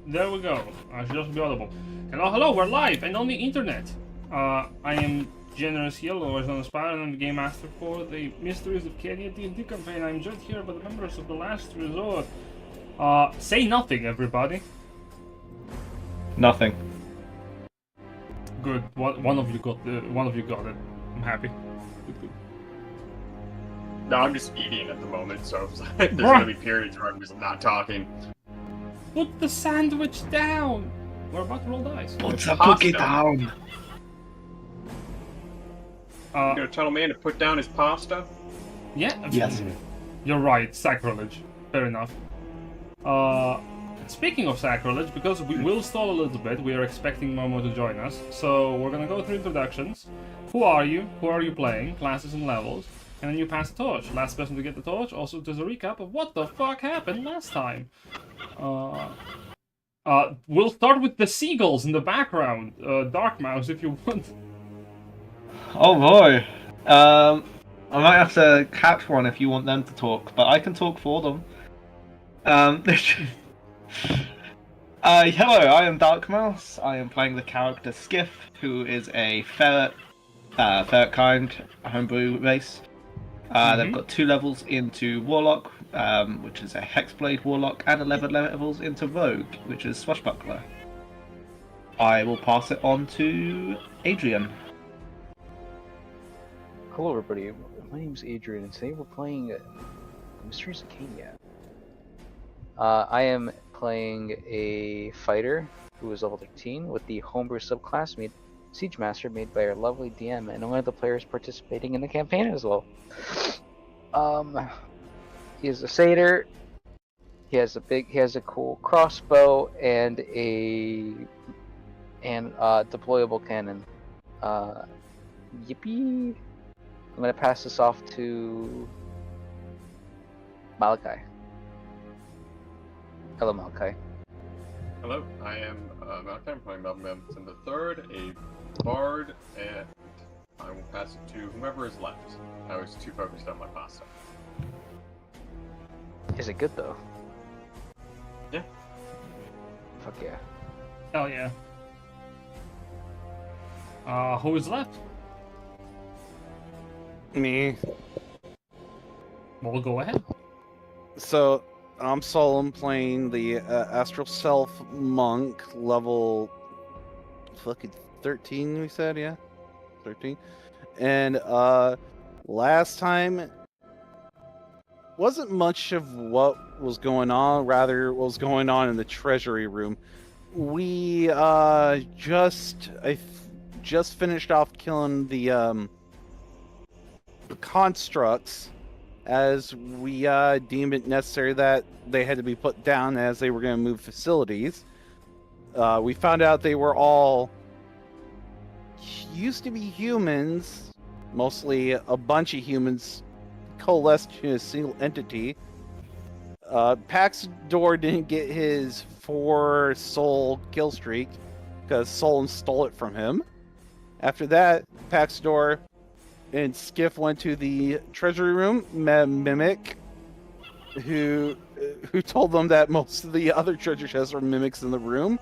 There we go. I should just be audible. Hello, we're live and on the internet. I am Generous here, otherwise known as Spire, and I'm the Game Master for the Mysteries of Cainyad D&D campaign. I'm joined here by the members of the Last Resort. Say nothing, everybody. Nothing. Good. One of you got it. I'm happy. Good. No, I'm just eating at the moment, so there's gonna be periods where I'm just not talking. Put the sandwich down! We're about to roll dice. Put the cookie down! You gonna tell a man to put down his pasta? Yeah. Yes. You're right. Sacrilege. Fair enough. Speaking of sacrilege, because we will stall a little bit, we are expecting Momo to join us. So we're gonna go through introductions. Who are you? Who are you playing? Classes and levels. And then you pass the torch. Last person to get the torch also does a recap of what the fuck happened last time. We'll start with the seagulls in the background. Darkmouse, if you want. Oh boy. I might have to catch one if you want them to talk, but I can talk for them. Hello, I am Darkmouse. I am playing the character Sk'iff, who is a Ferretkind homebrew race. They've got 2 levels into Warlock, which is a Hexblade Warlock, and 11 levels into Rogue, which is Swashbuckler. I will pass it on to Adrian. Hello everybody, my name is Adrian and today we're playing Mysteries of Cainyad. I am playing a fighter who is level 13 with the homebrew subclass Siegemaster made by our lovely DM and one of the players participating in the campaign as well. He is a Satyr. He has a cool crossbow and a deployable cannon. Yippee! I'm gonna pass this off to Malachi. Hello, Malachi. Hello, I am Malachi. I'm playing Melvin the Third, a bard, and I will pass it to whomever is left. I was too focused on my pasta. Is it good though? Yeah. Fuck yeah. Hell yeah. Who is left? Me. Well, go ahead. So, I'm Solum playing the Astral Self Monk, level fucking 13, we said, yeah? 13. And, last time, wasn't much of what was going on, rather what was going on in the treasury room. We, just finished off killing the constructs, as we deemed it necessary that they had to be put down as they were going to move facilities. We found out they were all used to be humans, mostly a bunch of humans coalesced in a single entity. Paxidor didn't get his 4 soul kill streak because Solum stole it from him. After that, Paxidor and Sk'iff went to the treasury room, Mimic, who told them that most of the other treasure chests are mimics in the room.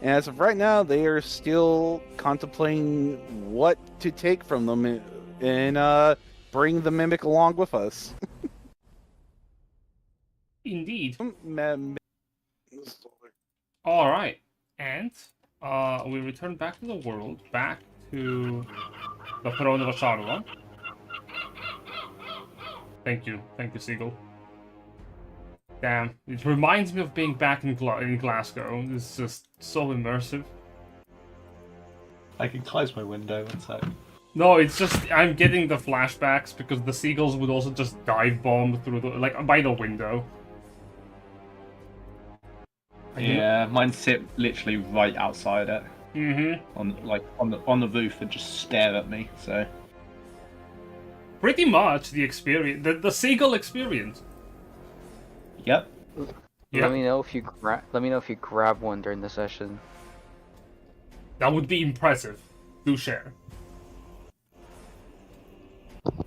And as of right now, they are still contemplating what to take from them and bring the mimic along with us. Indeed. Alright. And we return back to the world, back to the throne of Asharwa. Thank you, Seagull. Damn, it reminds me of being back in Glasgow. It's just so immersive. I can close my window one sec. No, it's just I'm getting the flashbacks because the seagulls would also just dive bomb through the by the window. Yeah, mine sit literally right outside it. On the roof and just stare at me. So pretty much the experience, the seagull experience. Yep. Let me know if you grab one during the session. That would be impressive. Do share.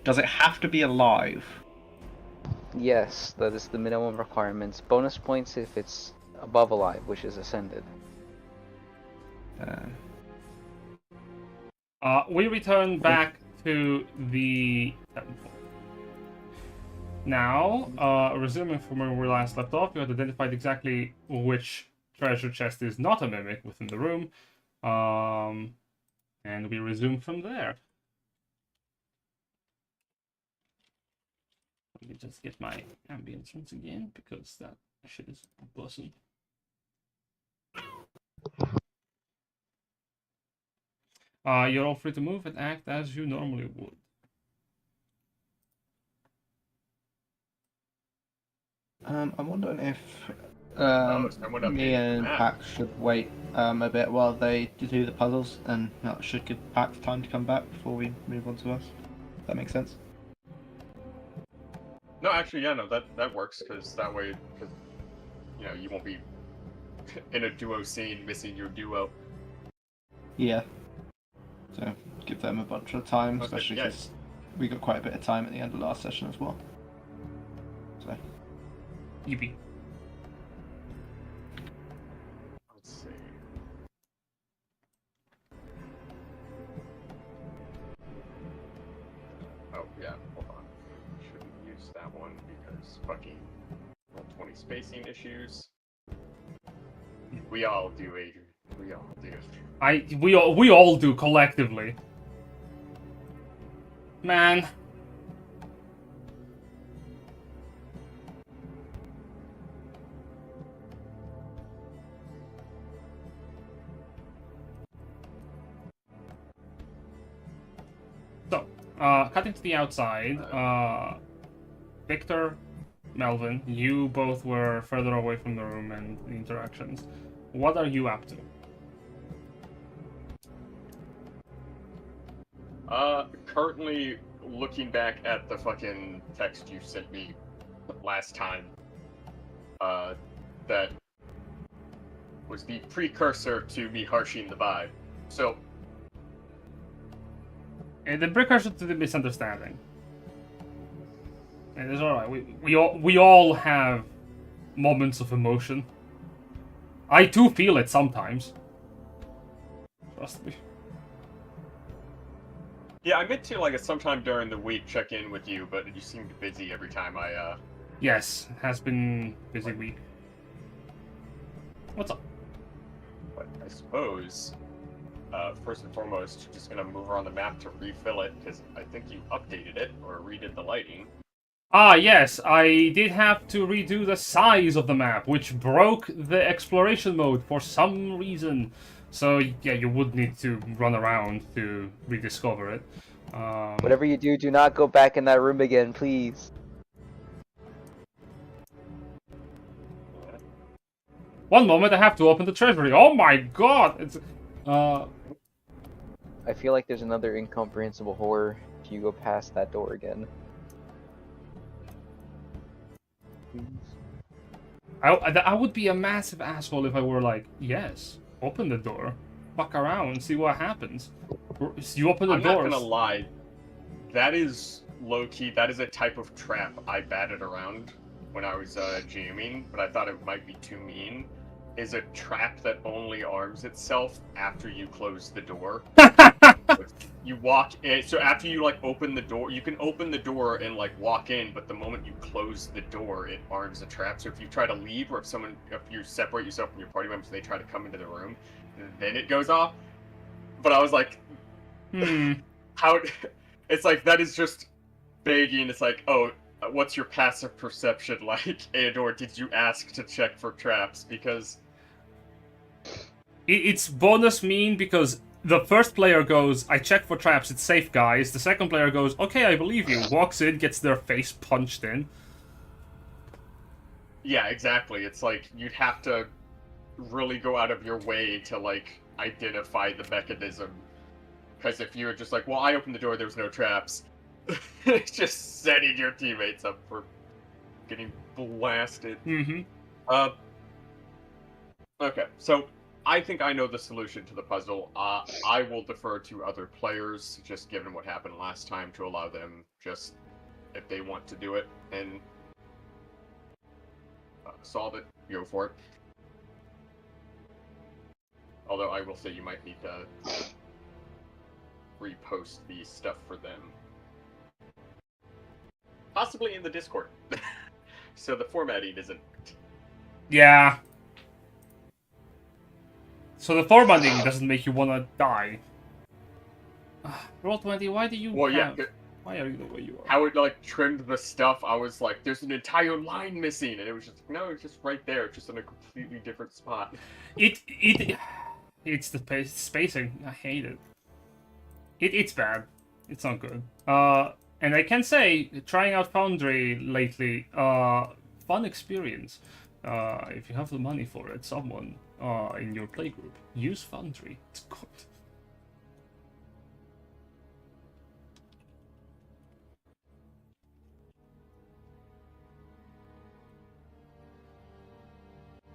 Does it have to be alive? Yes, that is the minimum requirements. Bonus points if it's above alive, which is ascended. We return back to the temple. Now, resuming from where we last left off, you had identified exactly which treasure chest is not a mimic within the room. And we resume from there. Let me just get my ambience once again, because that shit is buzzing. You're all free to move and act as you normally would. I'm wondering if someone updated me the and map. Pax should wait a bit while they do the puzzles, and that should give Pax time to come back before we move on to us. That makes sense. No, actually, yeah, no, that works, because that way, you know, you won't be in a duo scene missing your duo. Yeah. So give them a bunch of time, Okay, especially yeah. because we got quite a bit of time at the end of last session as well. So. Yippee. Let's see. Oh, yeah, hold on. Shouldn't use that one because fucking Roll20 spacing issues. We all do, Adrian. We all do. We all do collectively. Man. So, cutting to the outside, Victor, Melvin, you both were further away from the room and the interactions. What are you up to? Currently looking back at the fucking text you sent me last time, that was the precursor to me harshing the vibe. So, And the precursor to the misunderstanding. And it's alright. We all have moments of emotion. I too feel it sometimes. Trust me. yeah, I meant to, like, sometime during the week check in with you, but you seemed busy every time I, Yes, has been busy week. What's up? But I suppose, first and foremost, just gonna move around the map to refill it, because I think you updated it, or redid the lighting. Ah, yes, I did have to redo the size of the map, which broke the exploration mode for some reason. So, yeah, you would need to run around to rediscover it. Whatever you do, do not go back in that room again, please. One moment, I have to open the treasury. Oh my god! It's, I feel like there's another incomprehensible horror if you go past that door again. I would be a massive asshole if I were like, yes, open the door, fuck around, see what happens. You open the I'm doors. not gonna lie, that is low-key, that is a type of trap I batted around when I was GMing, but I thought it might be too mean, is a trap that only arms itself after you close the door. You walk in, so after you, like, open the door, you can open the door and, like, walk in, but the moment you close the door, it arms the trap. So if you try to leave, or if you separate yourself from your party members, they try to come into the room, then it goes off. But I was like, how, it's like, that is just begging. It's like, oh, what's your passive perception like, Eodor? Did you ask to check for traps? Because It's bonus mean because the first player goes, I check for traps, it's safe, guys. The second player goes, okay, I believe you. Walks in, gets their face punched in. yeah, exactly. It's like, you'd have to really go out of your way to, like, identify the mechanism. Because if you were just like, well, I opened the door, there was no traps, it's just setting your teammates up for getting blasted. Okay, so I think I know the solution to the puzzle. I will defer to other players, just given what happened last time, to allow them just, if they want to do it and solve it, go for it. Although I will say you might need to repost the stuff for them. Possibly in the Discord. So the formatting isn't... Yeah. So the formatting doesn't make you wanna die. Roll20, why do you Well, have... yeah, Why are you the way you are? how it like trimmed the stuff, I was like, there's an entire line missing, and it was just, no, it's just right there, it's just in a completely different spot. It's the spacing. I hate it. It's bad. It's not good. And I can say, trying out Foundry lately, fun experience. If you have the money for it, someone in your playgroup, use Foundry. It's good.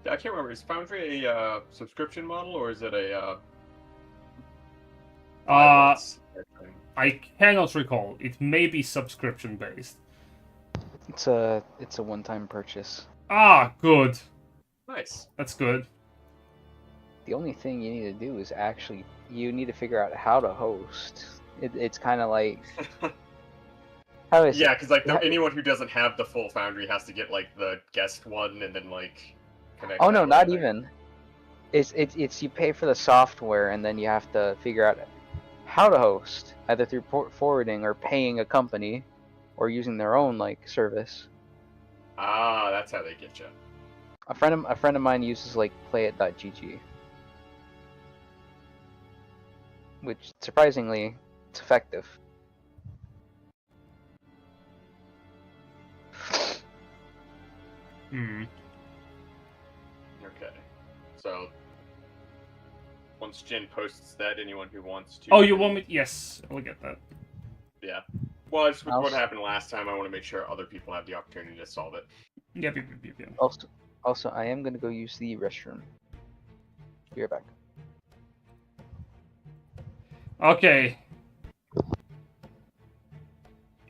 I can't remember, is Foundry a subscription model, or is it a I cannot recall. It may be subscription based. It's a one-time purchase. Ah, good. Nice. That's good. The only thing you need to do is actually you need to figure out how to host. It's kind of like how is Yeah, it? because like anyone who doesn't have the full Foundry has to get like the guest one and then like connect. Oh no, that not way. even. It's you pay for the software and then you have to figure out how to host, either through port forwarding or paying a company, or using their own like service. Ah, that's how they get you. A friend of mine uses like playit.gg, which surprisingly it's effective. Hmm. Okay. So once Jin posts that, anyone who wants to. Oh, you want me? Yes, I'll get that. Yeah. Well, it's with what Also- happened last time. I want to make sure other people have the opportunity to solve it. Yep. Also, I am gonna go use the restroom. Be right back. Okay.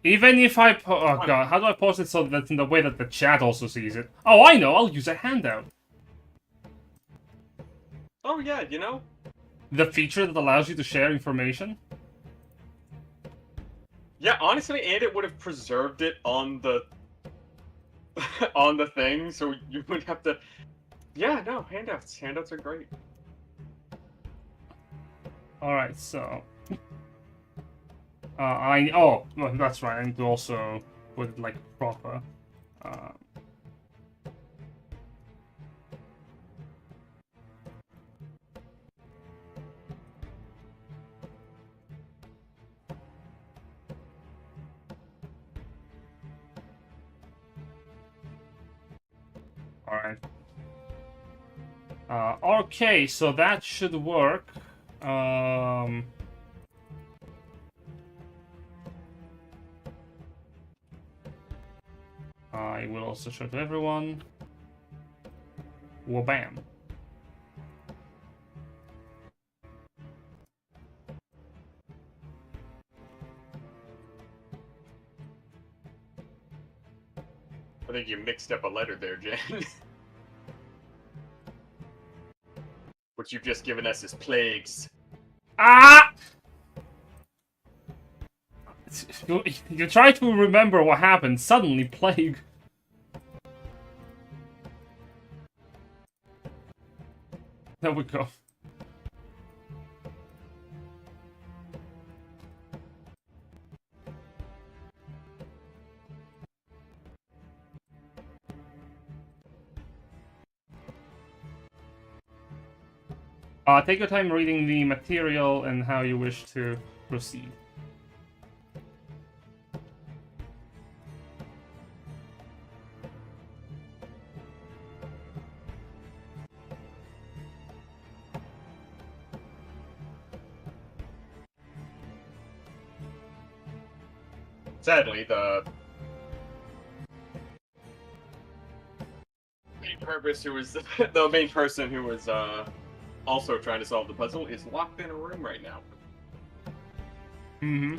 Even if I oh god, how do I post it so that in the way that the chat also sees it? Oh, I know. I'll use a handout. Oh yeah, you know. The feature that allows you to share information. Yeah, honestly, and it would have preserved it on the on the thing, so you wouldn't have to. Yeah, no, handouts. Handouts are great. All right, so well, that's right. I need to also put it like proper. All right. Okay, so that should work. I will also show to everyone. Wabam. I think you mixed up a letter there, Jen. What you've just given us is plagues. Ah! You try to remember what happened. Suddenly, plague. There we go. Take your time reading the material and how you wish to proceed. Sadly, the main purpose who was the main person who was also trying to solve the puzzle is locked in a room right now. Mm-hmm.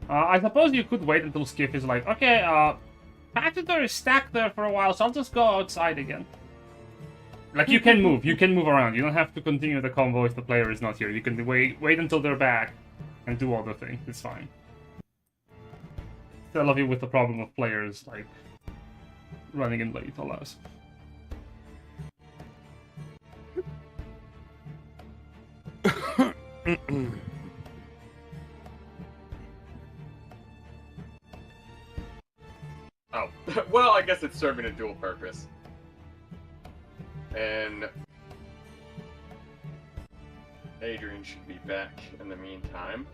I suppose you could wait until Sk'iff is like, okay, Paxidor is stacked there for a while, so I'll just go outside again. Like, you can move around. You don't have to continue the convo if the player is not here. You can wait until they're back and do other things. It's fine. Still love you with the problem of players, like, running in late, alas. Oh, well, I guess it's serving a dual purpose. And Adrian should be back in the meantime.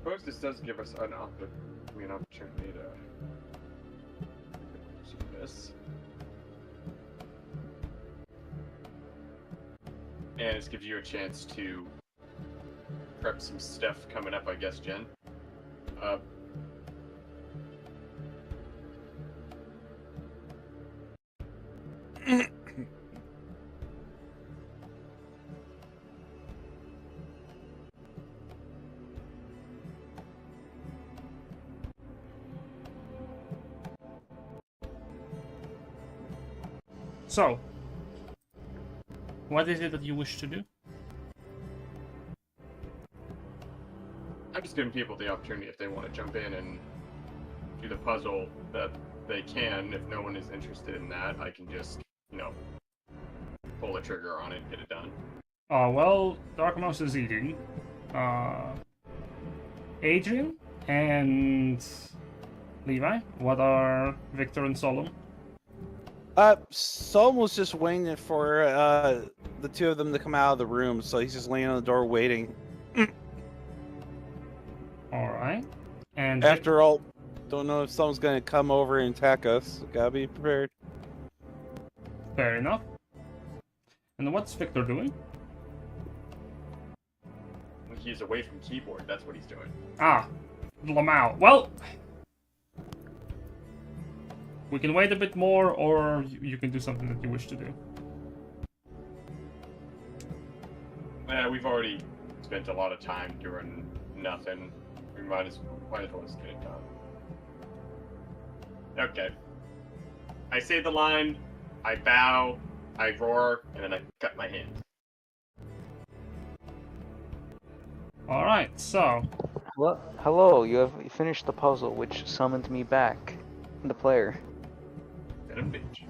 Suppose this does give us an opportunity to do this. And this gives you a chance to prep some stuff coming up, I guess, Jen. So, what is it that you wish to do? I'm just giving people the opportunity if they want to jump in and do the puzzle that they can. If no one is interested in that, I can just, pull the trigger on it and get it done. Well, Darkmouse is eating. Adrian and Levi, what are Victor and Solum? Solum was just waiting for the two of them to come out of the room, so he's just laying on the door waiting. Alright. And After all, don't know if someone's gonna come over and attack us. So gotta be prepared. fair enough. And what's Victor doing? When he's away from keyboard, that's what he's doing. Ah, Lamau. Well, we can wait a bit more, or you can do something that you wish to do. We've already spent a lot of time doing nothing. We might as well just get it done. Okay. I say the line, I bow, I roar, and then I cut my hand. Alright, so... Hello, you have finished the puzzle, which summoned me back, the player. Bit of bitch.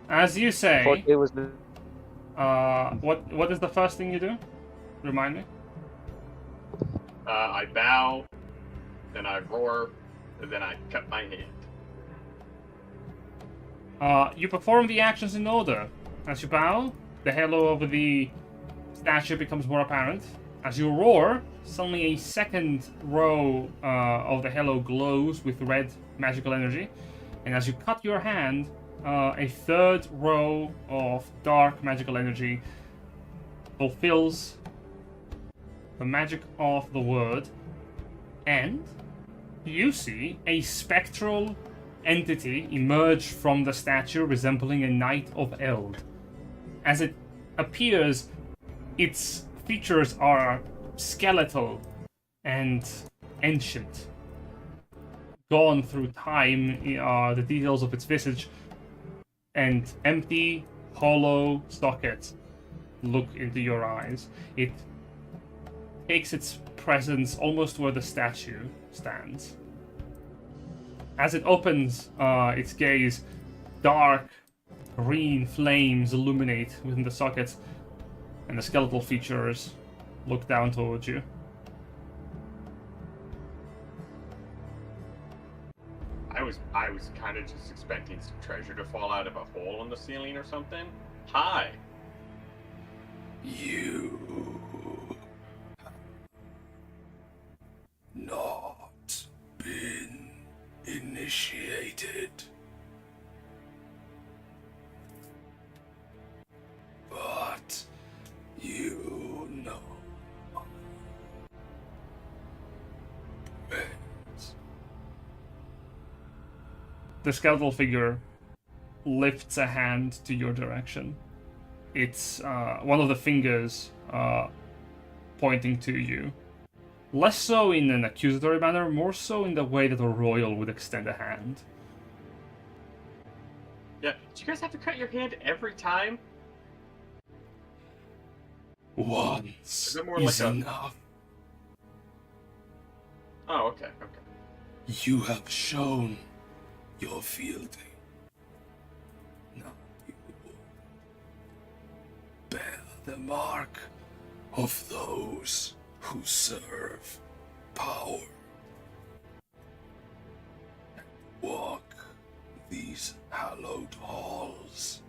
As you say... It was the... what is the first thing you do? Remind me. I bow, then I roar, and then I cut my hand. You perform the actions in order. As you bow, the halo over the statue becomes more apparent. As you roar, suddenly a second row of the halo glows with red magical energy. And as you cut your hand, a third row of dark magical energy fulfills the magic of the word. And you see a spectral entity emerge from the statue resembling a Knight of Eld. As it appears, its features are skeletal and ancient. Gone through time, the details of its visage, and empty, hollow sockets look into your eyes. It takes its presence almost where the statue stands. As it opens its gaze, dark green flames illuminate within the sockets, and the skeletal features look down towards you. I was kind of just expecting some treasure to fall out of a hole in the ceiling or something. Hi. You not been initiated. But you know. The skeletal figure lifts a hand to your direction. It's one of the fingers pointing to you. Less so in an accusatory manner, more so in the way that a royal would extend a hand. Yeah. Do you guys have to cut your hand every time? Once Is it more is like a- enough. Oh, okay, okay. You have shown your fealty. Now you will bear the mark of those who serve power. And walk these hallowed halls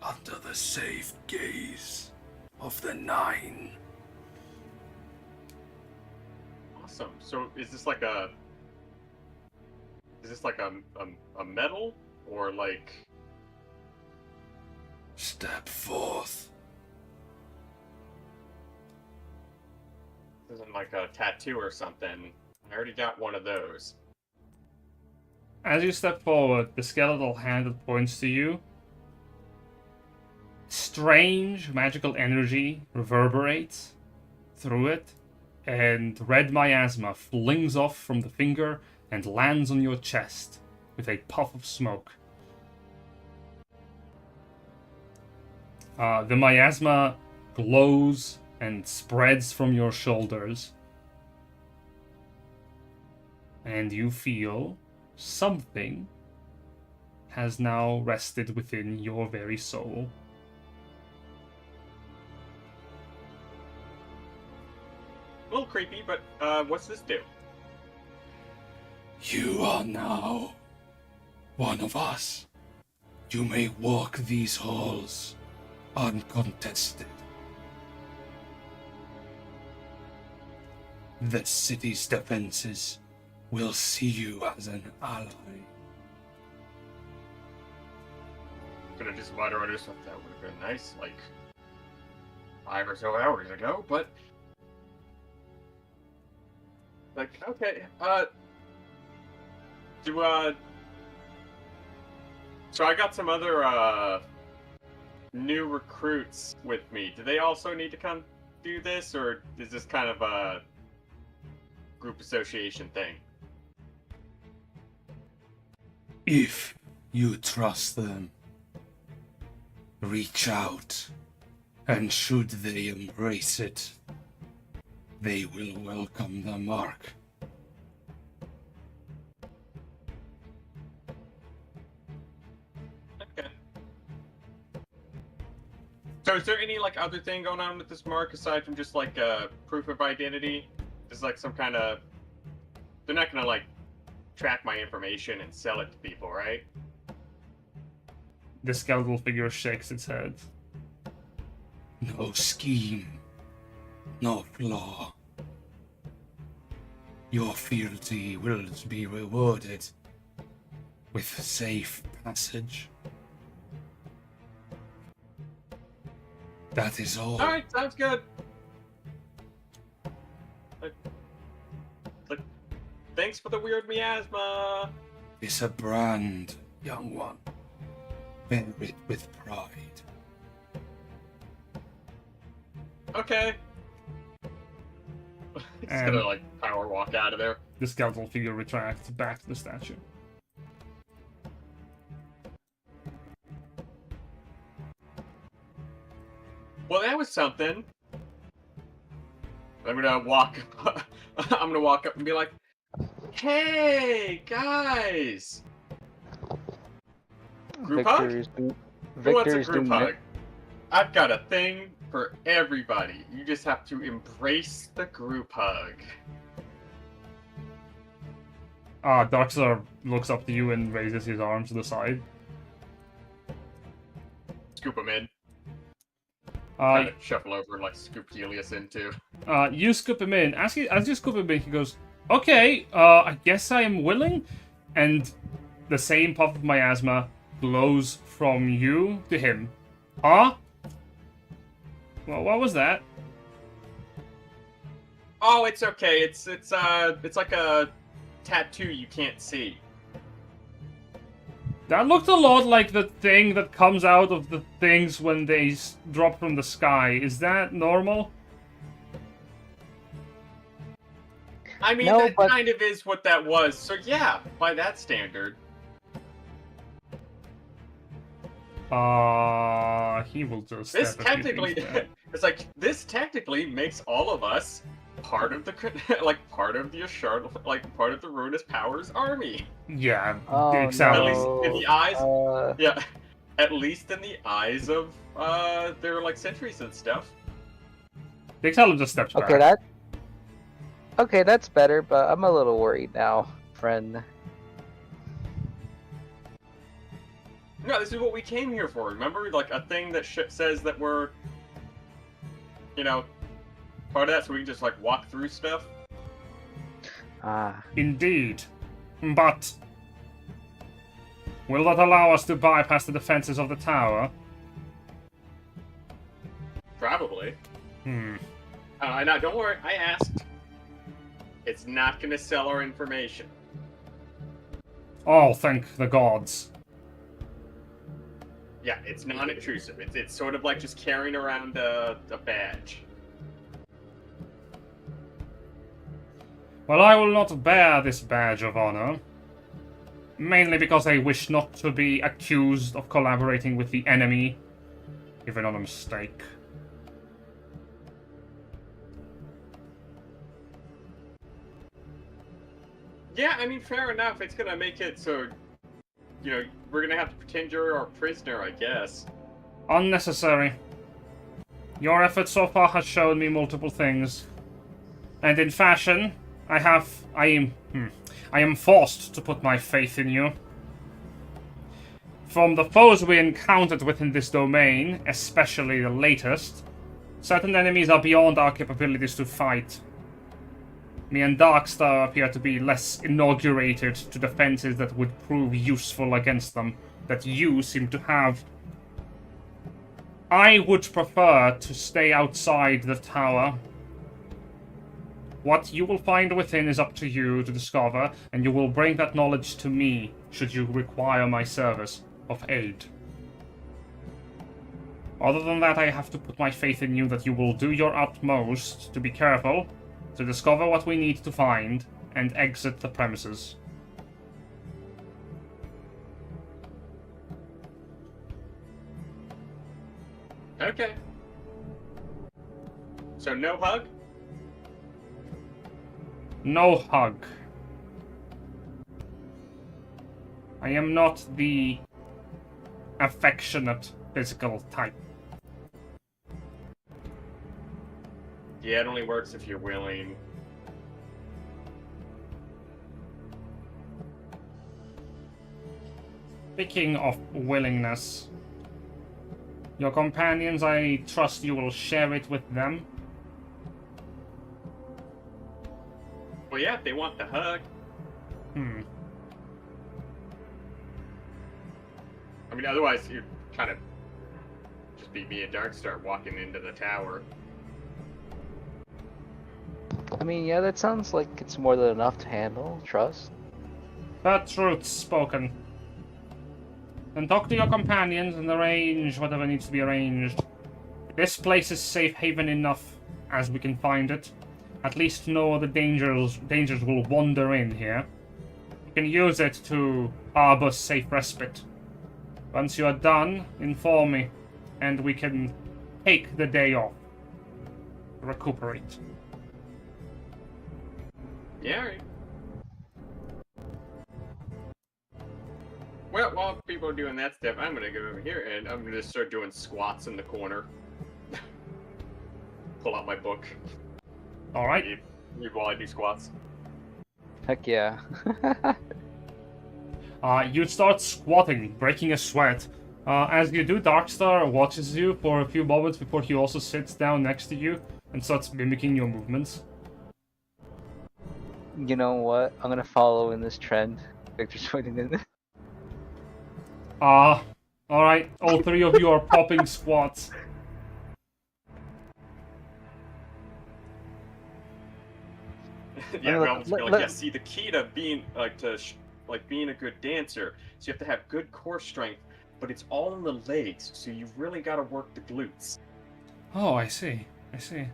under the safe gaze of the Nine. Awesome. So is this like a medal or like Step forth. this isn't like a tattoo or something? I already got one of those. As you step forward, the skeletal hand that points to you, strange magical energy reverberates through it, and red miasma flings off from the finger and lands on your chest with a puff of smoke. The miasma glows and spreads from your shoulders, and you feel something has now rested within your very soul. A little creepy, but what's this do? You are now one of us. You may walk these halls uncontested. The city's defenses will see you as an ally. Could have just mutter under stuff that would have been nice, like 5 or so hours ago, but like, okay, so I got some other, new recruits with me. Do they also need to come do this, or is this kind of a group association thing? If you trust them, reach out, and should they embrace it, they will welcome the mark. Okay. So is there any, like, other thing going on with this mark aside from just, like, proof of identity? There's, like, some kind of... They're not gonna, like, track my information and sell it to people, right? The skeletal figure shakes its head. No scheme, no flaw. Your fealty will be rewarded with safe passage. That is all. Alright, sounds good. Like, thanks for the weird miasma. It's a brand, young one. Bear it with pride. Okay. He's And- gonna, like, power walk out of there. The skeletal figure retracts back to the statue. Well, that was something. I'm gonna walk. I'm gonna walk up and be like, "Hey, guys! Group hug? Victor's Who wants a Victor's group doing hug? it. I've got a thing for everybody. You just have to embrace the group hug." Darkmouse looks up to you and raises his arms to the side. Scoop him in. Uh, Kind of shuffle over and, like, scoop Helius in too. You scoop him in. As you scoop him in, he goes, "Okay, I guess I am willing." And the same puff of miasma blows from you to him. Well, what was that? Oh, it's okay. It's like a tattoo you can't see. That looked a lot like the thing that comes out of the things when they drop from the sky. Is that normal? I mean, No, that but- kind of is what that was. So yeah, by that standard. He will just This step a few technically, things back. it's like this technically makes all of us part of the part of the Ashard, like part of the Ruinous Powers army. Yeah, Oh, exactly. At least in the eyes, Uh, yeah. At least in the eyes of their like sentries and stuff. The Exile just steps back. Okay, that's better, but I'm a little worried now, friend. No, this is what we came here for. Remember, like a thing that says that we're, you know, part of that, so we can just like walk through stuff. Ah, Indeed. But will that allow us to bypass the defenses of the tower? Probably. Hmm. Now, don't worry. I asked. It's not going to sell our information. Oh, thank the gods. Yeah, it's non-intrusive. It's sort of like just carrying around a badge. Well, I will not bear this badge of honor. Mainly because I wish not to be accused of collaborating with the enemy, even on a mistake. Yeah, I mean, fair enough. It's gonna make it so, you know, we're gonna have to pretend you're our prisoner, I guess. Unnecessary. Your effort so far has shown me multiple things. And in fashion, I am forced to put my faith in you. From the foes we encountered within this domain, especially the latest, certain enemies are beyond our capabilities to fight. Me and Darkstar appear to be less inaugurated to defenses that would prove useful against them, that you seem to have. I would prefer to stay outside the tower. What you will find within is up to you to discover, and you will bring that knowledge to me should you require my service of aid. Other than that, I have to put my faith in you that you will do your utmost to be careful, to discover what we need to find, and exit the premises. Okay. So no hug? No hug. I am not the affectionate physical type. Yeah, it only works if you're willing. Speaking of willingness, your companions, I trust you will share it with them. Well, yeah, if they want the hug. I mean, otherwise you'd kind of just be me and Darkstar walking into the tower. I mean, yeah, that sounds like it's more than enough to handle. Trust. The truth spoken. Then talk to your companions and arrange whatever needs to be arranged. This place is safe haven enough as we can find it. At least no other dangers will wander in here. You can use it to harbor safe respite. Once you are done, inform me, and we can take the day off. Recuperate. Yeah, alright. Well, while people are doing that stuff, I'm gonna go over here and I'm gonna start doing squats in the corner. Pull out my book. Alright. While I do squats. Heck yeah. You start squatting, breaking a sweat. As you do, Darkstar watches you for a few moments before he also sits down next to you and starts mimicking your movements. You know what? I'm gonna follow in this trend. Victor's joining in. Alright. All three of you are popping squats. Yeah, Melvin's like, yeah, see, the key to being, being a good dancer is you have to have good core strength, but it's all in the legs, so you've really got to work the glutes. Oh, I see. I see.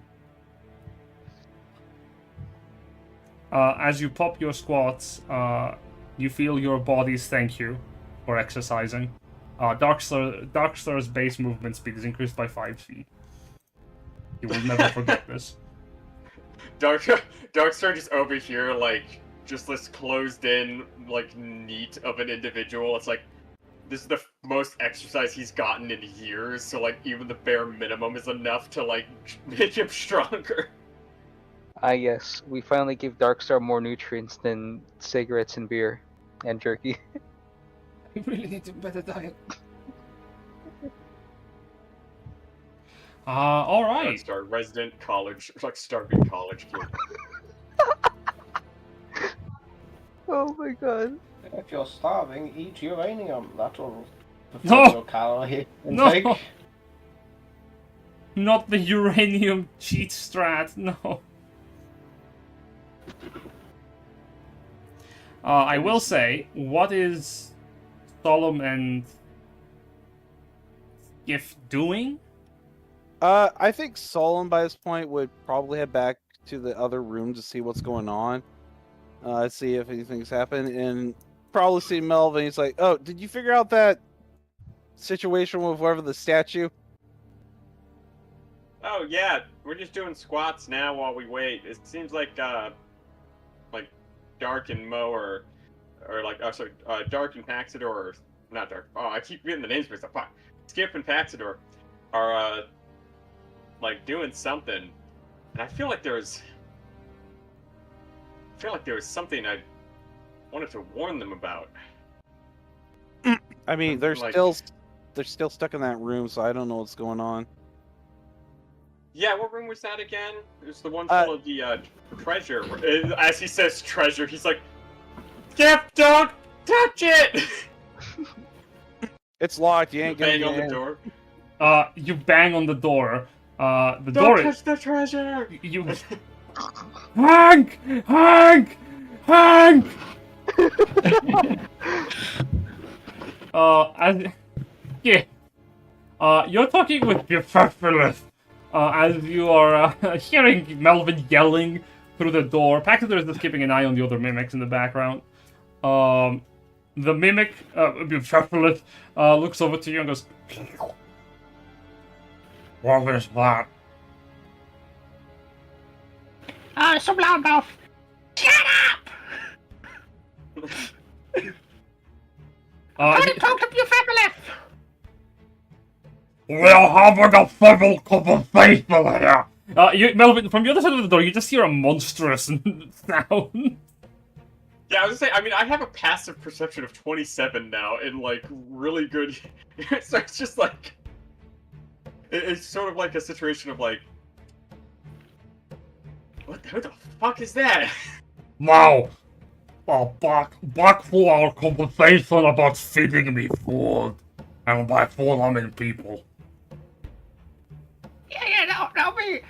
As you pop your squats, you feel your bodies thank you for exercising. Darkstar's base movement speed is increased by 5 feet. You will never forget this. Darkstar just over here, like, just this closed in, like, neat of an individual. It's like, this is the most exercise he's gotten in years, so, like, even the bare minimum is enough to, like, make him stronger. Ah, yes, we finally give Darkstar more nutrients than cigarettes and beer and jerky. You really need a better diet. Alright. Darkstar, resident college, like, starving college kid. Oh my god. If you're starving, eat uranium. That'll No! your calorie No! intake. Not the uranium cheat strat, no. I will say, what is Solum and Sk'iff doing? I think Solon by this point would probably head back to the other room to see what's going on. See if anything's happened, and probably see Melvin. He's like, "Oh, did you figure out that situation with whoever the statue?" Oh yeah, we're just doing squats now while we wait. It seems like Dark and Mo or like, oh sorry, Dark and Paxidor, or not Dark. Oh, I keep getting the names mixed up. Fuck. Sk'iff and Paxidor are like doing something, and I feel like there was something I wanted to warn them about. I mean, they're Like- still stuck in that room, so I don't know what's going on. Yeah, what room was that again? It was the one full of the treasure. As he says treasure, he's like, "Sk'iff, don't touch it!" It's locked. You ain't gonna Bang get on the in. door. You bang on the door. The Don't door touch the treasure! you Hank! Hank! Hank! You're talking with your Firbolg, as you are hearing Melvin yelling through the door. Paxidor is just keeping an eye on the other mimics in the background. The mimic, Firbolg, looks over to you and goes, "What is that?" Some loudmouth. Shut up! Try to talk to your Firbolg. We're having a civil conversation here. Melvin, from the other side of the door, you just hear a monstrous sound. Yeah, I was gonna say, I mean, I have a passive perception of 27 now, and, like, really good... so it's just, like... It's sort of like a situation of, like... Who the fuck is that? Now, back for our conversation about feeding me food. And by food, I mean people. Yeah, that'll be.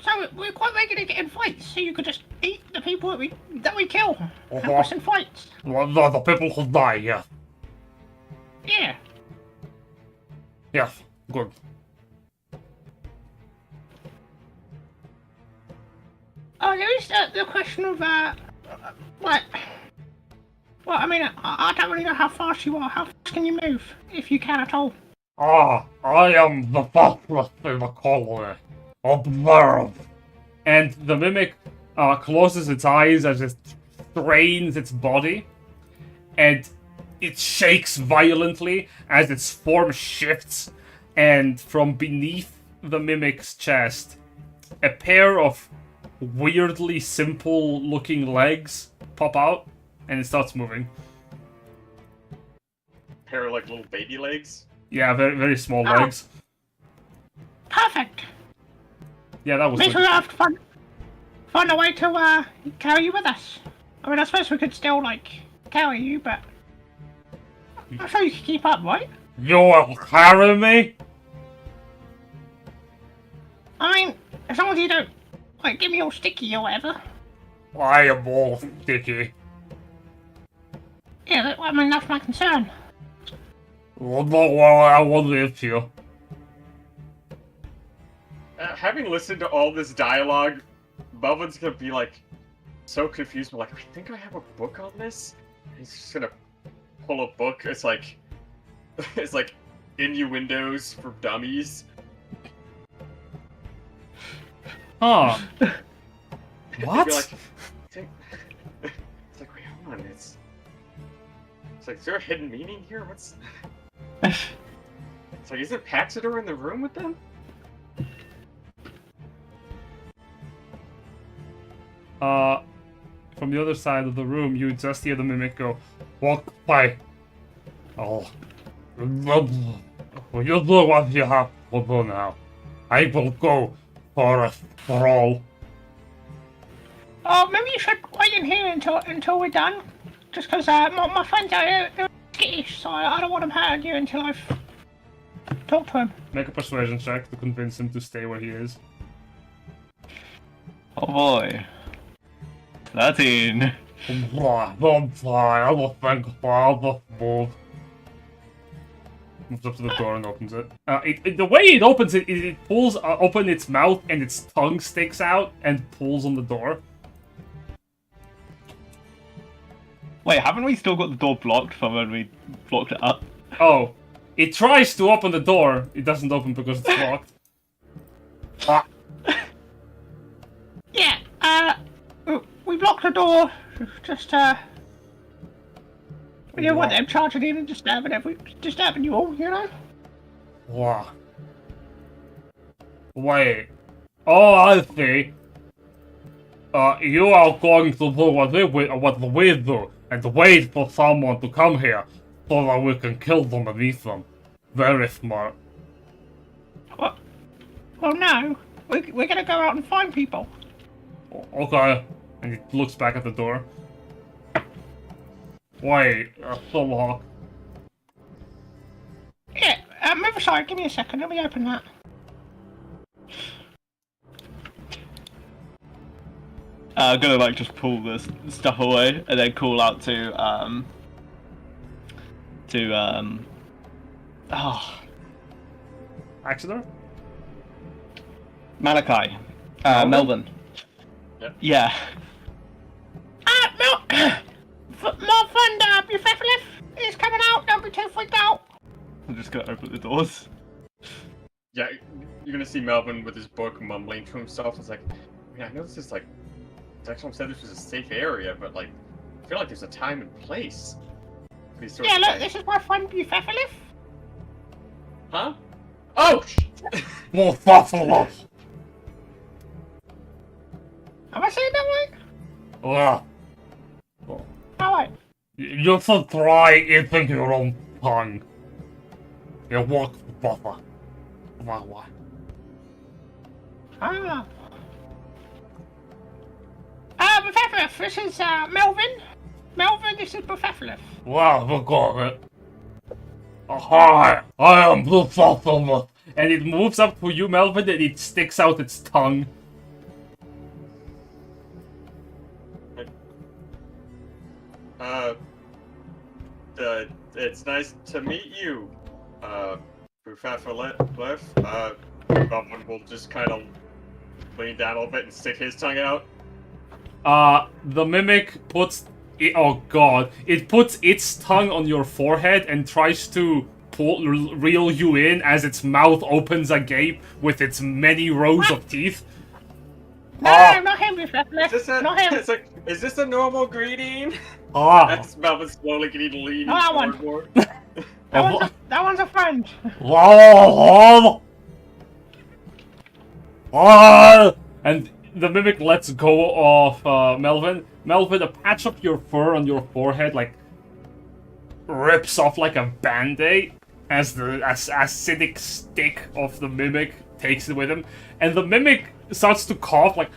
So we're quite regularly getting fights, so you could just eat the people that we kill. Help us in fights. Well, the people who die, yes. Yeah. Yes, good. Oh, there is the question of what? Well, I mean, I don't really know how fast you are. How fast can you move, if you can at all? I am the fastest in the colony. Observe. And the mimic closes its eyes as it strains its body, and it shakes violently as its form shifts, and from beneath the mimic's chest, a pair of weirdly simple-looking legs pop out, and it starts moving. Pair of, like, little baby legs? Yeah, very, very small Oh. legs. Perfect. Yeah, that was Means good. we'll have to find a way to carry you with us. I mean, I suppose we could still like carry you, but I'm sure you can keep up, right? You will carry me? I mean, as long as you don't like give me all sticky or whatever. I am all sticky. Yeah, I mean that's my concern. Well, don't worry, I will live here. Having listened to all this dialogue, Melvin's gonna be, like, so confused, but, like, I think I have a book on this? He's just gonna pull a book. It's like, it's like innuendos for dummies. Huh. What? You're like, it's like, wait, hold on, it's like, is there a hidden meaning here? What's... It's like, isn't Paxidor in the room with them? From the other side of the room, you just hear the mimic go, "Walk by. Oh, you do what you have to do now. I will go for a stroll." Oh, maybe you should wait in here until we're done. Just because my friends are they're skittish, so I don't want them hurting you until I've talked to him. Make a persuasion check to convince him to stay where he is. Oh boy. 13. Don't try, I will think about the move. Moves up to the door and opens it. The way it opens it, it pulls open its mouth and its tongue sticks out and pulls on the door. Wait, haven't we still got the door blocked from when we blocked it up? Oh, it tries to open the door. It doesn't open because it's locked. Yeah, we blocked the door. Just we didn't want them charging in and disturbing you all, you know? Wow. Wait. Oh, I see. You are going to do what we do, and wait for someone to come here, so that we can kill them and eat them. Very smart. What? Well, no. We're gonna go out and find people. Okay. And he looks back at the door. Wait, still locked. Yeah, move aside, give me a second, let me open that. I'm gonna like just pull this stuff away and then call out to Paxidor? Malachi. Melvin. Yep. Yeah. My friend, Buffethlif is coming out, don't be too freaked out. I'm just gonna open the doors. Yeah, you're gonna see Melvin with his book mumbling to himself. It's like, I know this is like, Darkmouse said this was a safe area, but like, I feel like there's a time and place. Yeah, look, this is my friend Buffethlif. Huh? Oh! More buffalo! Am I saying that right? Yeah. Alright. You should try eating your own tongue. You walk the buffer. Wow. Ah. Buffethlif, this is Melvin. Melvin, this is Buffethlif. Wow, we got it. Hi, I am Blue Solum. And it moves up to you, Melvin, and it sticks out its tongue. It's nice to meet you, Buffethlif. Melvin will just kind of lean down a little bit and stick his tongue out. The mimic puts it, oh god, it puts its tongue on your forehead and tries to reel you in as its mouth opens agape with its many rows of teeth. No, not him, Buffethlif. Not him. It's like, is this a normal greeting? That's Melvin slowly getting leaning that forward one. more. That one's a friend. And the mimic lets go of Melvin. Melvin, a patch of your fur on your forehead like rips off like a band-aid as the acidic stick of the mimic takes it with him, and the mimic starts to cough like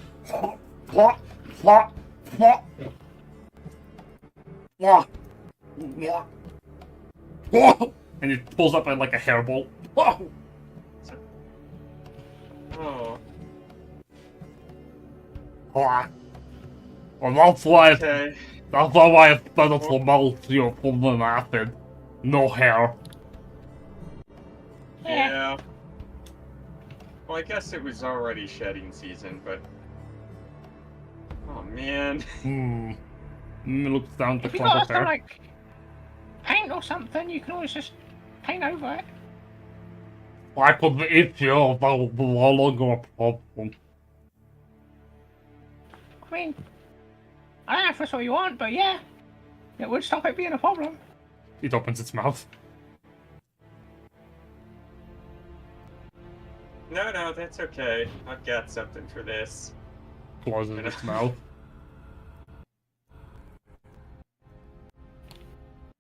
and it pulls up like a hairball. Oh. Well, that's why Okay. that's why it's better to melt your pulmonary acid. No hair. Yeah. Well, I guess it was already shedding season, but... Oh, man. Looks down to If you got clump some of hair. like paint or something, you can always just paint over it. I could eat you, that would be no longer a problem. I mean, I don't know if that's what you want, but yeah, it would stop it being a problem. It opens its mouth. No, that's okay. I've got something for this. Closes its mouth.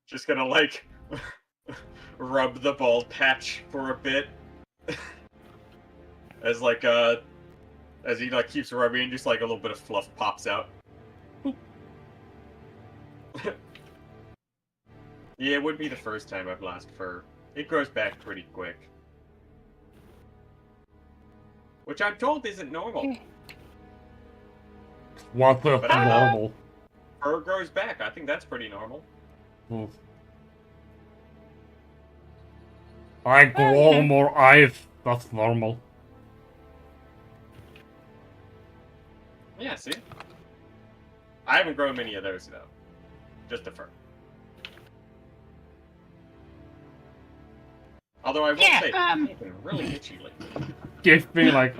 Just gonna, like, rub the bald patch for a bit. As, like, as he, like, keeps rubbing, just, like, a little bit of fluff pops out. Yeah, it would be the first time I've lost fur. It grows back pretty quick. Which I'm told isn't normal. What the But, normal? Fur grows back. I think that's pretty normal. Oof. I grow more eyes. That's normal. Yeah, see? I haven't grown many of those, though. Just the fur. Although I will say, it's been really itchy lately. Give me like,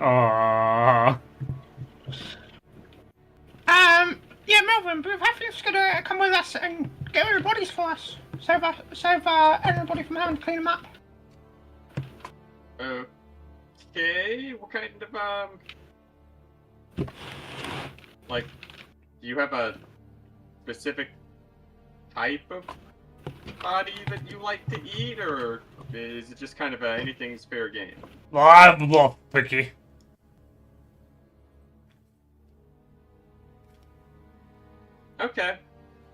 Yeah, Melvin, but Helius gonna come with us and get rid of bodies for us. Save everybody from having to clean them up. Okay, what kind of, like, do you have a specific type of body that you like to eat, or is it just kind of anything's fair game? I'm not picky. Okay,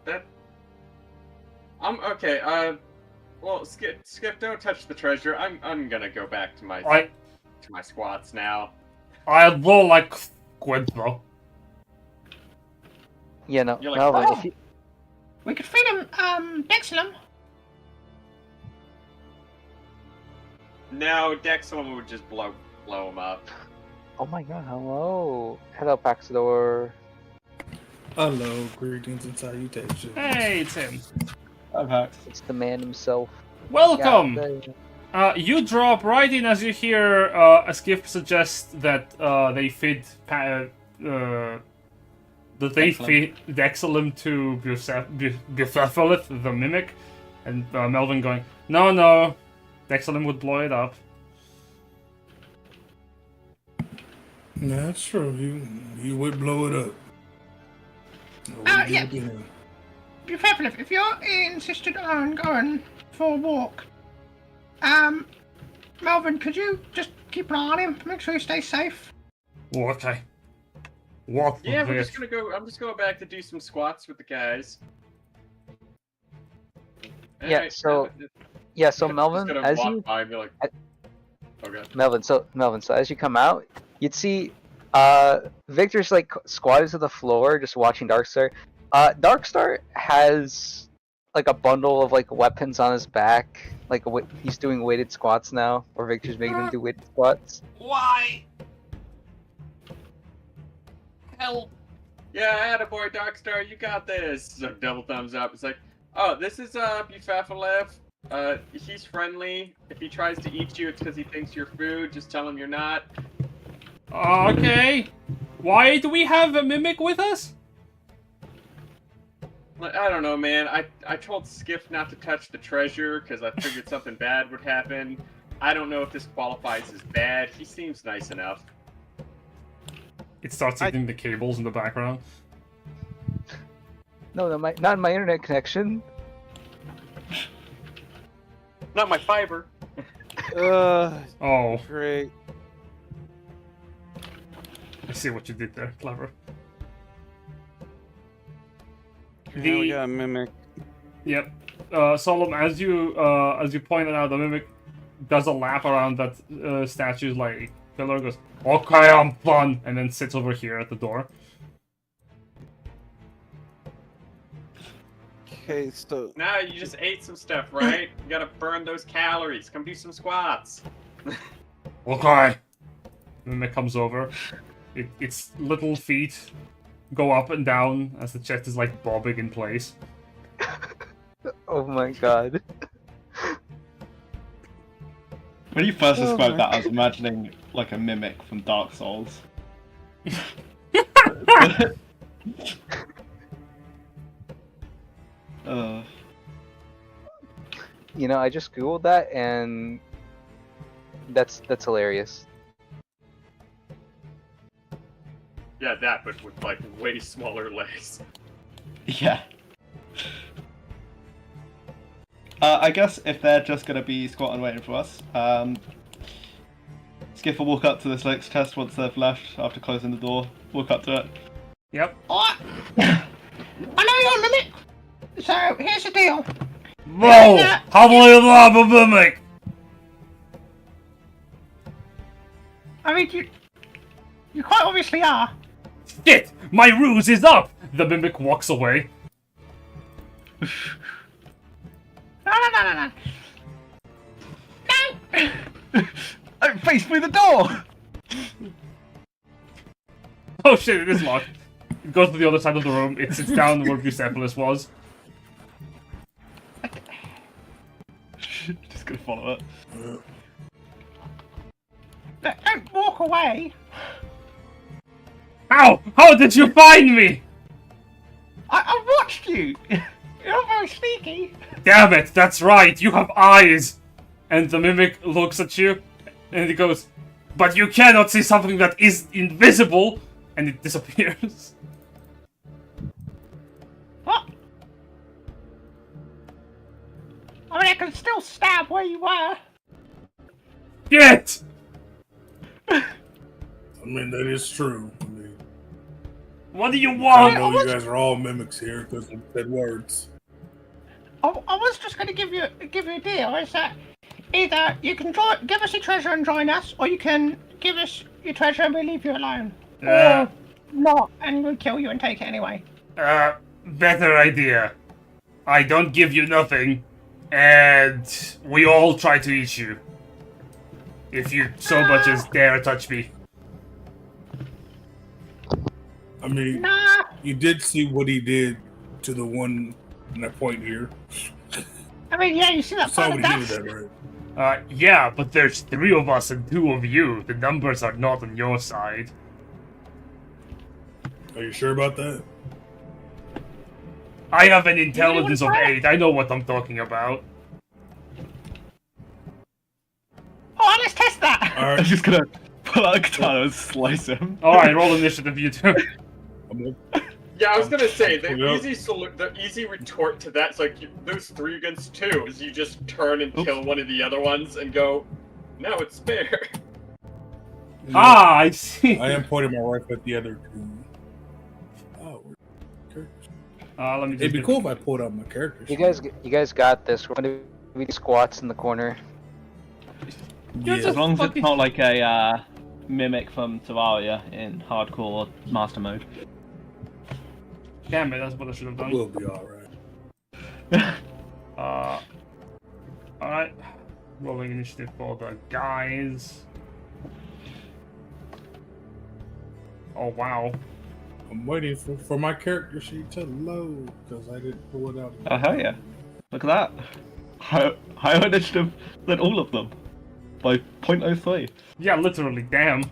okay. Well, Sk'iff, don't touch the treasure. I'm gonna go back to my squats now. I don't like squid though. Yeah, no, You're like, Melvin, oh. if you, We could feed him, Dexilum. No, Dexilum would just blow him up. oh my god, hello. Hello, Paxidor. Hello, greetings and salutations. Hey, it's him. I'm hacked. It's the man himself. Welcome. Yeah, You drop right in as you hear Sk'iff suggest that they feed Dexilum to Bucephalith, the mimic, and Melvin going, no, Dexilum would blow it up. That's true. He would blow it up. Yeah. Be careful if you're insisted on going for a walk. Melvin, could you just keep an eye on him, make sure he stays safe? Okay. What? Yeah, we're just gonna go. I'm just going back to do some squats with the guys. Yeah, Alright, so I'm Melvin, just gonna as walk you by and be like, okay. Melvin, so as you come out, you'd see Victor's like squatted to the floor just watching Darkstar. Darkstar has like a bundle of like weapons on his back. Like he's doing weighted squats now, or Victor's making him do weighted squats. Why? Help! Yeah, attaboy, Darkstar, you got this. So double thumbs up. It's like, oh, this is Bufafalev. He's friendly. If he tries to eat you, it's because he thinks you're food. Just tell him you're not. Okay. Why do we have a mimic with us? I don't know, man. I told Sk'iff not to touch the treasure because I figured something bad would happen. I don't know if this qualifies as bad. He seems nice enough. It starts eating the cables in the background. No, not my internet connection. Not my fiber. Oh, Great. I see what you did there. Clever. Now we got a mimic. Yep. Solum, as you pointed out, the mimic does a lap around that statue's like pillar, goes, okay, I'm done, and then sits over here at the door. Okay, so Nah, you just ate some stuff, right? You gotta burn those calories. Come do some squats. Okay. Mimic comes over. Its little feet go up and down as the chest is like bobbing in place. Oh my god. When you first described that, I was imagining like a mimic from Dark Souls. You know, I just googled that, and that's hilarious. Yeah, that, but with like way smaller legs. Yeah. I guess if they're just gonna be squatting waiting for us, Sk'iff will walk up to this next test once they've left after closing the door. Walk up to it. Yep. Alright. I know you're a mimic. So here's the deal. No! How will you love a mimic? I mean, you quite obviously are. Shit! My ruse is up! The mimic walks away. No. Don't face through the door! Oh shit, it is locked. It goes to the other side of the room, it sits down where Bucephalus was. Just gonna follow it. Don't walk away. How? How did you find me? I watched you. You're not very sneaky. Damn it, that's right, you have eyes! And the mimic looks at you, and he goes, but you cannot see something that is invisible! And it disappears. What? I mean, I can still stab where you were. Shit! I mean, that is true. I mean, What do you I want? know you guys are all mimics here because you said words. I was just going to give you a deal. Is that either you can give us your treasure and join us, or you can give us your treasure and we'll leave you alone. Or not, and we'll kill you and take it anyway. Better idea. I don't give you nothing, and we all try to eat you. If you so much as dare touch me. I mean, Nah. you did see what he did to the one in that point here. I mean, yeah, you see that Saw pile what of he did dust? with that, right? Yeah, but there's 3 of us and 2 of you. The numbers are not on your side. Are you sure about that? I have an intelligence of 8. I know what I'm talking about. Oh, let's test that. All I'm right. just gonna pull out a katana and slice him. Alright, roll initiative, you two. Yeah, I was gonna say the Yep. the easy retort to that's like those 3 against 2 is you just turn and kill one of the other ones and go, now it's fair. Ah, I see. I am pointing my rifle at the other two. Oh, okay. Let me just It'd be cool if I pulled out my character You sheet. guys got this. We're gonna be squats in the corner. You're Yeah. just As long as fucking- it's not like a mimic from Terraria in hardcore master mode. Damn it, that's what I should have done. We'll be alright. Alright. Rolling initiative for the guys. Oh, wow. I'm waiting for my character sheet to load because I didn't pull it out. Oh hell yeah. Look at that. Higher initiative than all of them. By 0.03. Yeah, literally, damn.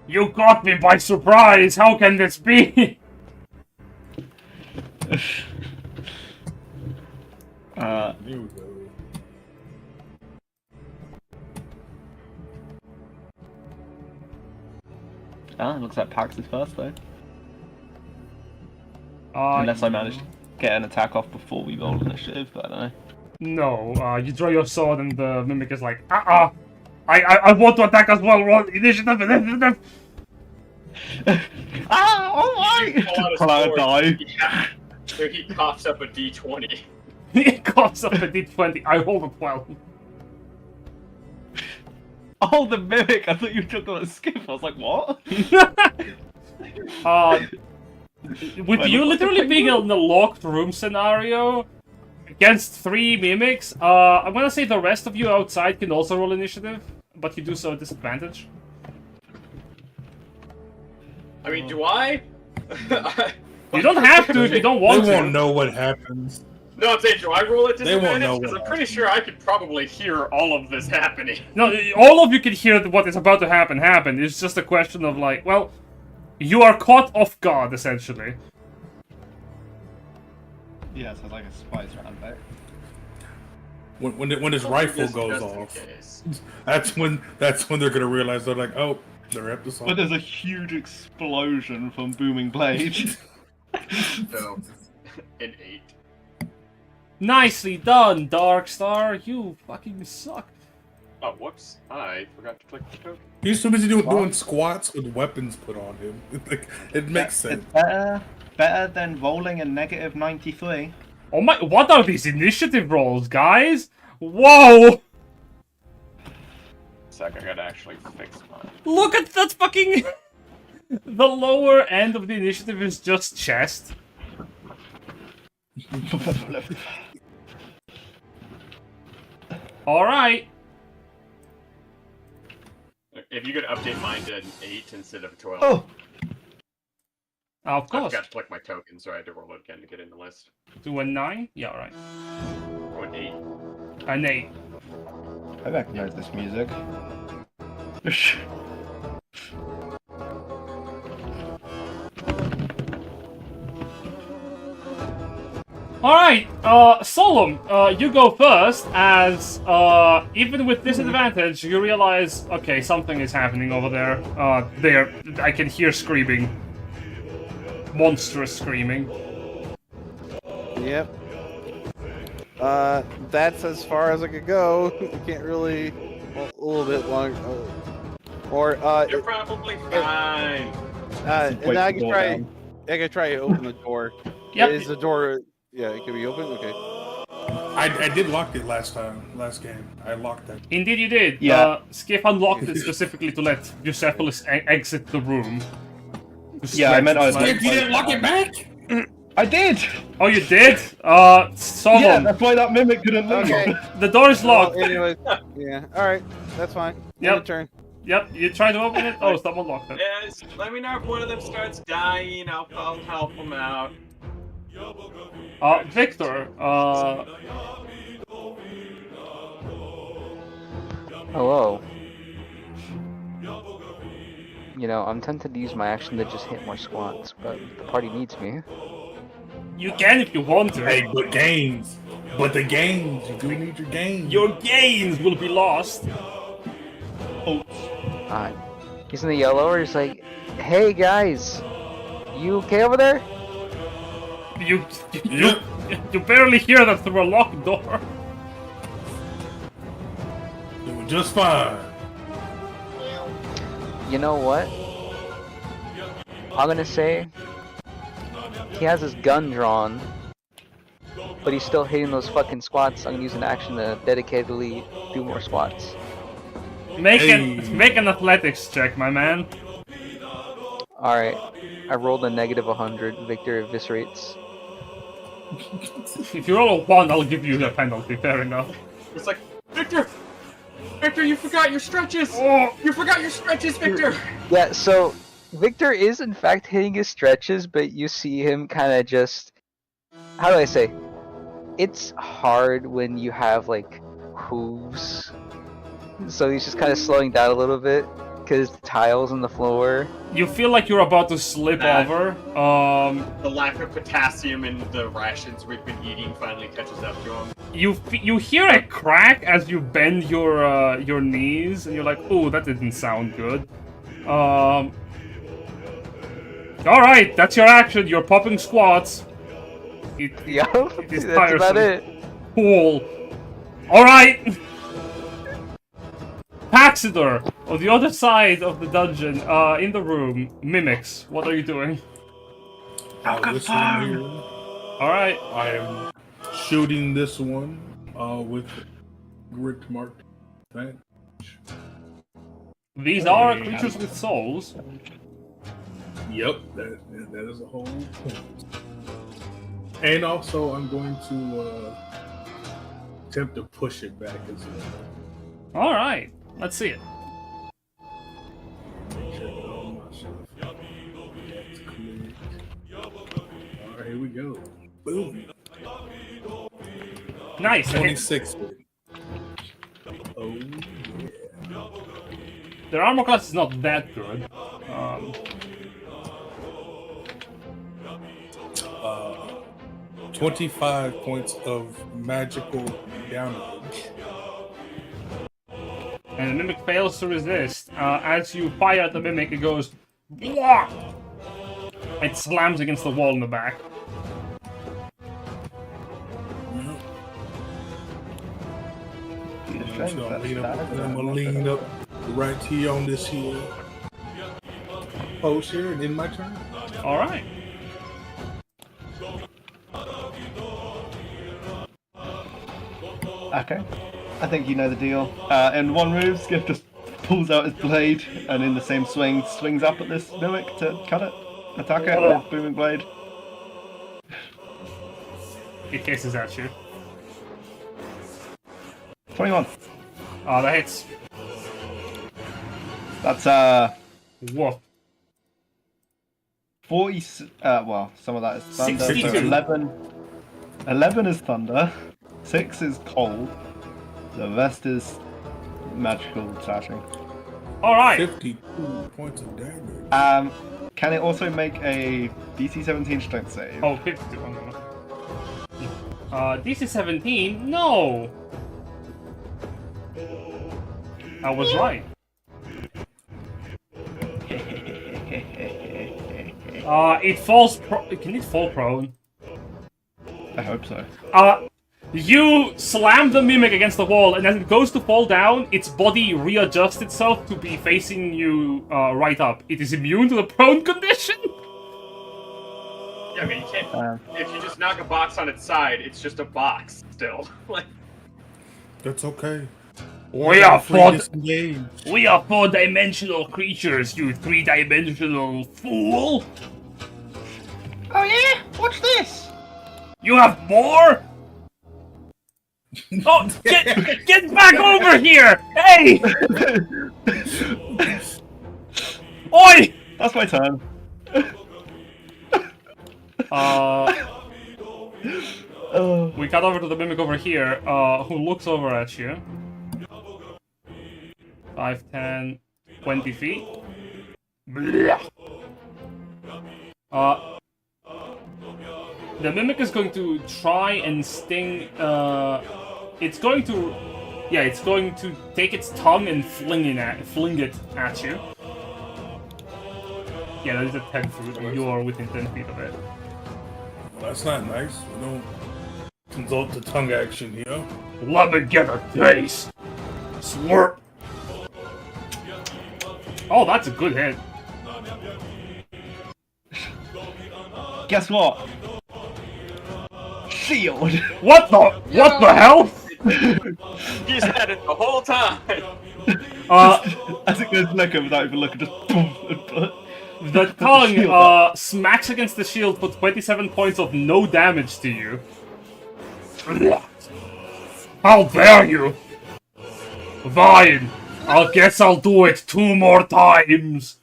You caught me by surprise! How can this be? Here we go. Looks like Pax is first though. Unless I managed to get an attack off before we roll initiative, but I don't know. No, you draw your sword and the mimic is like, I want to attack as well, roll initiative. Alright! Pull out a die. Yeah. So he coughs up a d20. He coughs up a d20, I roll a 12. Oh, the mimic! I thought you took on a Sk'iff. I was like, what? With you literally being in a locked room scenario against 3 mimics, I'm gonna say the rest of you outside can also roll initiative, but you do so at disadvantage. I mean, do I? You don't have to if you don't They want won't to. know what happens. No, I'm saying, do I roll at They won't disadvantage? know Because what I'm pretty sure I could probably hear all of this happening. No, all of you can hear what is about to happen. It's just a question of like, well, you are caught off guard essentially. Yeah, so like a spice round back. When his rifle goes off, that's when they're gonna realize they're like, oh, they're at the song. But there's a huge explosion from booming blades. So, an 8. Nicely done, Darkstar. You fucking suck. Oh, whoops. I forgot to click the token. He's too busy doing squats with weapons put on him. It makes sense. It's better than rolling a negative 93. Oh my, what are these initiative rolls, guys? Whoa! Sec, I gotta actually fix mine. Look at that fucking... The lower end of the initiative is just chest. Alright. If you could update mine to an 8 instead of a 12. Oh! Of I course. forgot to click my token, so I had to roll it again to get in the list. To a 9? Yeah, alright. Oh, an 8. An 8. I recognize this music. Alright, Solum, you go first, as, even with disadvantage, you realize, okay, something is happening over there. I can hear screaming. Monstrous screaming. Yep. That's as far as I could go. I can't really... Well, a little bit long. Or, You're probably fine. and I can try... I can try to open the door. Yep. Is the door... Yeah, it can be open? Okay. I did lock it last game. I locked it. Indeed you did. Yeah. Sk'iff unlocked it specifically to let Bucephalus exit the room. Yeah, I meant I was You didn't lock it back? I did! Oh, you did? Solum. Yeah, that's why that mimic couldn't leave. Okay. The door is locked. Well, anyway, yeah. Alright, that's fine. Yep. Your turn. Yep, you try to open it? Oh, someone locked it. Yes, let me know if one of them starts dying. I'll help them out. Victor, Hello. You know, I'm tempted to use my action to just hit more squats, but the party needs me. you can if you want to. Hey, but gains. But the gains. You do need your gains. Your gains will be lost. He's in the yellow, or he's like, hey guys, you okay over there? You barely hear that through a locked door. Doing just fine. You know what? I'm gonna say he has his gun drawn, but he's still hitting those fucking squats. I'm gonna use an action to dedicatedly do more squats. Make an athletics check, my man. Alright, I rolled a negative 100. Victor eviscerates. If you roll a 1, I'll give you a penalty. Fair enough. It's like, Victor! Victor, you forgot your stretches! Oh. You forgot your stretches, Victor! Yeah, so Victor is in fact hitting his stretches, but you see him kind of just... How do I say? It's hard when you have, like, hooves. So he's just kind of slowing down a little bit, because the tiles on the floor. You feel like you're about to slip over. The lack of potassium in the rations we've been eating finally catches up to him. You hear a crack as you bend your knees, and you're like, "Ooh, that didn't sound good." All right, that's your action. You're popping squats. Yeah, It is that's about tiresome. it. Cool. All right. Paxidor, on the other side of the dungeon, in the room, mimics. What are you doing? This one here. All right. I am shooting this one with Grit Mark. These are creatures with souls. Yep, that is a whole point. And also, I'm going to attempt to push it back as well. All right. Let's see it. Make sure that all my stuff is clear. Alright, here we go. Boom. Nice. Okay. 26. Oh, yeah. Their armor class is not that good. 25 points of magical damage. And the Mimic fails to resist. As you fire at the Mimic, it goes... Blah! It slams against the wall in the back. I'm gonna lean up right here on this here post here and end my turn. Alright. Okay. I think you know the deal. In one move, Sk'iff just pulls out his blade and in the same swing swings up at this Mimic to cut it. Attack it with booming blade. It hisses at you. 21. Oh, that hits. That's Woof. 40. Well, some of that is thunder. 62. So 11. 11 is thunder. 6 is cold. The rest is magical slashing. Alright. 52 points of damage. Can it also make a DC 17 strength save? Oh, 52. Oh, no. DC 17? No! I was right. It falls Can it fall prone? I hope so. You slam the Mimic against the wall, and as it goes to fall down, its body readjusts itself to be facing you right up. It is immune to the prone condition? Yeah, I mean, you can't. If you just knock a box on its side, it's just a box still. Like, That's okay. We are Disengaged. 4-dimensional creatures, you 3-dimensional fool! Oh yeah? What's this? You have more? Oh, get back over here! Hey! Oi! That's my turn. We cut over to the Mimic over here, who looks over at you. 5, 10, 20 feet. Blah. The Mimic is going to try and sting, it's going to take its tongue and fling it at you. Yeah, that is a 10 foot, and you are within 10 feet of it. Well, that's not nice. We don't consult the tongue action here. Let me get a taste! Slurp! Oh, that's a good hit. Guess what? Shield. What the hell? he's had it the whole time. As it goes looking without even looking, just boom. The tongue smacks against the shield for 27 points of no damage to you. How dare you! Fine. I guess I'll do it 2 more times.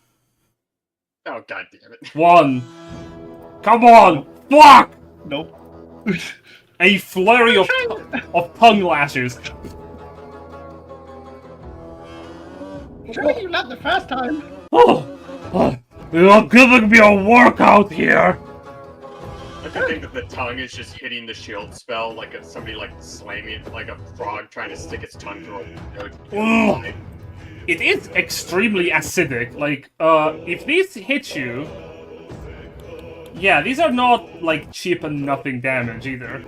Oh, god damn it. 1. Come on! Fuck! Nope. A flurry of tongue lashes. Sure you loved the first time. You're giving me a workout here. I can think that the tongue is just hitting the shield spell like somebody like slamming like a frog trying to stick its tongue through a. It is extremely acidic. Like, if these hit you, yeah, these are not like cheap and nothing damage either.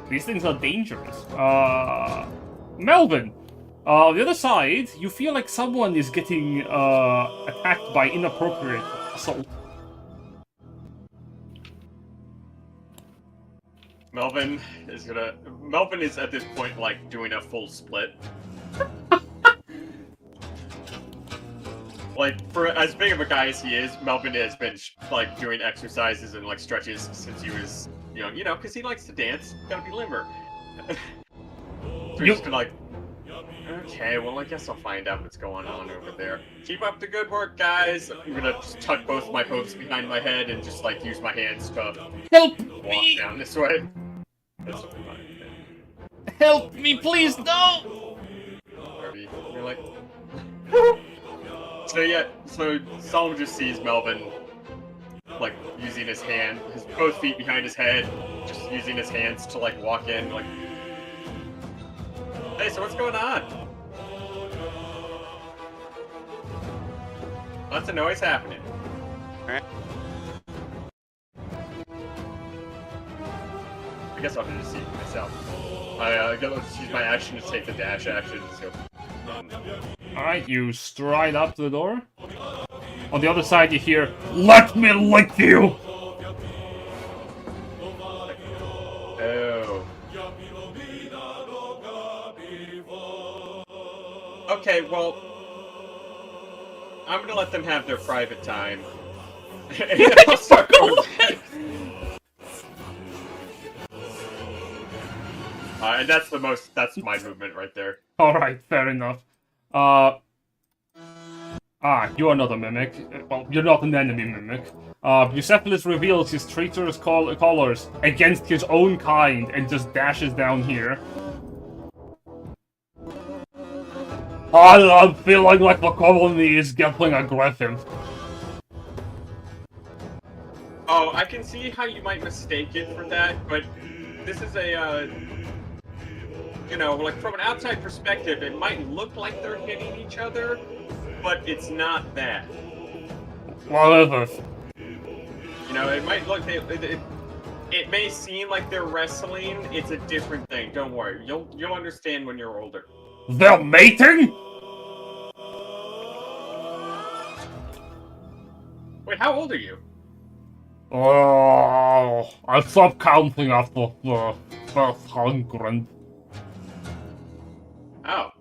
These things are dangerous. Melvin, on the other side, you feel like someone is getting attacked by inappropriate assault. Melvin is at this point like doing a full split. Like, for as big of a guy as he is, Melvin has been like doing exercises and like stretches since he was young, because he likes to dance. Gotta be limber. So he's just gonna like Okay, well, I guess I'll find out what's going on over there. Keep up the good work, guys. I'm gonna just tuck both my hooves behind my head and just, like, use my hands to Help walk me! down this way. That's fine. Help me, please, no! Harvey, you're like... So Solum just sees Melvin, like, using his both feet behind his head, just using his hands to, like, walk in, like... Hey, so what's going on? Lots of noise happening. Alright. I guess I'll just see it myself. I'll just use my action to take the dash action. So... Alright, you stride up to the door. On the other side, you hear, "Let me lick you!" Oh. Okay, well, I'm gonna let them have their private time. And I'll start going back. And that's my movement right there. Alright, fair enough. You are not a mimic. Well, you're not an enemy mimic. Bucephalus reveals his traitorous colors against his own kind and just dashes down here. I'm feeling like the colony is getting aggressive. Oh, I can see how you might mistake it for that, but this is a, you know, like from an outside perspective, it might look like they're hitting each other, but it's not that. What is it? You know, it might look, it may seem like they're wrestling, it's a different thing, don't worry. You'll understand when you're older. They're mating? Wait, how old are you? Oh, I stopped counting after the first 100. Oh.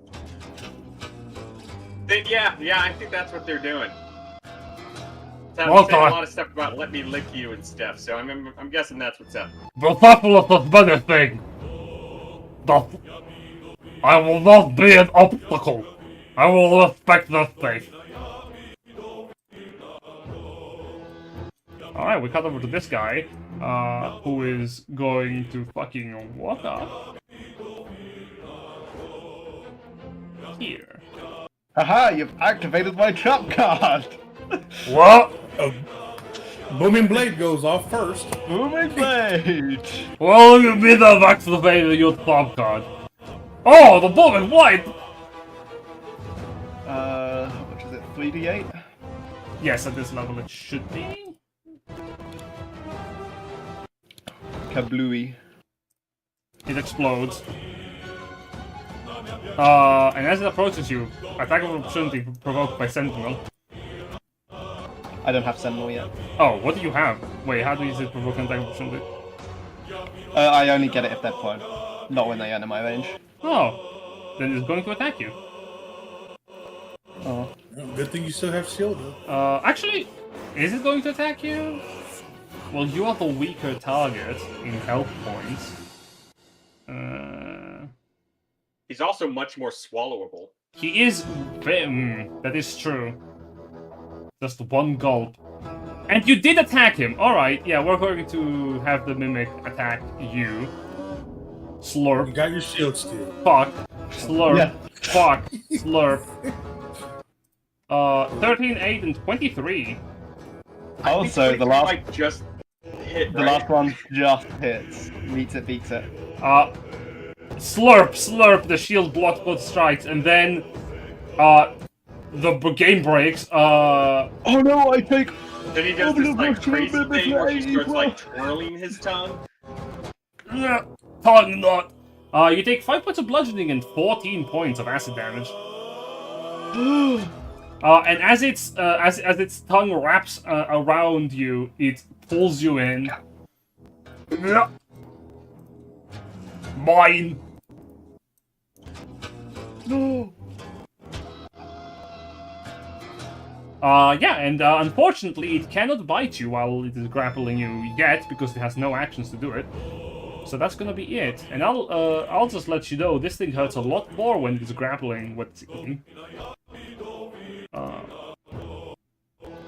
Then yeah, I think that's what they're doing. Saying a lot of stuff about "let me lick you" and stuff, so I'm guessing that's what's up. Bucephalus is menacing. I will not be an obstacle. I will respect the space. Alright, we cut over to this guy, who is going to fucking walk up here. Haha, you've activated my trap card! What? Booming Blade goes off first. Booming Blade! Well, you mean I've activated your trap card. Oh, the booming blade! What is it, 3d8? Yes, at this level it should be. Kablooey. It explodes. And as it approaches you, attack of opportunity provoked by Sentinel. I don't have Sentinel yet. Oh, what do you have? Wait, how do you use it provoke an attack of opportunity? I only get it if they're prone, not when they enter my range. Oh, then it's going to attack you. Oh. Good thing you still have shield though. Actually, is it going to attack you? Well, you are the weaker target in health points. He's also much more swallowable. He is... that is true. Just one gulp. And you did attack him! Alright, yeah, we're going to have the Mimic attack you. Slurp. You got your shield still. Fuck. Slurp. Yeah. Fuck. Slurp. 13, 8, and 23. Also, the last... might just hit, The right? last one just hits. Meets it, beats it. Slurp, slurp, the shield blocks both strikes, and then, the game breaks, Oh no, I take... Then he does this, like, crazy thing where he starts, like, twirling his tongue. tongue knot. You take 5 points of bludgeoning and 14 points of acid damage. And as its tongue wraps around you, it pulls you in. Mine. No. Yeah, and unfortunately, it cannot bite you while it is grappling you yet because it has no actions to do it. So that's gonna be it. And I'll just let you know this thing hurts a lot more when it's grappling with eating.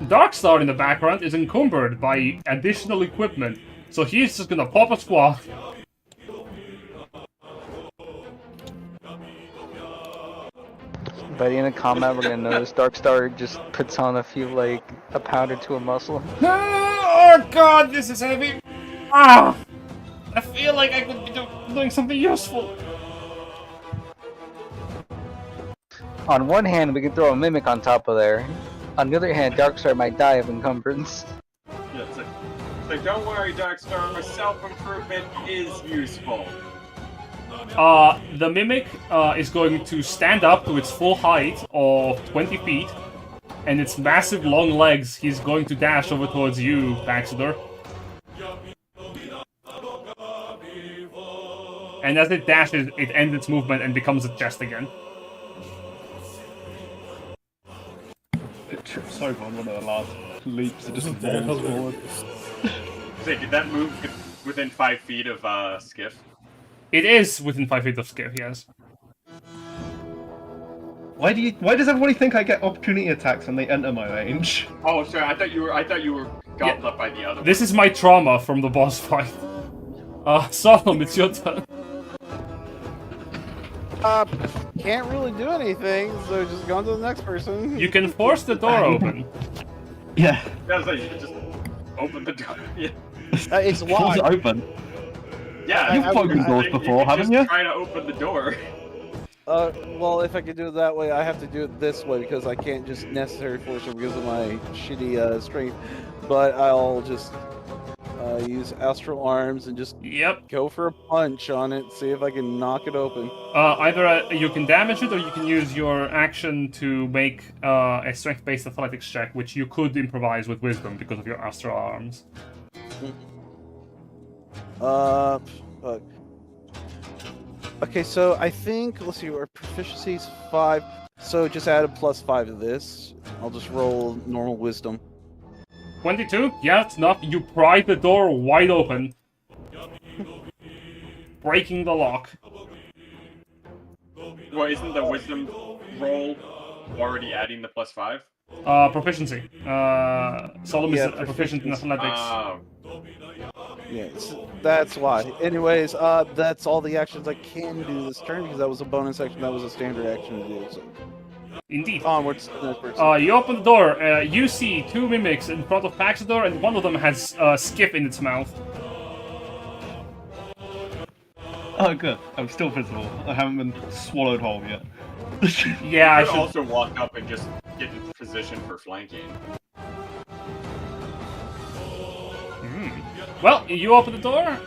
Darkstar in the background is encumbered by additional equipment, so he's just gonna pop a squat. By the end of combat, we're gonna notice Darkstar just puts on a pound or two of muscle. Oh god, this is heavy! Ah! I feel like I could be doing something useful. On one hand, we can throw a Mimic on top of there. On the other hand, Darkstar might die of encumbrance. Yeah, it's like don't worry, Darkstorm, self-improvement is useful. The Mimic is going to stand up to its full height of 20 feet, and its massive long legs, he's going to dash over towards you, Paxidor. And as it dashes, it ends its movement and becomes a chest again. It trips over on one of the last leaps and just What the hell rolls is forward. Say, did that move within 5 feet of Sk'iff? It is within 5 feet of Sk'iff, yes. Why does everybody think I get opportunity attacks when they enter my range? Oh, sorry. I thought you were gobbled up by the other This one. is my trauma from the boss fight. Solum, it's your turn. Can't really do anything, so just go on to the next person. You can force the door open. Yeah. That was like, you could just open the door. Yeah. It's Doors locked. open. Yeah, You've opened doors before, haven't you? Try to open the door. Well, if I could do it that way, I have to do it this way because I can't just necessary force it because of my shitty strength. But I'll just use Astral Arms and just go for a punch on it, see if I can knock it open. Either you can damage it or you can use your action to make a strength-based athletics check, which you could improvise with wisdom because of your Astral Arms. Okay, so I think, let's see, our proficiency's 5, so just add a +5 to this. I'll just roll normal wisdom. 22? Yeah, it's enough. You pry the door wide open, breaking the lock. Well, isn't the wisdom roll already adding the +5? Proficiency. Solum is proficient in athletics. Yes, that's why. Anyways, that's all the actions I can do this turn because that was a bonus action. That was a standard action to do. So. Indeed. Onwards to the next person. You open the door. You see 2 mimics in front of Paxidor, and one of them has Sk'iff in its mouth. Oh, good. I'm still visible. I haven't been swallowed whole yet. Yeah, I I could should also walk up and just get in position for flanking. Well, you open the door.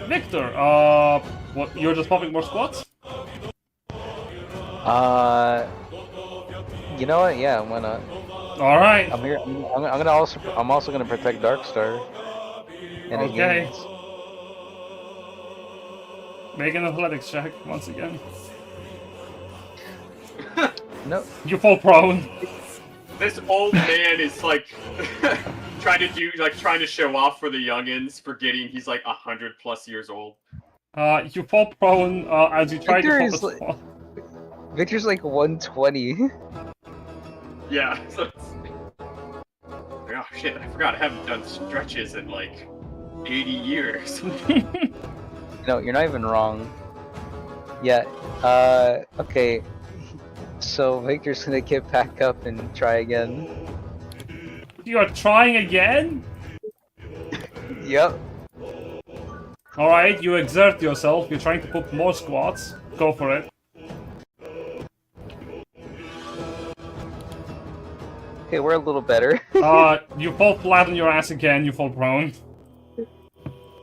Victor, what? You're just popping more squats? You know what? Yeah, why not? All right. I'm here. I'm also gonna protect Darkstar. And Okay. Make an athletics check once again. No. You fall prone. This old man is like trying to show off for the youngins, forgetting he's like 100+ years old. You fall prone as you try Victor to is pop a squat. Victor's like 120. Yeah. So it's... Oh shit! I forgot I haven't done stretches in like 80 years. No, you're not even wrong. Yeah. Okay. So Victor's gonna get back up and try again. You are trying again? Yep. Alright, you exert yourself. You're trying to put more squats. Go for it. Okay, we're a little better. You fall flat on your ass again. You fall prone.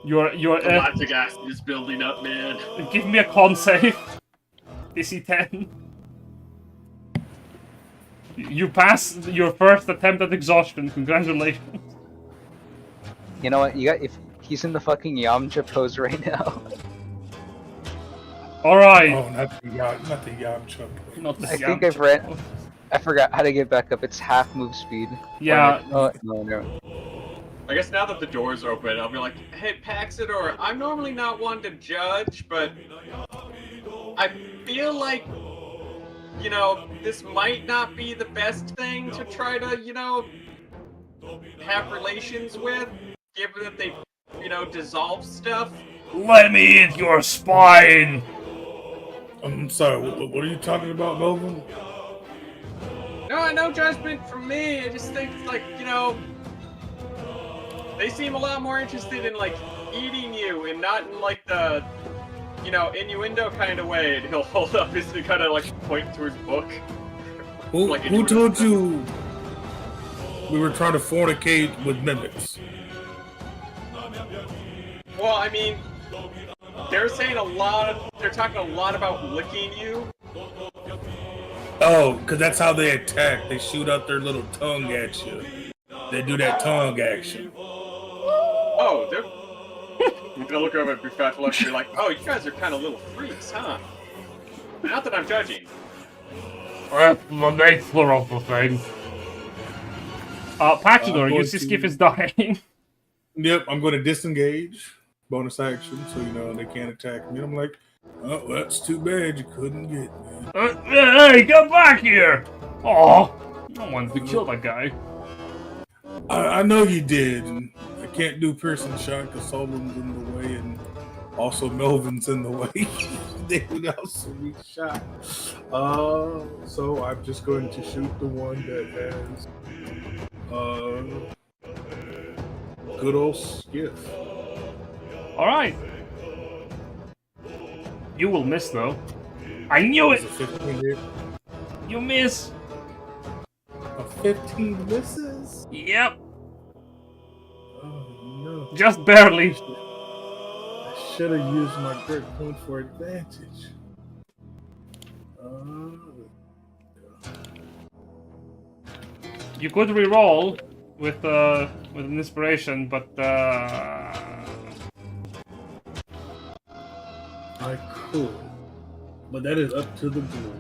You're Lactic acid is building up, man. give me a con save. DC 10. You pass your first attempt at exhaustion. Congratulations. You know what? If he's in the fucking Yamcha pose right now. All right. Oh, not the Yamcha. Not the I think I've read. I forgot how to get back up. It's half move speed. Yeah. Oh no. I guess now that the door's open, I'll be like, hey, Paxidor, I'm normally not one to judge, but I feel like, you know, this might not be the best thing to try to, you know, have relations with, given that they, you know, dissolve stuff. Let me eat your spine! I'm sorry, what are you talking about, Melvin? No judgment from me. I just think, like, you know, they seem a lot more interested in, like, eating you and not in, like, the, you know, innuendo kind of way. And he'll hold up his, kind of, like, point to his book. Who told you we were trying to fornicate with mimics? Well, I mean, they're talking a lot about licking you. Oh, because that's how they attack. They shoot out their little tongue at you. They do that tongue action. Oh, they're gonna look over at Buffet and be like, oh, you guys are kind of little freaks, huh? Not that I'm judging. That's the nature of the thing. Paxidor, you see Sk'iff is dying. Yep, I'm going to disengage. Bonus action, so you know they can't attack me. I'm like, oh, that's too bad you couldn't get me. Hey, come back here! Oh, I wanted to kill that guy. I know you did. And I can't do piercing shot because Solum's in the way and also Melvin's in the way. They would also be shot. So I'm just going to shoot the one that has good old Sk'iff. Alright. You will miss, though. I knew it! It's a 15 hit. You miss! A 15 misses? Yep. Oh no. Just barely. I should have used my great point for advantage. You could reroll with an inspiration, but I could, but that is up to the board.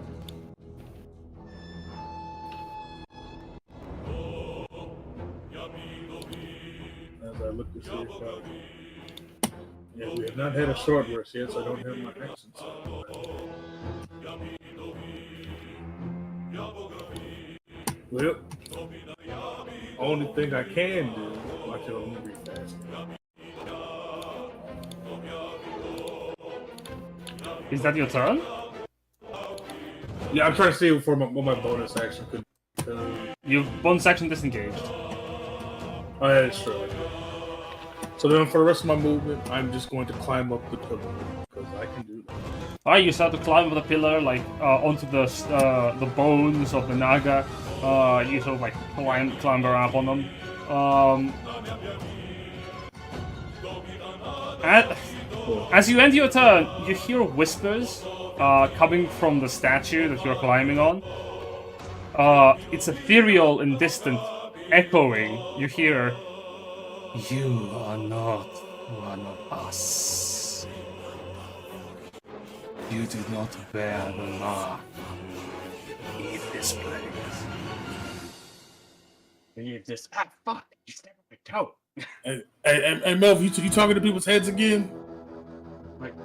As I look to see if yeah, we have not had a short rest yet, so I don't have my action set. Well, only thing I can do, watch it on me fast. is that your turn? Yeah, I'm trying to see what my bonus action could. You've bonus action disengaged. Oh, yeah, that's true. So then, for the rest of my movement, I'm just going to climb up the pillar because I can do that. Alright, you start to climb up the pillar, like onto the bones of the Naga. You sort of like clamber up on them. As you end your turn, you hear whispers coming from the statue that you're climbing on. It's ethereal and distant, echoing. You hear, "You are not one of us. You do not bear the mark. Leave this place." Leave this. Ah, fuck! You stabbed my toe. Hey, Melvin, you talking to people's heads again? Like,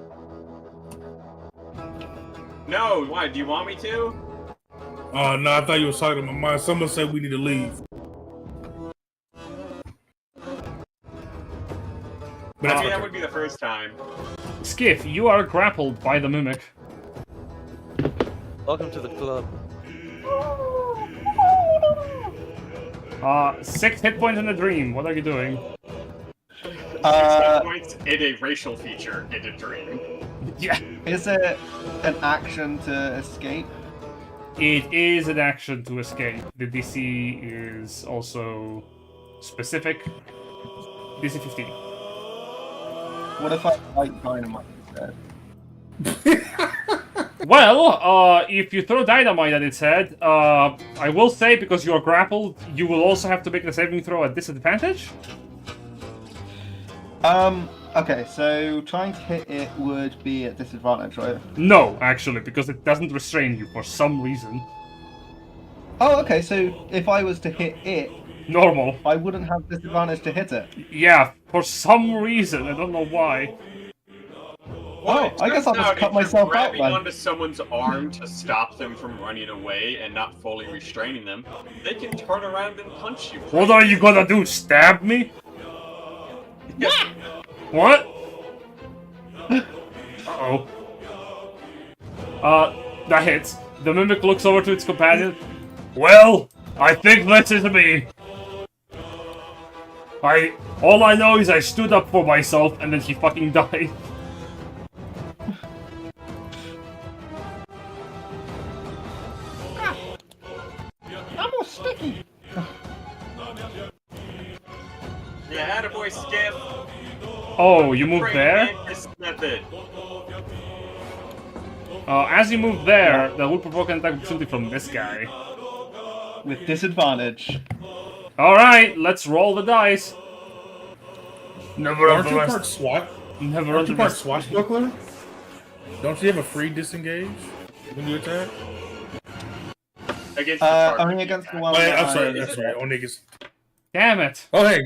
no. Why? Do you want me to? Oh no, I thought you was talking to my mind. Someone said we need to leave. But I mean, that would be the first time. Sk'iff, you are grappled by the mimic. Welcome to the club. 6 hit points in a dream. What are you doing? 6 hit points in a racial feature in a dream. Yeah. Is it an action to escape? It is an action to escape. The DC is also specific. DC 15. What if I light dynamite instead? Well, if you throw dynamite at its head, I will say, because you are grappled, you will also have to make the saving throw at disadvantage. Okay, so trying to hit it would be at disadvantage, right? No, actually, because it doesn't restrain you for some reason. Oh, okay, so if I was to hit it, Normal. I wouldn't have disadvantage to hit it. Yeah, for some reason, I don't know why. Oh, I guess I'll just cut myself out grabbing then. onto someone's arm to stop them from running away and not fully restraining them, they can turn around and punch you. What are you gonna do? Stab me? Yeah. What? Uh-oh. That hits. The Mimic looks over to its companion. Well, I think this is me. All I know is I stood up for myself and then he fucking died. I'm all sticky. Yeah, attaboy, Sk'iff. Oh, you moved Great there? Mantis method. As you move there, that will provoke an attack opportunity from this guy. With disadvantage. Alright, let's roll the dice. Never Aren't you part underestimate. SWAT? Never Aren't you part underestimate. Swashbuckler? Don't you have a free disengage when you attack? Against the target. Only against the one. Oh, yeah, I'm that sorry, I- that's right. Only against. Damn it. Oh, hey,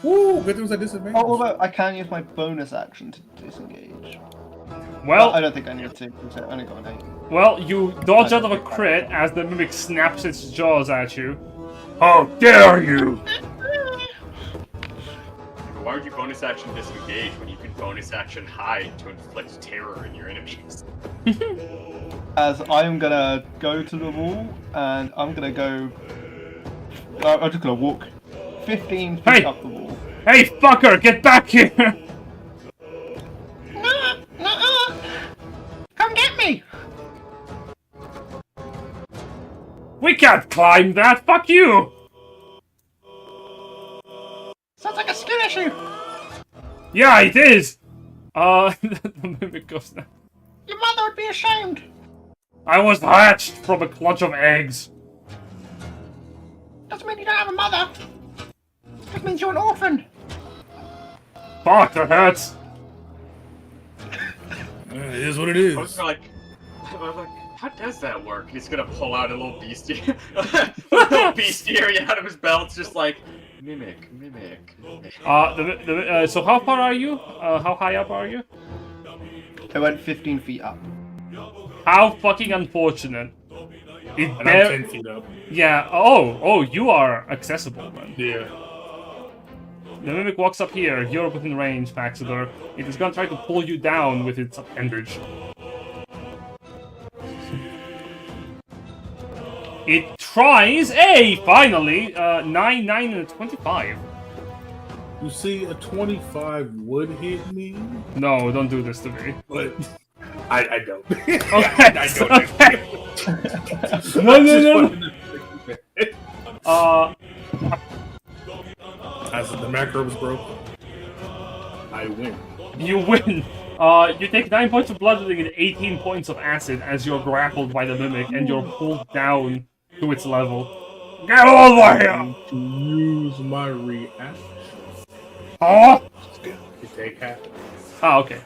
woo! Good thing it was a disadvantage. Oh, although I can use my bonus action to disengage. I Well, don't think I need to, because I only got an 8. well, you dodge out of a crit as the Mimic snaps its jaws at you. How dare you! Why would you bonus action disengage when you can bonus action hide to inflict terror in your enemies? As I'm gonna go to the wall, and I'm gonna go. I'm just gonna walk 15 feet Hey! up the wall. Hey, fucker, get back here! No. Come get me. We can't climb that, fuck you! Sounds like a skill issue. Yeah, it is! The Mimic goes now. Your mother would be ashamed. I was hatched from a clutch of eggs. Doesn't mean you don't have a mother. Just means you're an orphan. Fuck, that hurts. It is what it I was is. like, how does that work? He's gonna pull out a little bestiary, a little bestiary out of his belt, just like mimic. So how far are you? How high up are you? I went 15 feet up. How fucking unfortunate. It And I'm bare- 10 feet up. Yeah, oh, you are accessible then. Yeah. The Mimic walks up here, you're within range, Paxidor. It is gonna try to pull you down with its appendage. It tries, finally! 9, 9, and a 25. You see, a 25 would hit me, No, don't do this to me. but I don't. Okay, I don't. okay. No. As the macro was broken, I win. You win. You take 9 points of bludgeoning and 18 points of acid as you're grappled by the Mimic and you're pulled down to its level. Get over here! To use my reaction Oh! to take half. Ah, okay.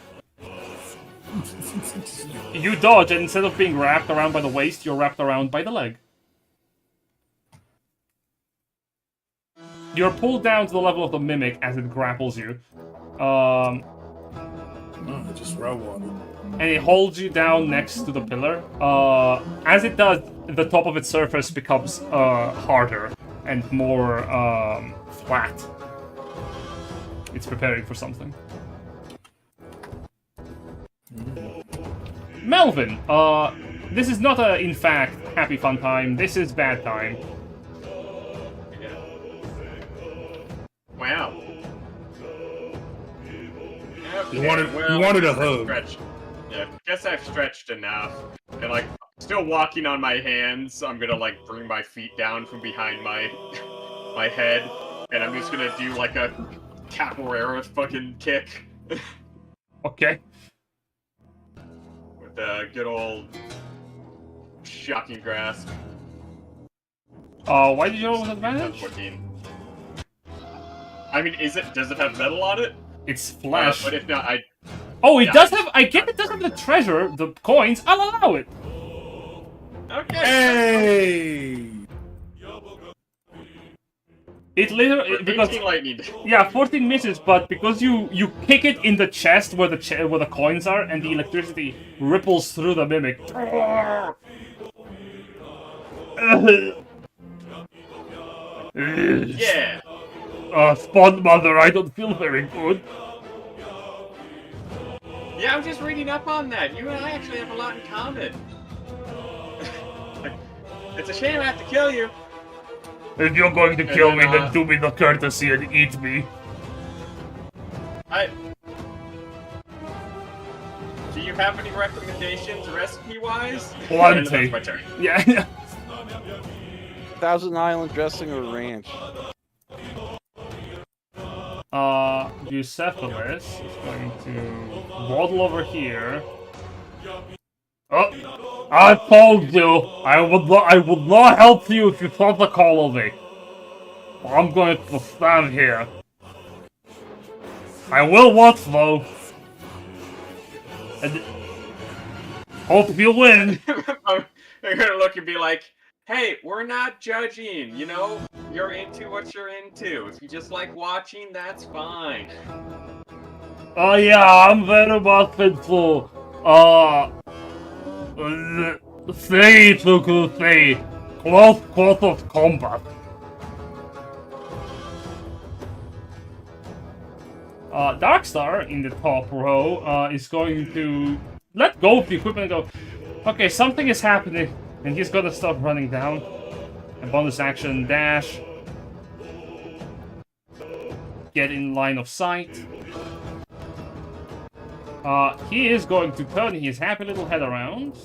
You dodge, and instead of being wrapped around by the waist, you're wrapped around by the leg. You're pulled down to the level of the Mimic as it grapples you. Oh, just rub on And it holds you down next to the pillar. As it does, the top of its surface becomes harder and more flat. It's preparing for something. Melvin, this is not a, in fact, happy fun time. This is bad time. Wow. You wanted a hug. Stretched. Yeah, guess I've stretched enough. And like, still walking on my hands, I'm gonna like bring my feet down from behind my my head, and I'm just gonna do like a capoeira fucking kick Okay. with a good old shocking grasp. Why did you roll with That's advantage? 14. I mean, does it have metal on it? It's flesh. But if not, Oh, it yeah, does have. I get it does have the treasure, the coins. I'll allow it. okay. Hey! It literally For because 18 lightning. yeah, 14 misses, but because you kick it in the chest where the coins are, and the electricity ripples through the mimic. Yeah. Spawn mother, I don't feel very good. Yeah, I'm just reading up on that. You and I actually have a lot in common. It's a shame I have to kill you. If you're going to kill me, then, then do me the courtesy and eat me. Do you have any recommendations, recipe-wise? Plenty. That's my turn. Yeah. Thousand Island dressing or ranch? Bucephalus is going to waddle over here. Oh, I told you I would not help you if you thought to call me. I'm going to stand here. I will watch though. And hope you win. They're gonna look and be like, hey, we're not judging, you know? You're into what you're into. If you just like watching, that's fine. Oh yeah, I'm very much into say to say close quarters combat. Darkstar in the top row is going to let go of the equipment and go, okay, something is happening, and he's gonna start running down. A bonus action dash. Get in line of sight. He is going to turn his happy little head around.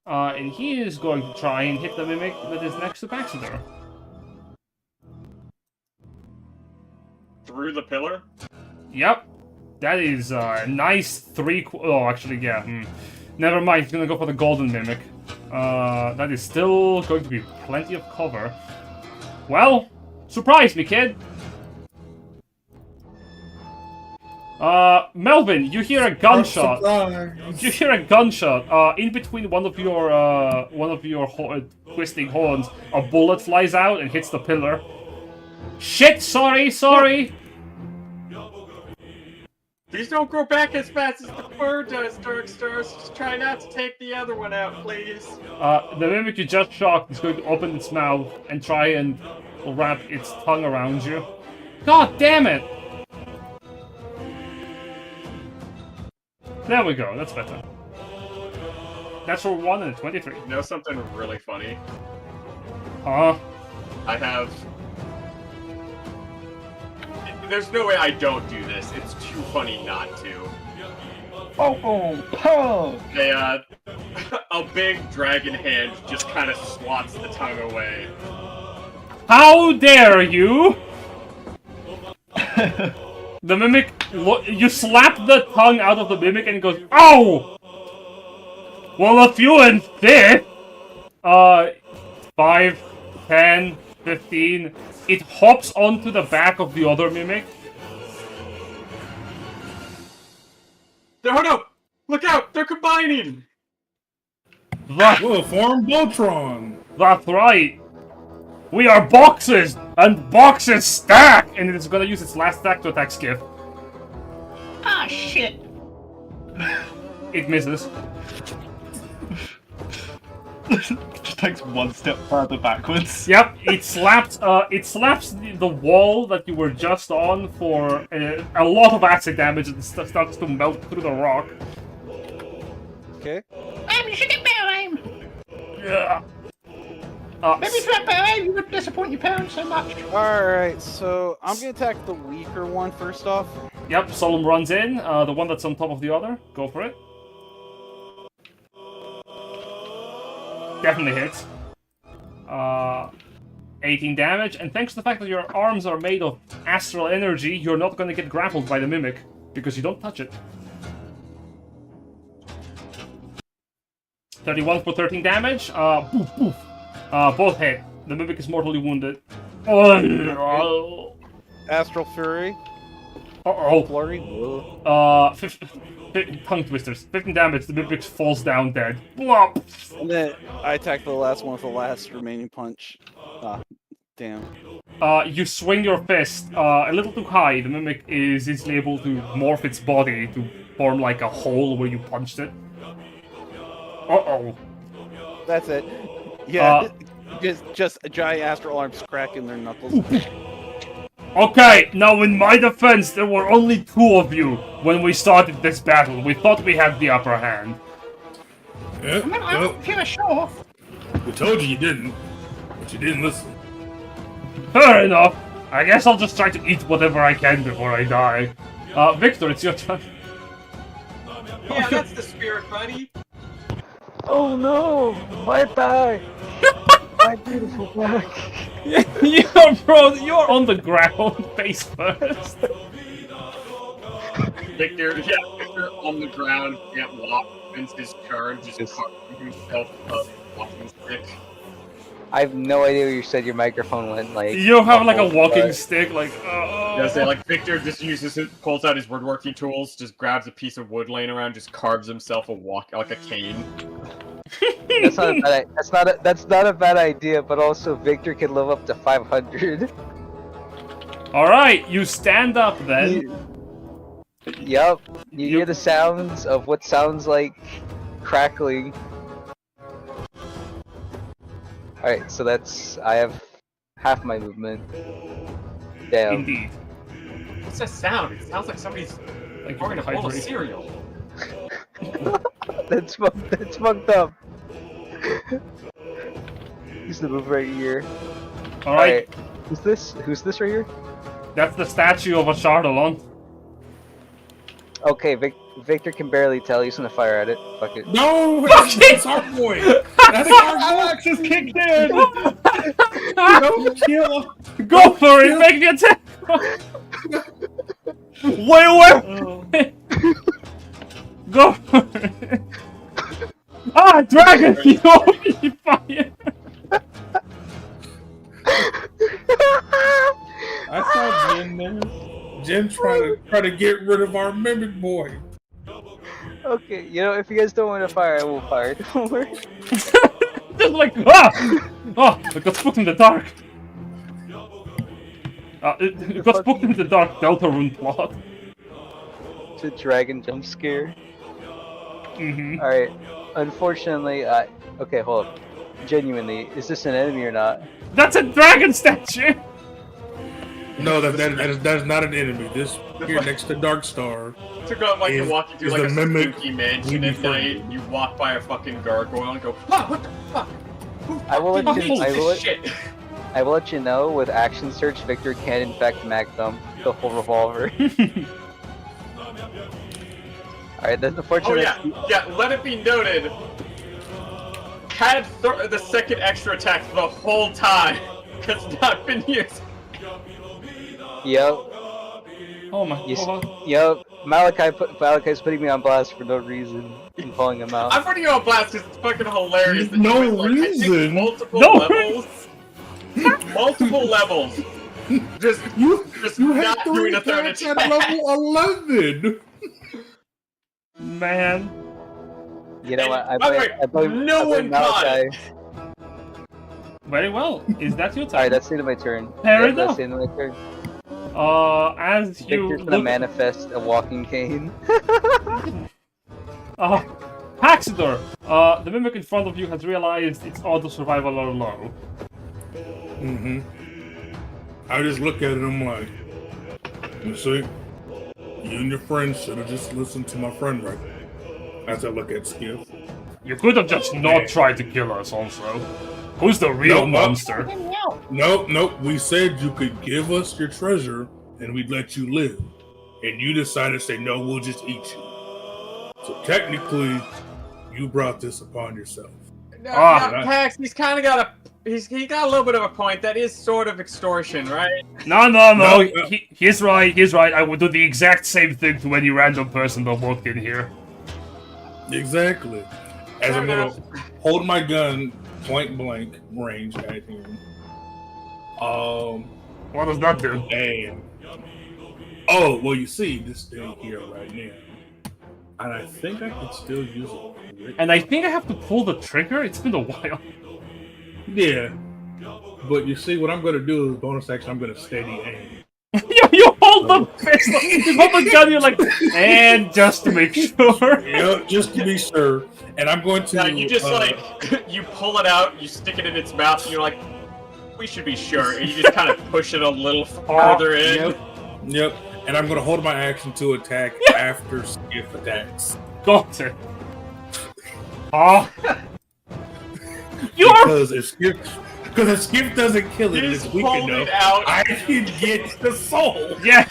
And he is going to try and hit the mimic that is next to Paxidor. Through the pillar? Yep. That is a nice oh, actually, yeah. Never mind, he's gonna go for the golden mimic. That is still going to be plenty of cover. Well, surprise me, kid! Melvin, you hear a gunshot. You hear a gunshot. In between one of your twisting horns, a bullet flies out and hits the pillar. Shit! Sorry. Please don't go back as fast as the bird does, Darkstars. Just try not to take the other one out, please. The mimic you just shocked is going to open its mouth and try and wrap its tongue around you. God damn it! There we go, that's better. That's for 1 and a 23. You know something really funny? Huh? I have... There's no way I don't do this. It's too funny not to. A big dragon hand just kind of swats the tongue away. How dare you! The mimic, you slap the tongue out of the mimic and it goes, ow! Well, if you insist, 5, 10, 15, it hops onto the back of the other mimic. Oh no! Look out! They're combining! Whoa, form Voltron! That's right! We are boxes! And boxes stack! And it's gonna use its last stack to attack Sk'iff. Ah, shit. It misses. Just takes one step further backwards. Yep, it slaps the wall that you were just on for a lot of acid damage and starts to melt through the rock. Okay. You should get better aim. Yeah. Maybe if you had better aim, you would disappoint your parents so much. Alright, so I'm gonna attack the weaker one first off. Yep, Solum runs in, the one that's on top of the other. Go for it. Definitely hits. 18 damage, and thanks to the fact that your arms are made of astral energy, you're not gonna get grappled by the mimic, because you don't touch it. 31 for 13 damage, poof, poof. Both hit. The mimic is mortally wounded. Astral Fury. Uh-oh. Flurry. Tongue twisters. 15 damage, the mimic falls down dead. Blop. And then I attack the last one with the last remaining punch. Damn. You swing your fist a little too high. The mimic is easily able to morph its body to form like a hole where you punched it. Uh-oh. That's it. Yeah, Uh, just a giant astral arms cracking their knuckles. Okay, now in my defense, there were only 2 of you when we started this battle. We thought we had the upper hand. Yeah, I mean, I well, don't feel sure. we told you didn't, but you didn't listen. Fair enough. I guess I'll just try to eat whatever I can before I die. Victor, it's your turn. Yeah, that's the spirit, buddy. Oh no! My back! My beautiful back! You're on the ground, face first. Victor on the ground, can't walk, spends his turn, just carving himself a walking stick. I have no idea where you said your microphone went, like... You have like a walking but- stick, like, Yeah, say like Victor just pulls out his woodworking tools, just grabs a piece of wood laying around, just carves himself like a cane. That's not a bad. That's not a bad idea. But also, Victor can live up to 500. Alright, you stand up then. Yup. You hear the sounds of what sounds like crackling. Alright, so I have half my movement. Damn. Indeed. What's that sound? It sounds like somebody's Like pouring a bowl of hydrate. cereal. That's fucked up. He's the move right here. Alright, Who's this? Who's this right here? that's the statue of a Chardalon. Okay, Victor can barely tell. He's gonna fire at it. Fuck it. No, that's our boy. That's our boy. Just kicked in! No, kill him. Go for it, make the attack! Wait! Go for it! Ah, dragon! You open fire! I saw Jen there. Jen trying to get rid of our mimic boy. Okay, you know, if you guys don't want to fire, I won't fire. Don't worry. Just like, ah! Oh, it got spooked in the dark. It got spooked in the dark Deltarune plot. It's a dragon jump scare. Mm-hmm. Alright, unfortunately, okay, hold up. Genuinely, is this an enemy or not? That's a dragon statue! No, that is not an enemy. This here next to Darkstar. Took out like you're walking through is like a the mimic spooky mansion we at night, you walk by a fucking gargoyle and go, ah, what the fuck? Who I will let fucking you- made I will this shit? I will let you know, with action search, Victor can in fact mag dump the whole revolver. Alright, that's Oh unfortunate. yeah, let it be noted. Had the second extra attack the whole time. It's not been used. Yep, Oh my you, god. yep. Malachi's putting me on blast for no reason. I'm calling him out. I'm putting you on blast because it's fucking hilarious. that No you went, like, I think reason. multiple No levels. Multiple levels. Just You not had doing 3 a third attacks at attack. level 11. Man. You know what? By the way, no one caught it. Very well. Is that your turn? Alright, that's the end of my turn. Fair Yep, that's enough. the end of my turn. As you Victor's gonna look... manifest a walking cane. Paxidor, the mimic in front of you has realized its auto survival are low. Mm-hmm. I just look at it and I'm like, you see, you and your friends should have just listened to my friend right there. As I look at Sk'iff. You could have just not tried to kill us also. Who's the real No, monster? Nope, we said you could give us your treasure and we'd let you live. And you decided to say, no, we'll just eat you. So technically, you brought this upon yourself. Now, Pax, he's kind of got he got a little bit of a point. That is sort of extortion, right? No. He's right. I would do the exact same thing to any random person that walked in here. Exactly. As I'm gonna hold my gun point blank range at him. What does that do? And oh, well, you see this thing here right now, and I think I can still use it. And I think I have to pull the trigger? It's been a while. Yeah, But you see, what I'm going to do is bonus action. I'm going to steady aim. you hold the fist, you hold the gun. You're like, and just to make sure. Yeah, just to be sure. And I'm going to. Yeah, you just you pull it out, you stick it in its mouth, and you're like, we should be sure. And you just kind of push it a little further in. Yep. And I'm going to hold my action to attack after Sk'iff attacks. Got it. Oh. You're. Because if Sk'iff doesn't kill it, it's weak enough. I can get the soul. Yeah.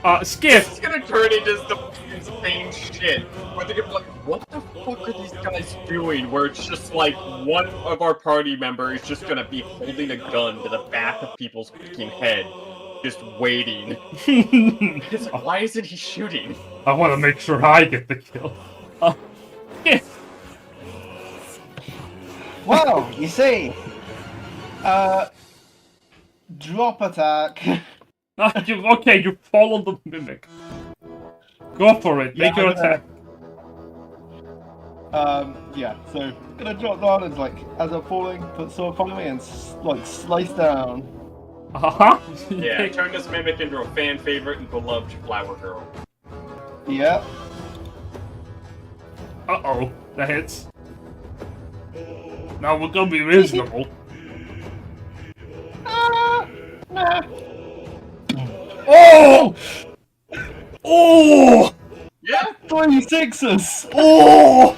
Sk'iff. It's gonna turn into some insane shit. Where they're gonna be like, what the fuck are these guys doing? Where it's just like one of our party members is just gonna be holding a gun to the back of people's fucking head, just waiting. It's like, why isn't he shooting? I want to make sure I get the kill. Sk'iff. Well, you see, drop attack. You follow the mimic. Go for it. Make your attack. Yeah. So gonna drop down and as I'm falling, put sword upon me and slice down. Yeah, turn this mimic into a fan favorite and beloved flower girl. Yep. Uh-oh, that hits. Now we're gonna be reasonable. Nah. Oh! Oh! Yeah, 3 6s. Oh!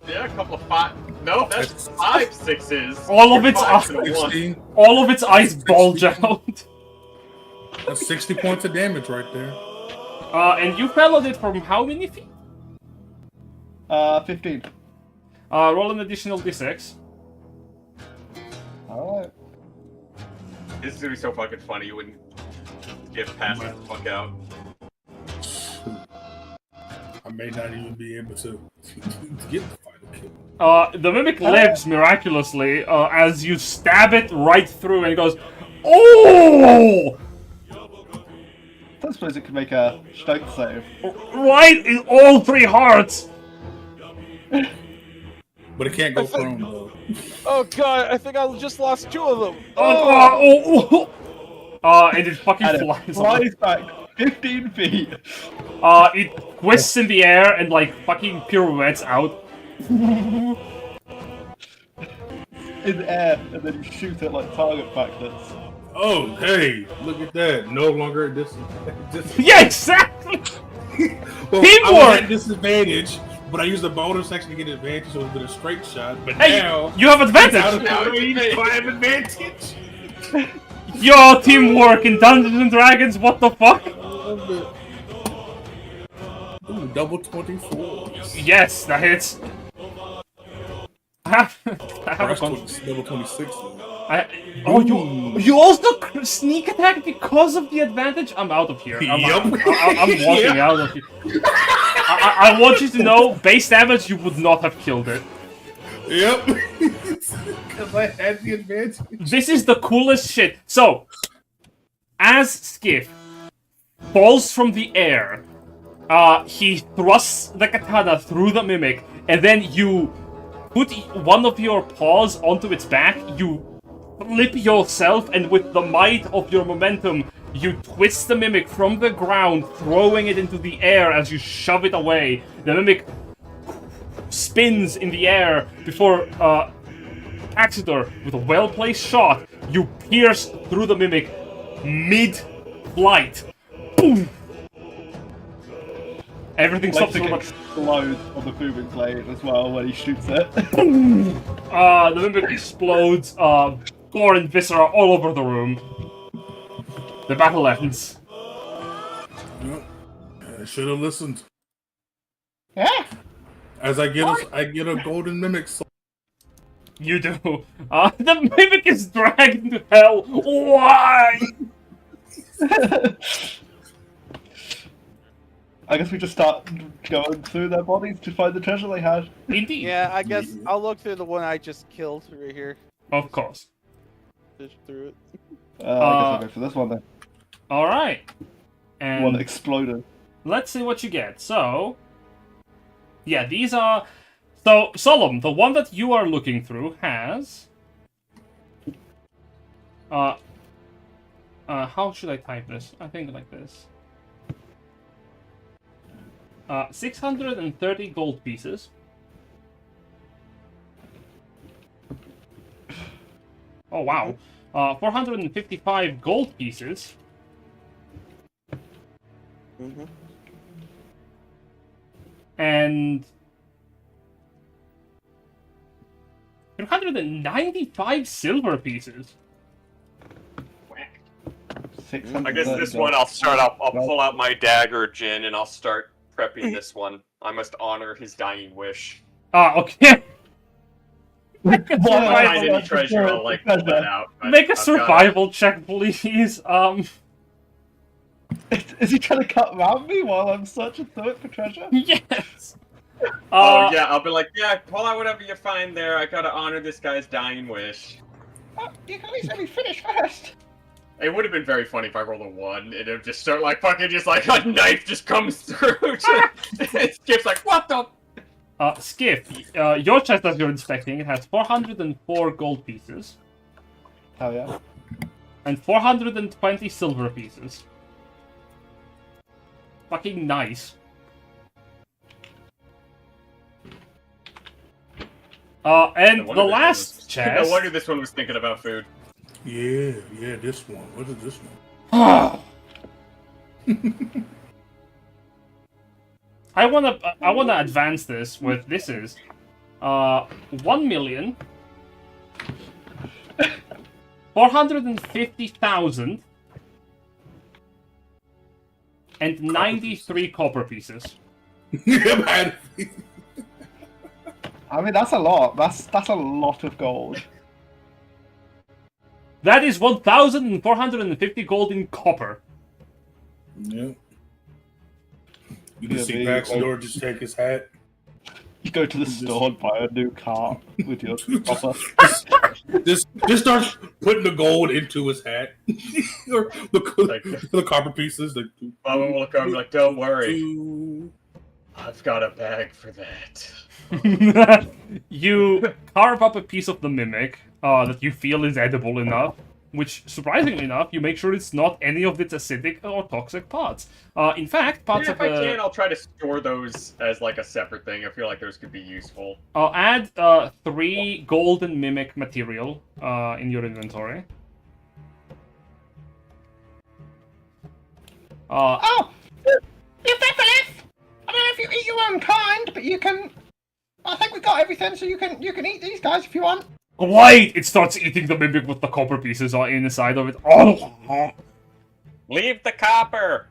yeah, a couple of 5. No, that's 5 6s. All of its Five eyes. and a one. 16. All of its eyes bulge out. That's 60 points of damage right there. And you followed it from how many feet? 15. Roll an additional d6. Alright. This is gonna be so fucking funny when Sk'iff passes the fuck out. I may not even be able to get the final kill. The mimic lives miraculously as you stab it right through, and it goes, oh! I suppose it could make a strength save. Right in all 3 hearts. But it can't go prone though. Oh god, I think I just lost 2 of them. And it fucking And flies. it flies back 15 feet. It twists in the air and fucking pirouettes out. In the air, and then you shoot it target practice. Oh, hey, look at that. No longer a disadvantage. Yeah, exactly! Well, Teamwork! I was at disadvantage, but I used a bonus action to get advantage, so it's been a straight shot. But Hey, now, you have out advantage! of the range, I have advantage. Your teamwork in Dungeons and Dragons, what the fuck? Ooh, double 24. Yes, that hits. I have That's level 26 though. you also sneak attack because of the advantage? I'm out of here. I'm walking out of here. I want you to know, base damage, you would not have killed it. Yep. Because I had the advantage. This is the coolest shit. So, as Sk'iff falls from the air, he thrusts the katana through the mimic, and then you put one of your paws onto its back, you flip yourself, and with the might of your momentum, you twist the mimic from the ground, throwing it into the air as you shove it away. The mimic spins in the air before Paxidor, with a well-placed shot, you pierce through the mimic mid-flight. Boom! Everything stops again. Explodes on the moving blade as well when he shoots it. The mimic explodes, gore and viscera all over the room. The battle ends. Yep. I should have listened. Yeah. As I get a golden mimic soul. You do. The mimic is dragged into hell. Why? I guess we just start going through their bodies to find the treasure they had. Indeed. Yeah, I guess I'll look through the one I just killed right here. Of course. Fish through it. I guess I'll go for this one then. Alright. The one that And exploded. let's see what you get. So, yeah, these are... So, Solum, the one that you are looking through has How should I type this? I think like this. 630 gold pieces. Oh wow. 455 gold pieces. Mm-hmm. And 395 silver pieces. I guess this one I'll pull out my dagger, Jin, and I'll start prepping this one. I must honor his dying wish. Okay. Make a Find survival, any treasure, I'll like pull that out. make a survival check, please. Is he trying to cut around me while I'm searching through it for treasure? Yes. Oh yeah, I'll be like, yeah, pull out whatever you find there. I gotta honor this guy's dying wish. You can at least let me finish first. It would have been very funny if I rolled a 1 and it would just start like fucking just like a knife just comes through. Skip's like, what the? Sk'iff, your chest that you're inspecting, it has 404 gold pieces. Hell yeah. And 420 silver pieces. Fucking nice. And the last chest... No wonder this one was thinking about food. Yeah, this one. What is this one? I wanna advance this with this is 1,450,000 and 93 copper pieces. I mean, that's a lot. That's a lot of gold. That is 1,450 gold in copper. Yeah. You can see Paxidor just take his hat. You go to the store and buy a new cart with your copper. just start putting the gold into his hat. Or the copper pieces. Mama will look over and be like, don't worry. I've got a bag for that. You carve up a piece of the mimic that you feel is edible enough, which, surprisingly enough, you make sure it's not any of its acidic or toxic parts. In fact, parts if I can, I'll try to store those as like a separate thing. I feel like those could be useful. I'll add 3 golden mimic material in your inventory. Oh! You've never left! I don't know if you eat your own kind, but you can... I think we got everything, so you can eat these guys if you want. Wait! It starts eating the mimic with the copper pieces inside of it. Oh! Leave the copper!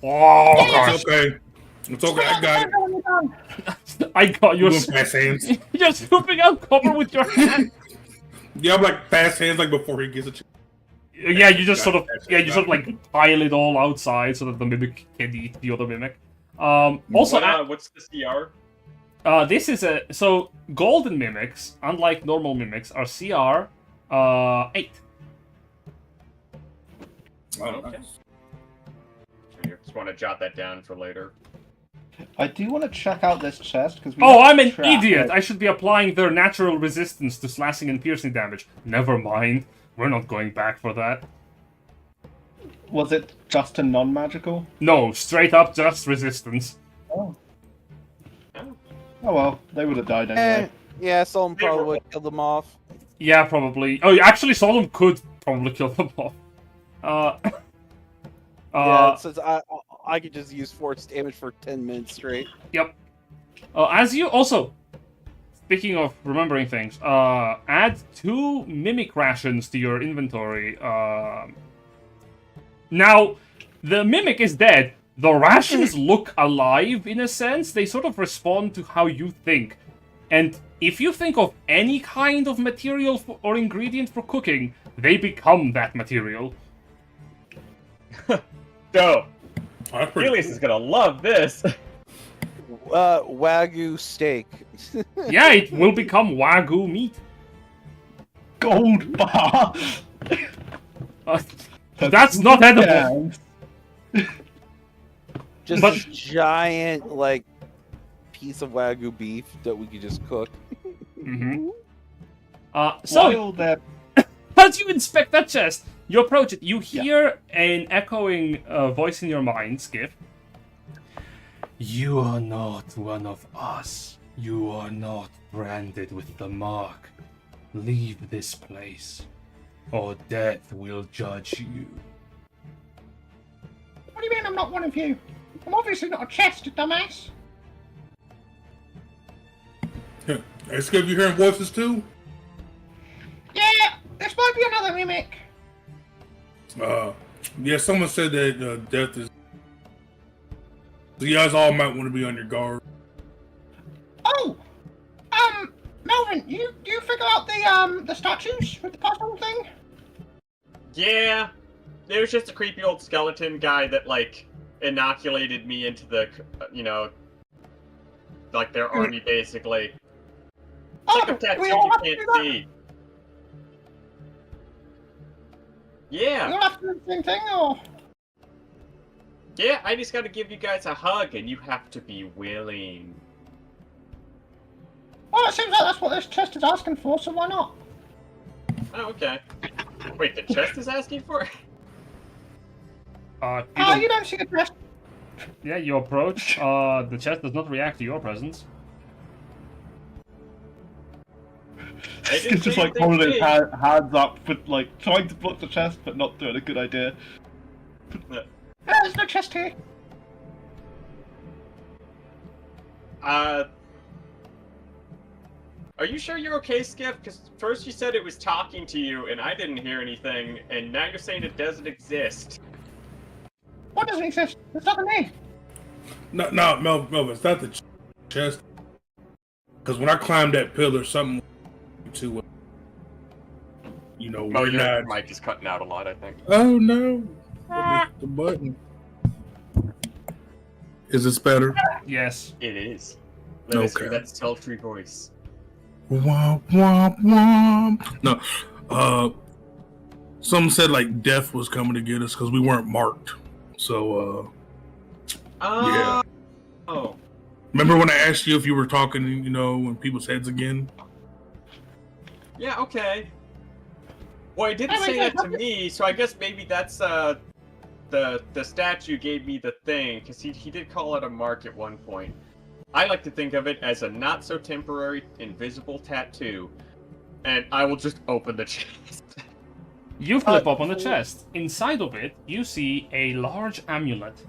Oh, gosh. It's okay, I got it. I got your... Fast hands. You're scooping out copper with your hand! Yeah, I'm like fast hands like before he gets a chance. Yeah, you just sort of like pile it all outside so that the mimic can eat the other mimic. Also, what's the CR? This is so golden mimics, unlike normal mimics, are CR 8. Okay. You just want to jot that down for later. I do want to check out this chest because. Oh, I'm an idiot! I should be applying their natural resistance to slashing and piercing damage. Never mind. We're not going back for that. Was it just a non-magical? No, straight up just resistance. Oh. Oh well, they would have died anyway. Yeah, Solum probably would kill them off. Yeah, probably. Oh, actually, Solum could probably kill them off. Yeah, since I could just use force damage for 10 minutes straight. Yep. As you also, speaking of remembering things, add 2 mimic rations to your inventory. Now, the mimic is dead. The rations look alive, in a sense. They sort of respond to how you think. And if you think of any kind of material or ingredient for cooking, they become that material. Dope. Helius is gonna love this. Wagyu steak. Yeah, it will become Wagyu meat. Gold bar! That's not edible. Just a giant, like, piece of Wagyu beef that we could just cook. Mm-hmm. So As you inspect that chest, you approach it. You hear an echoing voice in your mind, Sk'iff. You are not one of us. You are not branded with the mark. Leave this place, or death will judge you. What do you mean I'm not one of you? I'm obviously not a chest, dumbass. Hey, Skip, you hearing voices too? Yeah, this might be another mimic. Yeah, someone said that death is. So you guys all might want to be on your guard. Oh, Melvin, you figure out the statues with the puzzle thing? Yeah, it was just a creepy old skeleton guy that like inoculated me into the, like their army basically. It's like a tattoo we all you have to can't do that? see. We Yeah, all have to do the same thing, or? yeah, I just gotta give you guys a hug and you have to be willing. Well, it seems like that's what this chest is asking for, so why not? Oh, okay. Wait, the chest is asking for it? You don't see the chest. Yeah, you approach. The chest does not react to your presence. It's just like holding his hands up, but like trying to block the chest, but not doing a good idea. There's no chest here. Are you sure you're okay, Sk'iff? Because first you said it was talking to you, and I didn't hear anything, and now you're saying it doesn't exist. What doesn't exist? There's nothing there. No, Melvin, it's not the chest. Because when I climbed that pillar, something to, Oh, we're your not. mic is cutting out a lot, I think. Oh no! I missed the button. Is this better? Yes. It is. Let us hear Okay. that sultry voice. Womp womp womp. No, some said like death was coming to get us because we weren't marked. So, yeah. Oh. Remember when I asked you if you were talking, in people's heads again? Yeah, okay. Well, he didn't say that to me, so I guess maybe that's the statue gave me the thing, because he did call it a mark at one point. I like to think of it as a not-so-temporary, invisible tattoo. And I will just open the chest. You flip open the chest. Inside of it, you see a large amulet.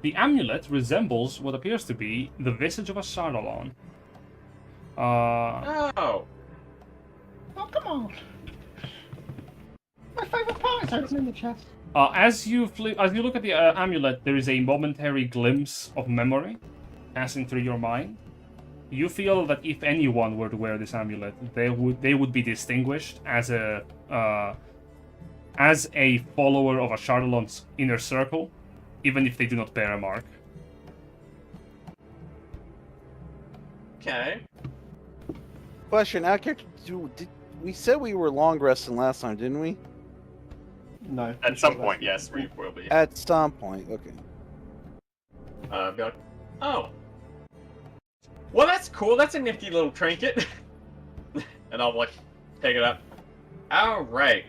The amulet resembles what appears to be the visage of a Shadowlon. Oh. Oh, come on. My favorite part is opening the chest. As you look at the amulet, there is a momentary glimpse of memory passing through your mind. You feel that if anyone were to wear this amulet, they would be distinguished as a follower of a Shadowlon's inner circle, even if they do not bear a mark. Okay. Question: we said we were long resting last time, didn't we? No. At some point, yes, we will be. At some point, okay. Oh. Well, that's cool. That's a nifty little trinket. And I'll, take it up. Alright.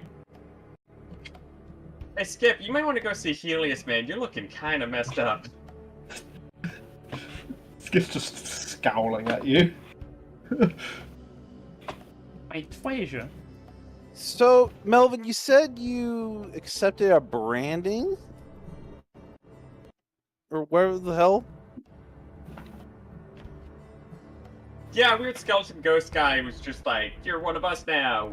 Hey, Skip, you might want to go see Helius, man. You're looking kind of messed up. Skip's just scowling at you. My pleasure. So, Melvin, you said you accepted a branding? Or where the hell? Yeah, weird skeleton ghost guy was just like, you're one of us now.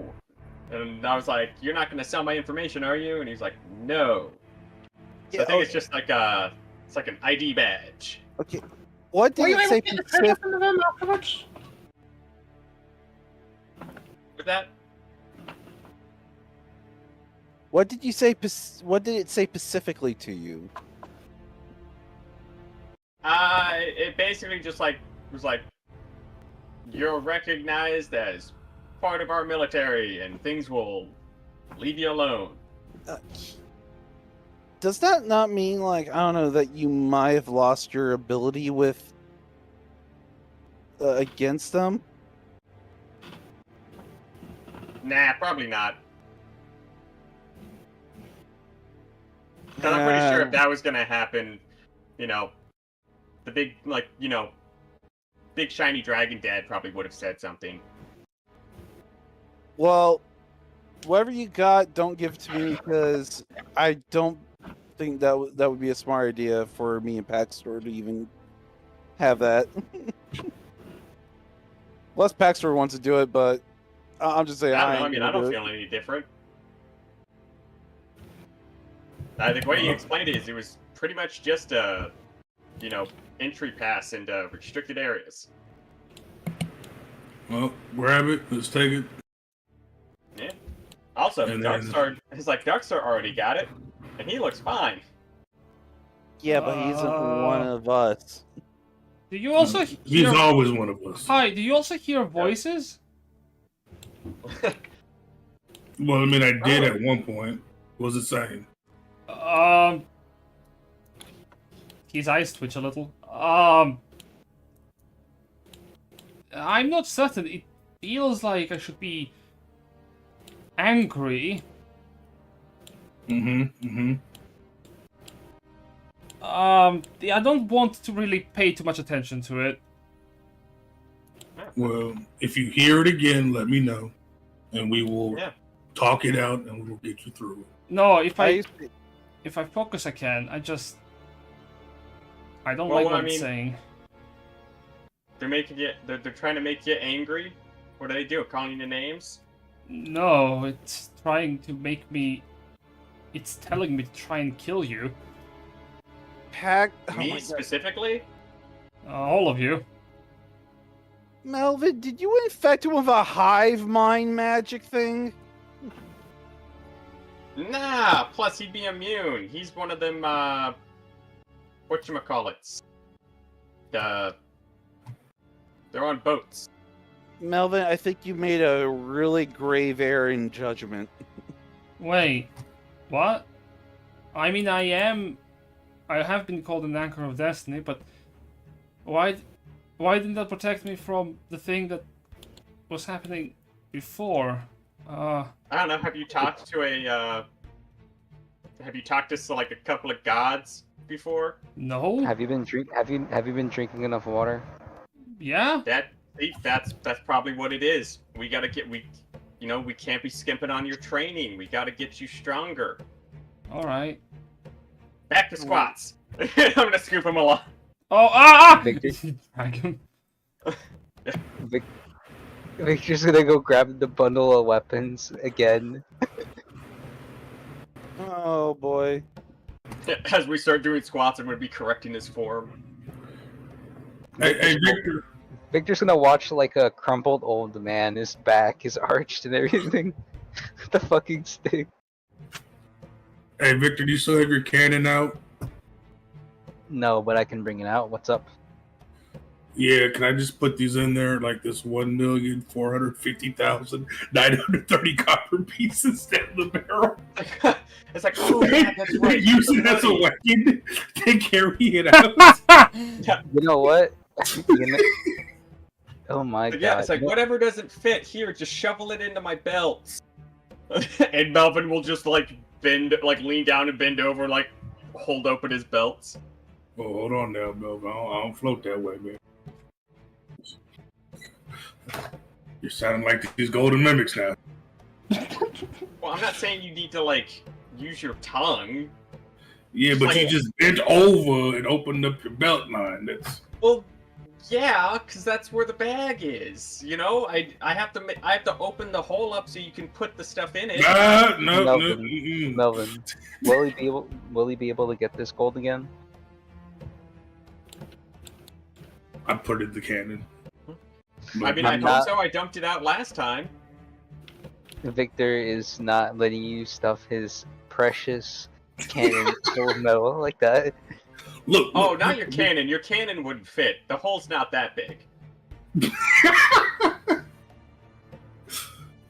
And I was like, you're not going to sell my information, are you? And he's like, no. So Yeah, I think it's just like it's like an ID badge. Okay. What Were did you it able say to get the treasure specific? from them afterwards? With that, What did you say? What did it say specifically to you? it basically just was like, you're recognized as part of our military, and things will leave you alone. Does that not mean, I don't know, that you might have lost your ability with against them? Nah, probably not. Because I'm pretty sure if that was gonna happen, you know, the big, like, you know, big shiny dragon dad probably would have said something. Well, whatever you got, don't give to me because I don't think that would be a smart idea for me and Paxidor to even have that. Unless Paxidor wants to do it, but I'm just saying. I don't know. I don't feel any different. I think the way you explained it is it was pretty much just a, you know, entry pass into restricted areas. Well, grab it. Let's take it. Yeah. Also, And Darkstar, it's like Darkstar already got it, and he looks fine. Yeah, but he isn't one of us. Do you also He's hear... always one of us. Hi, do you also hear voices? Well, I mean, I did at one point. What was it saying? His eyes twitch a little. I'm not certain. It feels like I should be angry. I don't want to really pay too much attention to it. Well, if you hear it again, let me know, and we will talk it out, and we will get you through it. No, if I focus, I can. I don't like what it's saying. They're making you. They're trying to make you angry. What do they do? Calling you names? No, it's trying to make me. It's telling me to try and kill you. Me specifically? All of you. Melvin, did you infect him with a hive mind magic thing? Nah, plus he'd be immune. He's one of them, whatchamacallits. They're on boats. Melvin, I think you made a really grave error in judgment. Wait, what? I mean, I have been called an anchor of destiny, but why didn't that protect me from the thing that was happening before? I don't know. Have you talked to like a couple of gods before? No. Have you been drinking enough water? Yeah. That's probably what it is. We can't be skimping on your training. We gotta get you stronger. All right. Back to squats. I'm gonna scoop him along. Oh, Victor? Drag him. Victor's gonna go grab the bundle of weapons again. Oh boy. As we start doing squats, I'm gonna be correcting his form. Hey, Victor. Victor's gonna watch like a crumpled old man, his back is arched and everything. The fucking stick. Hey, Victor, do you still have your cannon out? No, but I can bring it out. What's up? Yeah, can I just put these in there like this 1,450,930 copper pieces down the barrel? It's like, oh yeah, that's right. Use it as a weapon to carry it out. You know what? Oh my god. Yeah, it's like, whatever doesn't fit here, just shovel it into my belts. And Melvin will just lean down and bend over, like hold open his belts. Oh, hold on now, Melvin. I don't float that way, man. You're sounding like these golden mimics now. Well, I'm not saying you need to use your tongue. Yeah, but you just bent over and opened up your belt line. Well, yeah, because that's where the bag is. You know, I have to open the hole up so you can put the stuff in it. Melvin, will he be able to get this gold again? I put it in the cannon. I mean, I hope so. I dumped it out last time. Victor is not letting you stuff his precious cannon full of metal like that. Look, not your cannon. Your cannon wouldn't fit. The hole's not that big.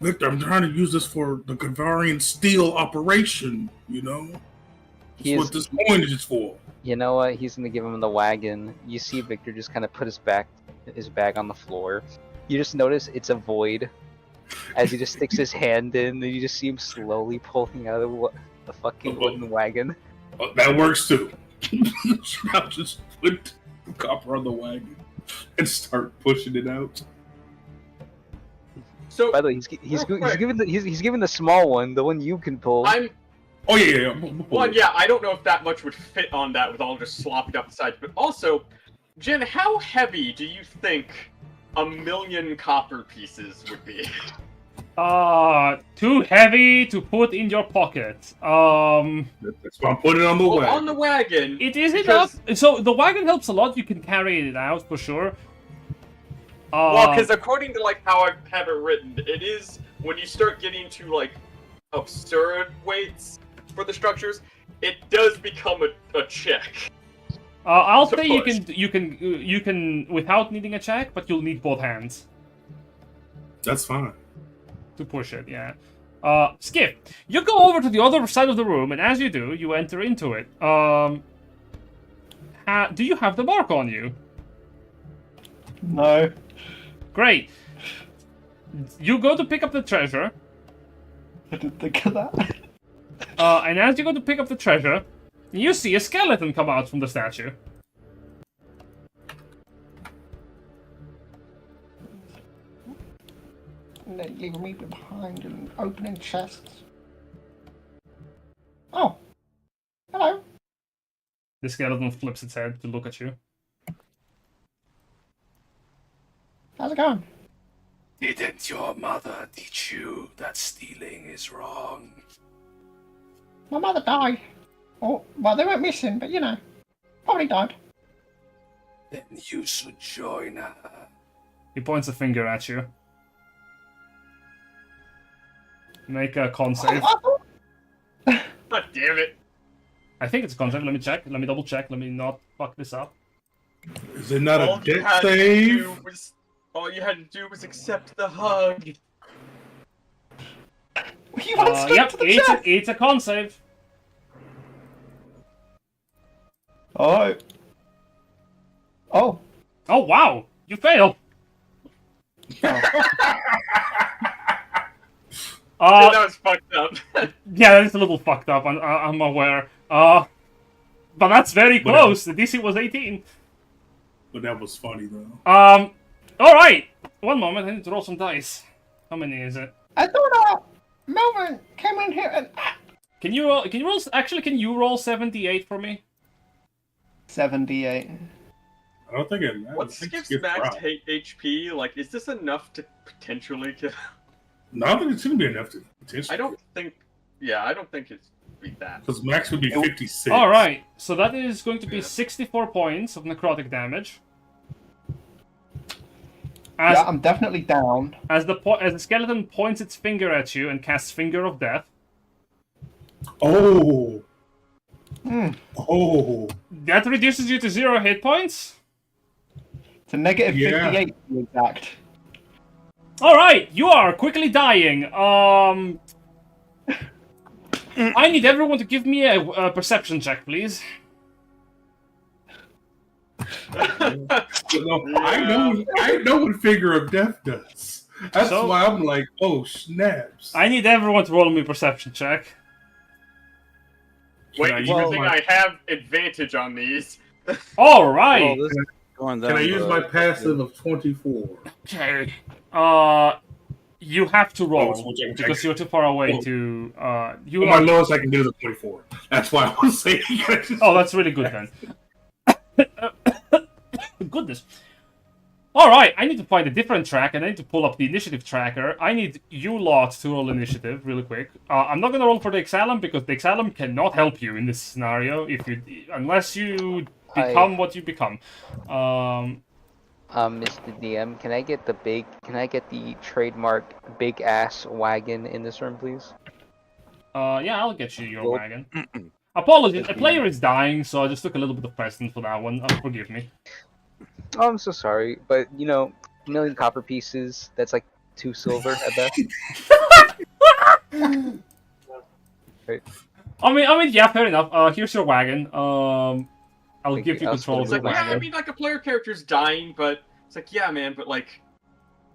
Victor, I'm trying to use this for the Kavarian steel operation, you know? That's what this coin is for. You know what? He's gonna give him the wagon. You see Victor just kind of put his bag on the floor. You just notice it's a void as he just sticks his hand in, and you just see him slowly pulling out of the fucking wooden wagon. That works too. I'll just put the copper on the wagon and start pushing it out. So, By the way, he's given the small one, the one you can pull. Oh yeah. One, yeah, I don't know if that much would fit on that with all just slopping up the sides, but also, Jen, how heavy do you think 1,000,000 copper pieces would be? Too heavy to put in your pocket. That's why I'm putting it on the wagon. On the wagon. It is enough. So the wagon helps a lot. You can carry it out for sure. Well, because according to like how I have it written, it is when you start getting to like absurd weights for the structures, it does become a check. I'll say you can without needing a check, but you'll need both hands. That's fine. To push it, yeah. Sk'iff, you go over to the other side of the room, and as you do, you enter into it. Do you have the mark on you? No. Great. You go to pick up the treasure. I didn't think of that. And as you go to pick up the treasure, you see a skeleton come out from the statue. And then leave me behind and opening chests. Oh. Hello. The skeleton flips its head to look at you. How's it going? Didn't your mother teach you that stealing is wrong? My mother died. Oh, well, they weren't missing, but you know, probably died. Then you should join her. He points a finger at you. Make a con save. God damn it. I think it's a con save. Let me check. Let me double check. Let me not fuck this up. Is it not a death save? All you had to do was accept the hug. You went straight Yep, to the chest. it's a con save. Oh. Oh. Oh, wow. You fail. That was fucked up. Yeah, that is a little fucked up. I'm aware. But that's very close. The DC was 18. But that was funny though. All right. One moment. I need to roll some dice. How many is it? I thought Melvin came in here and... Can you roll? Actually, can you roll 78 for me? 78. I don't think it matters. What's Skiff's max HP? Like, is this enough to potentially kill? No, I think it shouldn't be enough to potentially. I don't think. Yeah, I don't think it's be that. Because max would be 56. All right. So that is going to be 64 points of necrotic damage. Yeah, I'm definitely down. As the skeleton points its finger at you and casts Finger of Death. Oh. Mm. Oh. That reduces you to 0 hit points. To negative 58 to be exact. All right, you are quickly dying. I need everyone to give me a perception check, please. I know what Finger of Death does. That's why I'm like, oh snaps. I need everyone to roll me a perception check. Wait, you think I have advantage on these? All right. Well, can I use my passive of 24? Okay. You have to roll because you're too far away to. My lowest I can do is a 24. That's why I was saying. Oh, that's really good then. Goodness. All right, I need to find a different track, and I need to pull up the initiative tracker. I need you lot to roll initiative really quick. I'm not gonna roll for the Exalum because the Exalum cannot help you in this scenario unless you become what you become. Mr. DM, can I get the trademark big ass wagon in this room, please? Yeah, I'll get you your wagon. Apologies, a player is dying, so I just took a little bit of precedent for that one. Forgive me. Oh, I'm so sorry, but you know, 1,000,000 copper pieces, that's like 2 silver at best. Right. I mean, yeah, fair enough. Here's your wagon. I'll give you control of the wagon. Yeah, I mean, like a player character's dying, but it's like, yeah, man, but like,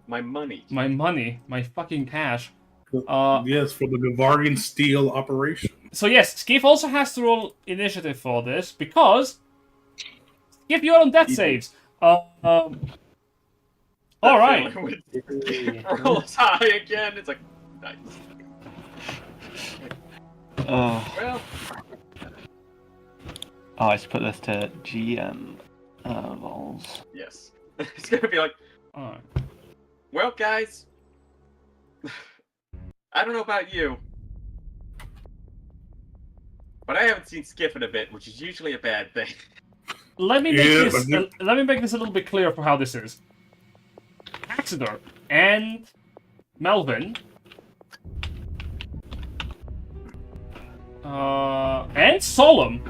my money. My money, my fucking cash. Yes, for the Gavardian Steel operation. So yes, Sk'iff also has to roll initiative for this because Sk'iff, you're on death saves. All right. Rolls high again. It's like nice. Oh, Well, I should put this to GM roles. yes. It's gonna be like, All right. well, guys. I don't know about you, but I haven't seen Sk'iff in a bit, which is usually a bad thing. Let me make this. Let me make this a little bit clearer for how this is. Paxidor and Melvin, and Solum,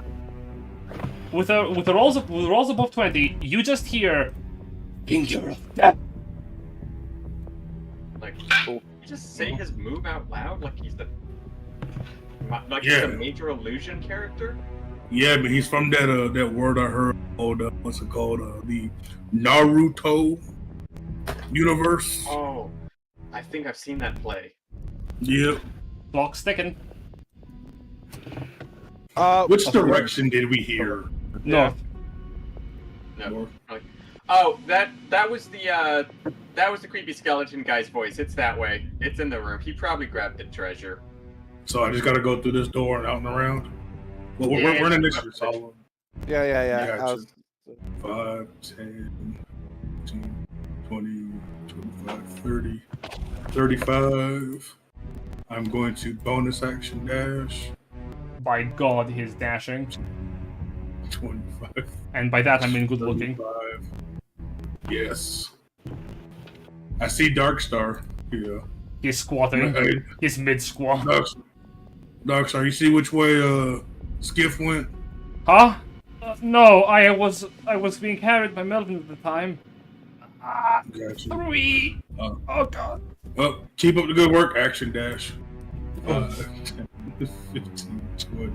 with the rolls above 20, you just hear Finger of death. Like, you just say his move out loud, like he's the he's Yeah. a major illusion character. Yeah, but he's from that word I heard called what's it called? The Naruto universe. Oh, I think I've seen that play. Yep. clock sticking. Which direction did we hear? North. No. Oh, that was the creepy skeleton guy's voice. It's that way. It's in the room. He probably grabbed the treasure. So I just gotta go through this door and out and around. Well, Yeah, we're in it's- this Solomon. Yeah. Gotcha. I was- 5, 10, 15, 20, 25, 30, 35. I'm going to bonus action dash. By God, he's dashing. 25. And by that, I mean good looking. 35. Yes. I see Darkstar. Yeah. He's squatting. Hey, He's mid-squat. Darkstar, you see which way Sk'iff went? Huh? No, I was being carried by Melvin at the time. Gotcha. 3. Oh God. Well, keep up the good work. Action dash. 5, 10, 15, 20,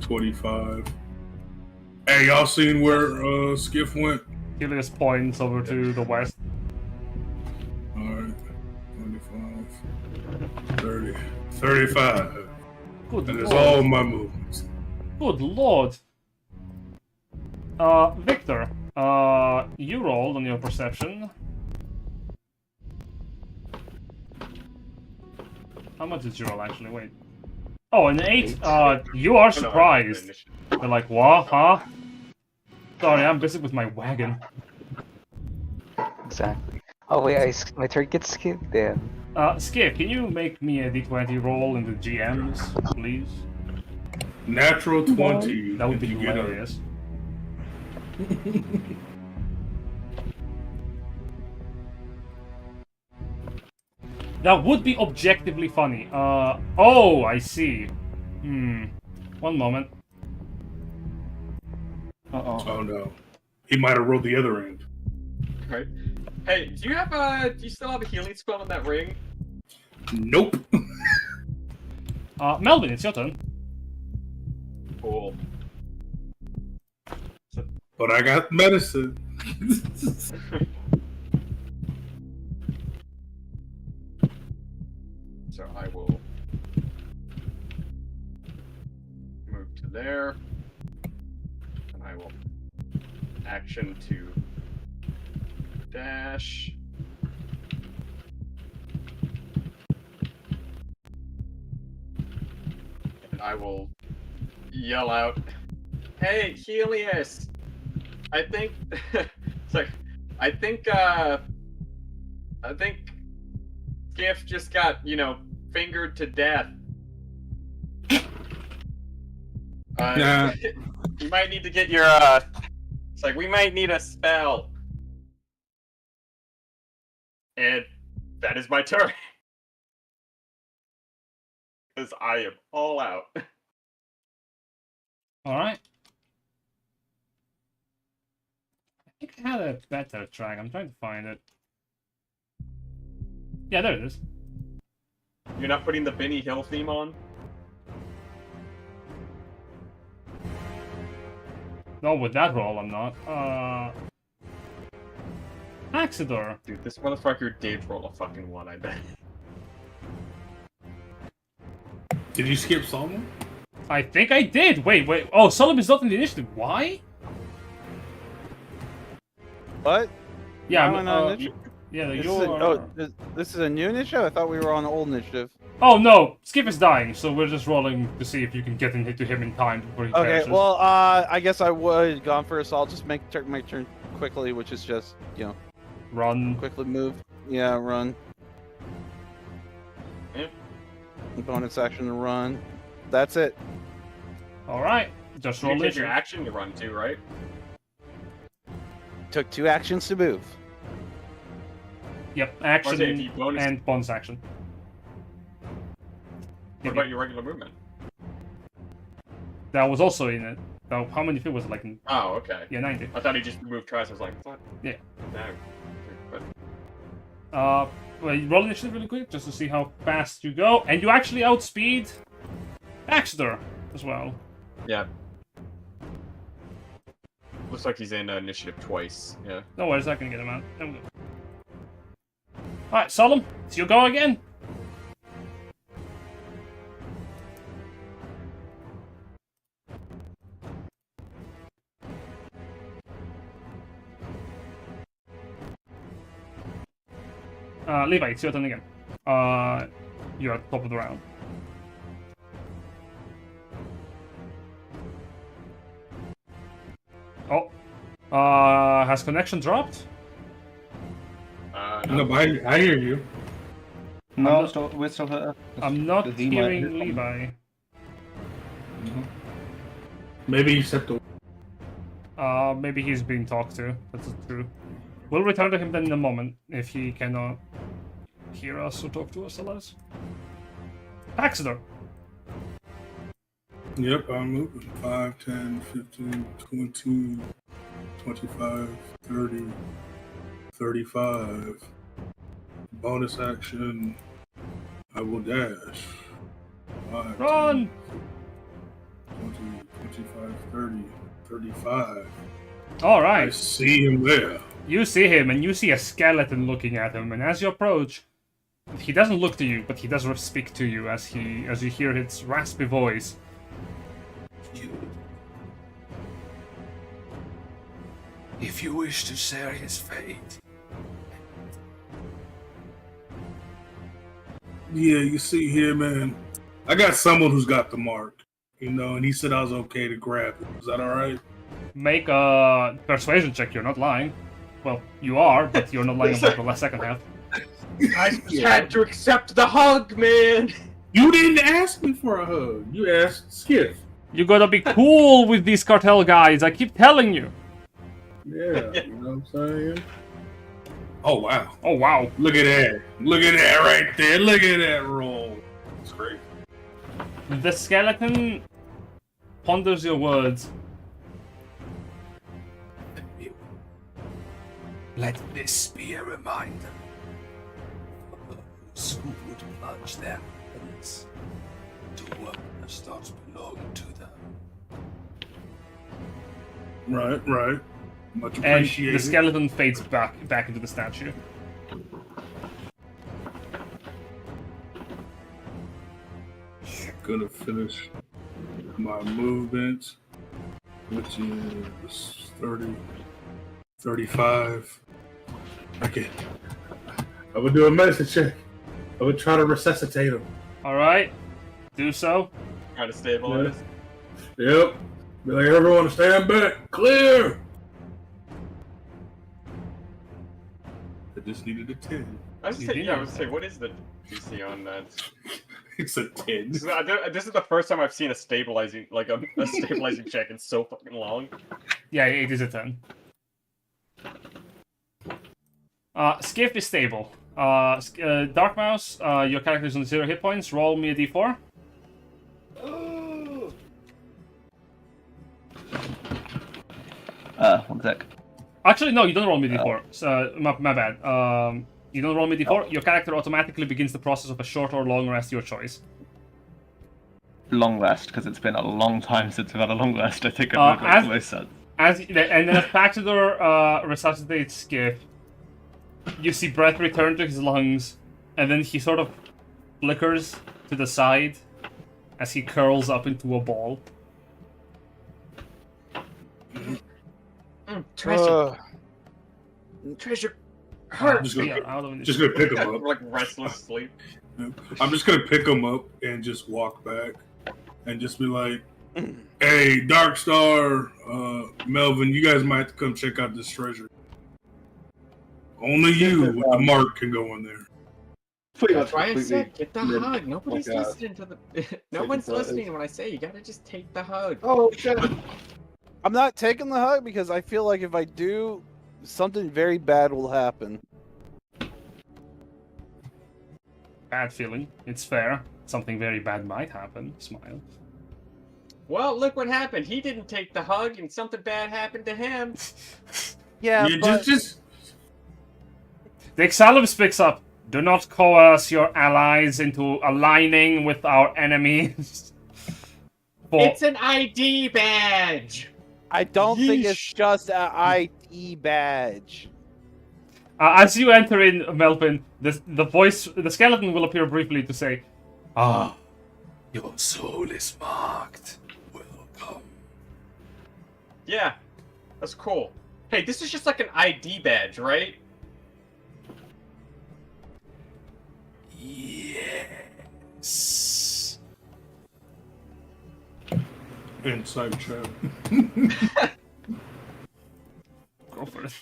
25. Hey, y'all seen where Sk'iff went? Helius points over to the west. Alright. 25, 30, 35. Good That is lord. all my movements. Good lord. Victor, you rolled on your perception. How much did you roll actually? Wait. Oh, an 8. You are surprised. They're like, what? Huh? Sorry, I'm busy with my wagon. Exactly. Oh wait, my turn gets skipped then. Sk'iff, can you make me a d20 roll in the GMs, please? Natural 20. That would be Did you get a- hilarious. That would be objectively funny. Oh, I see. One moment. Oh no. He might have rolled the other end. Right. Hey, do you still have a healing spell in that ring? Nope. Melvin, it's your turn. Cool. But I got medicine. So I will move to there, and I will action to dash. And I will yell out, "Hey, Helius! I think it's like I think Sk'iff just got, fingered to death. Nah. You might need to get your it's like we might need a spell." And that is my turn. Because I am all out. Alright. I think I had a better track. I'm trying to find it. Yeah, there it is. You're not putting the Benny Hill theme on? No, with that roll, I'm not. Paxidor. Dude, this motherfucker did roll a fucking 1, I bet. Did you skip Solomon? I think I did. Wait. Oh, Solum is not in the initiative. Why? What? Yeah, Why am I not in initiative? yeah. This is a new initiative? I thought we were on old initiative. Oh no, Sk'iff is dying, so we're just rolling to see if you can get into him in time before he Okay, perishes. well, I guess I would have gone first. So I'll just make my turn quickly, which is just, Run. quickly move. Yeah, run. Yep. Bonus action to run. That's it. Alright, just You roll take your initiative. action to run too, right? Took 2 actions to move. Yep, Or action say if you bonus. and bonus action. What about your regular movement? That was also in it. So how many feet was it? Like, Oh, okay. yeah, 90. I thought he just moved twice. I was like, what? Yeah. No. But Well, you roll initiative really quick just to see how fast you go, and you actually outspeed Paxidor as well. yeah. Looks like he's in initiative twice. Yeah. No worries, I can get him out. Alright, Solum, it's your go again. Levi, it's your turn again. You're at the top of the round. Oh. Has connection dropped? No, but I hear you. No, not- we're still here. I'm not Because he might hearing hit them. Levi. Maybe you stepped away. Maybe he's being talked to. That's true. We'll return to him then in a moment if he cannot hear us or talk to us, alas. Paxidor. Yep, I'm moving. 5, 10, 15, 20, 25, 30, 35. Bonus action. I will dash. 5, Run! 10, 20, 25, 30, 35. I Alright. see him there. You see him, and you see a skeleton looking at him, and as you approach, he doesn't look to you, but he does speak to you as you hear his raspy voice. If you wish to share his fate, Yeah, you see here, man. I got someone who's got the mark, and he said I was okay to grab it. Is that all right? Make a persuasion check, you're not lying. Well, you are, but you're not lying about the last second half. I just had to accept the hug, man. You didn't ask me for a hug. You asked Sk'iff. You gotta be cool with these cartel guys, I keep telling you. Yeah, you know what I'm saying? Oh, wow. Oh, wow. Look at that. Look at that right there. Look at that roll. It's great. The skeleton ponders your words. let this be a reminder for those who would plunge their weapons to what does not belong to them. Right. Much And appreciated. the skeleton fades back into the statue. Gonna finish my movement, which is 30, 35. Okay. I would do a medicine check. I would try to resuscitate him. Alright, do so. Try to stabilize. Yep. Be like, everyone stand back. Clear! I just needed a 10. I was gonna say, what is the DC on that? It's a 10. This is the first time I've seen a stabilizing, like a stabilizing check in so fucking long. Yeah, it is a 10. Sk'iff is stable. Darkmouse, your character is on 0 hit points. Roll me a d4. One sec. Actually, no, you don't roll me d4. So, my bad. You don't roll me d4. Your character automatically begins the process of a short or long rest, your choice. Long rest, because it's been a long time since we've had a long rest. I think it would as- make the most sense. And then as Paxidor resuscitates Sk'iff, you see breath return to his lungs, and then he sort of flickers to the side, as he curls up into a ball. Treasure. Treasure. Hurt. I'm just gonna, Yeah, out of just gonna pick him up. Like restless sleep. I'm just gonna pick him up and just walk back, and just be like, "Hey, Darkstar, Melvin, you guys might have to come check out this treasure. Only you with the mark can go in there." That's why I said get the hug. Nobody's listening to the. No one's listening when I say you gotta just take the hug. Oh shit! I'm not taking the hug because I feel like if I do, something very bad will happen. Bad feeling. It's fair. Something very bad might happen. Smile. Well, look what happened. He didn't take the hug, and something bad happened to him. Yeah, Yeah, but just The Exalum speaks up. Do not coerce your allies into aligning with our enemies. It's an ID badge. I don't think it's Yeesh. just an ID badge. As you enter in, Melvin, the skeleton will appear briefly to say, Ah, your soul is marked. Welcome. Yeah, that's cool. Hey, this is just like an ID badge, right? Yes. inside chat. go for it.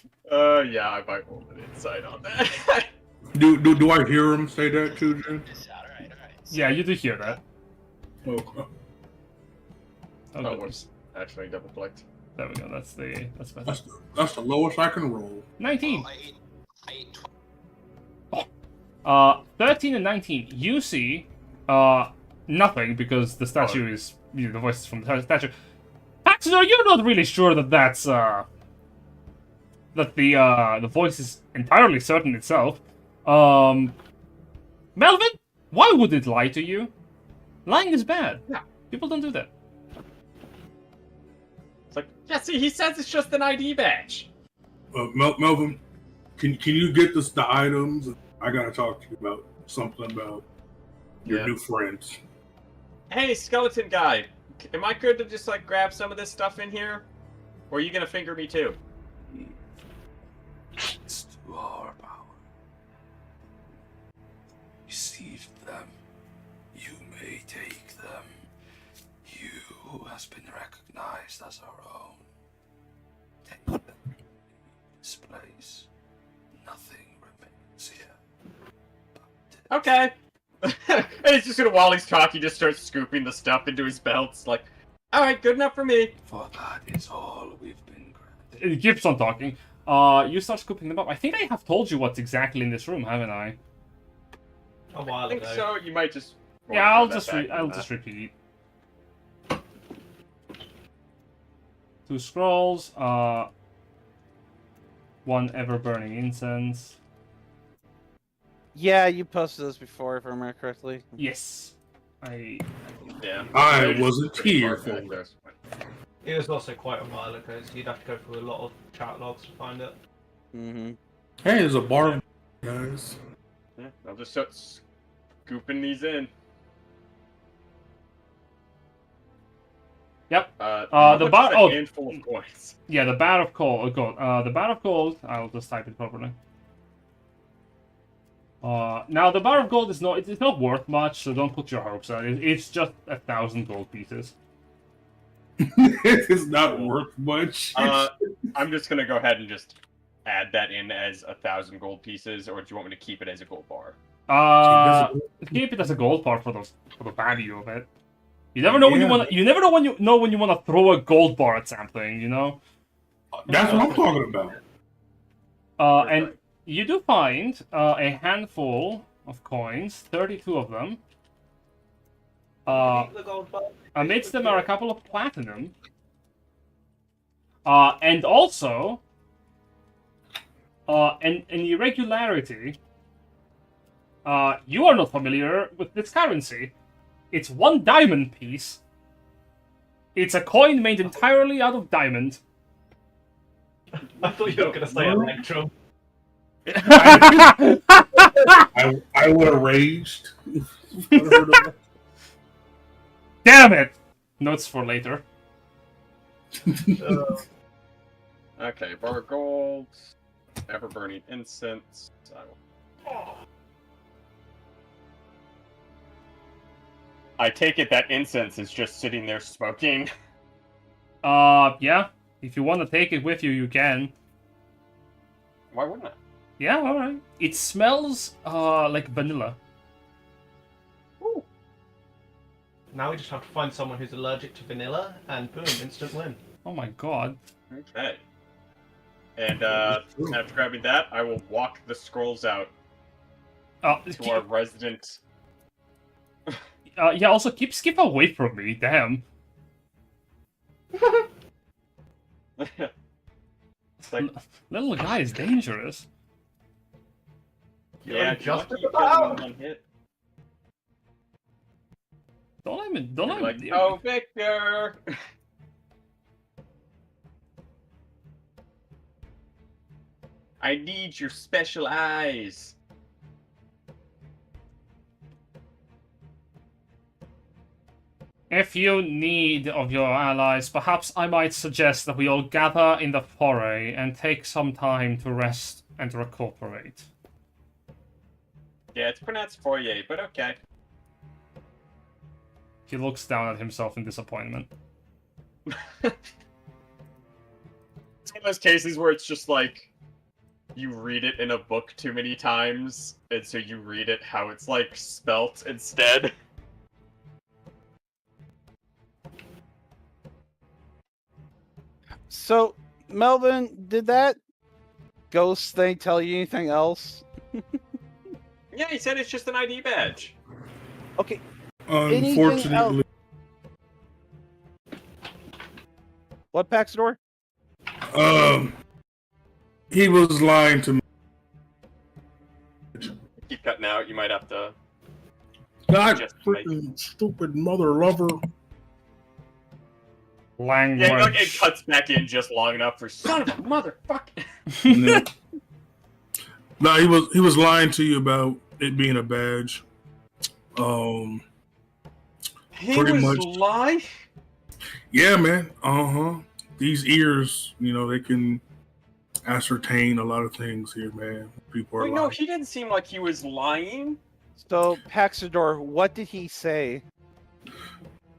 Yeah, I might roll an insight on that. Do I hear him say that too, Jen? Yeah, you do hear that. Okay. Oh, Oh, goodness. whoops. Actually, double clicked. There we go. That's better. That's the lowest I can roll. 19. 13 and 19. You see, nothing because the statue is, the voice is from the statue. Paxidor, you're not really sure that that's, that the voice is entirely certain itself. Melvin, why would it lie to you? Lying is bad. Yeah. People don't do that. It's like, yeah, see, he says it's just an ID badge. Melvin, can you get us the items? I gotta talk to you about something about your new friends. Hey, skeleton guy, am I good to just like grab some of this stuff in here? Or are you gonna finger me too? It's to our power. Receive them. You may take them. You has been recognized as our own. Take them. This place. Nothing remains here. Okay. And he's just gonna, while he's talking, just starts scooping the stuff into his belts. Like, alright, good enough for me. For that is all we've been granted. It keeps on talking. You start scooping them up. I think I have told you what's exactly in this room, haven't I? A while I think ago. so. You might just. Yeah, I'll just repeat. 2 scrolls, 1 ever-burning incense. Yeah, you posted this before, if I remember correctly. Yes. Yeah. I wasn't here for it. It was also quite a while ago, so you'd have to go through a lot of chat logs to find it. Mm-hmm. Hey, there's a bar, guys. Yeah, I'll just start scooping these in. Yep. The bar- a oh. handful of coins. Yeah, the Bat of Gold. The Bat of Gold. I'll just type it properly. Now the Bar of Gold is not worth much, so don't put your hopes on it. It's just 1,000 gold pieces. It's not worth much. I'm just gonna go ahead and just add that in as 1,000 gold pieces, or do you want me to keep it as a gold bar? Keep it as a gold bar for the value of it. You never know when you want. You never know when you want to throw a gold bar at something. You know. That's what I'm talking about. And you do find a handful of coins, 32 of them. The gold bar. Amidst them are a couple of platinum. And also an irregularity. You are not familiar with this currency. It's 1 diamond piece. It's a coin made entirely out of diamond. I thought you were going to say Electrum. I would have raged. Damn it! Notes for later. Okay, bar of gold, ever burning incense. I take it that incense is just sitting there smoking. Yeah. If you want to take it with you, you can. Why wouldn't I? Yeah, alright. It smells, like vanilla. Ooh. Now we just have to find someone who's allergic to vanilla, and boom, instant win. Oh my god. Okay. And after grabbing that, I will walk the scrolls out to our resident. Yeah, also keep Sk'iff away from me, damn. It's like, Little guy is dangerous. yeah, just just keep killing one hit. Don't let You're me. like, oh, Victor! I need your special eyes. If you need of your allies, perhaps I might suggest that we all gather in the foray and take some time to rest and recuperate. Yeah, it's pronounced foyer, but okay. He looks down at himself in disappointment. It's one of those cases where it's just like, you read it in a book too many times, and so you read it how it's like spelt instead. So, Melvin, did that ghost thing tell you anything else? Yeah, he said it's just an ID badge. Okay. Unfortunately, What, Paxidor? he was lying to me. Keep cutting out, you might have to... God, Just freaking stupid mother lover. Language. Yeah, like, it cuts back in just long enough for son of a motherfucker. No, he was lying to you about it being a badge. He Pretty was much. lying? Yeah, man. These ears, they can ascertain a lot of things here, man. People are Wait, lying. no, he didn't seem like he was lying. So, Paxidor, what did he say?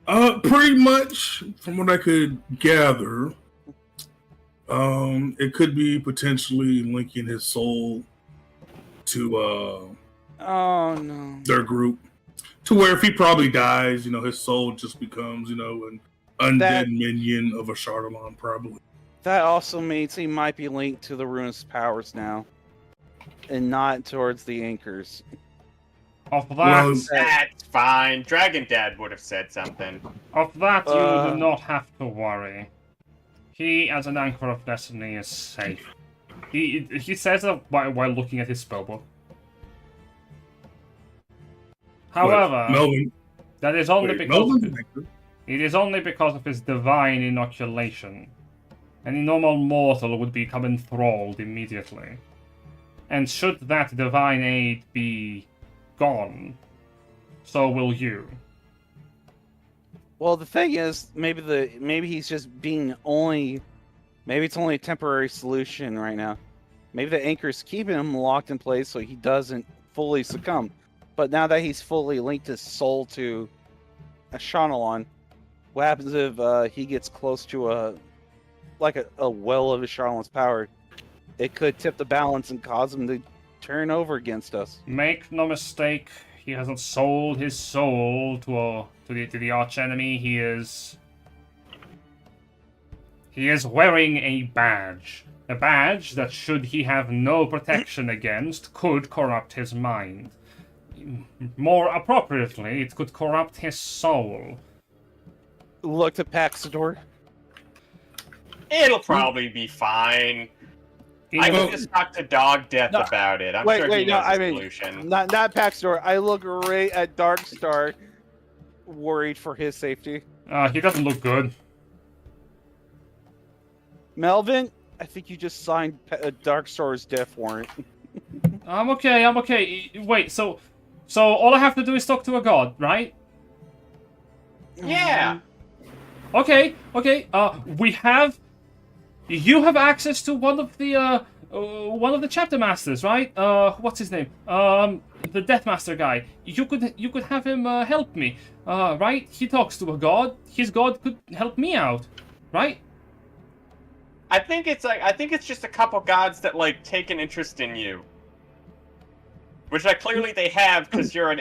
Pretty much from what I could gather, it could be potentially linking his soul to Oh, no. their group, to where if he probably dies, his soul just becomes, an undead minion of a Charlatan, probably. That also means he might be linked to the ruinous powers now, and not towards the anchors. Of that, Well, That's fine. Dragon Dad would have said something. you do not have to worry. He, as an anchor of destiny, is safe. He says that while looking at his spellbook. However, Melvin, that is only wait, because Melvin's anchor? it is only because of his divine inoculation. Any normal mortal would become enthralled immediately. And should that divine aid be gone, so will you. Well, the thing is, maybe he's just being only. Maybe it's only a temporary solution right now. Maybe the anchor's keeping him locked in place so he doesn't fully succumb. But now that he's fully linked his soul to a Shanalon, what happens if he gets close to a well of a Shanalon's power? It could tip the balance and cause him to turn over against us. Make no mistake, he hasn't sold his soul to the archenemy. He is wearing a badge. A badge that, should he have no protection against, could corrupt his mind. More appropriately, it could corrupt his soul. Look to Paxidor. It'll probably be fine. I can just talk to Dog Death about it. I'm sure he knows the solution. Not Paxidor. I look right at Darkstar, worried for his safety. He doesn't look good. Melvin, I think you just signed Darkstar's death warrant. I'm okay. Wait, so all I have to do is talk to a god, right? Yeah. Okay. You have access to one of the chapter masters, right? What's his name? The Deathmaster guy. You could have him help me, right? He talks to a god. His god could help me out, right? I think it's just a couple gods that like take an interest in you, which clearly they have because you're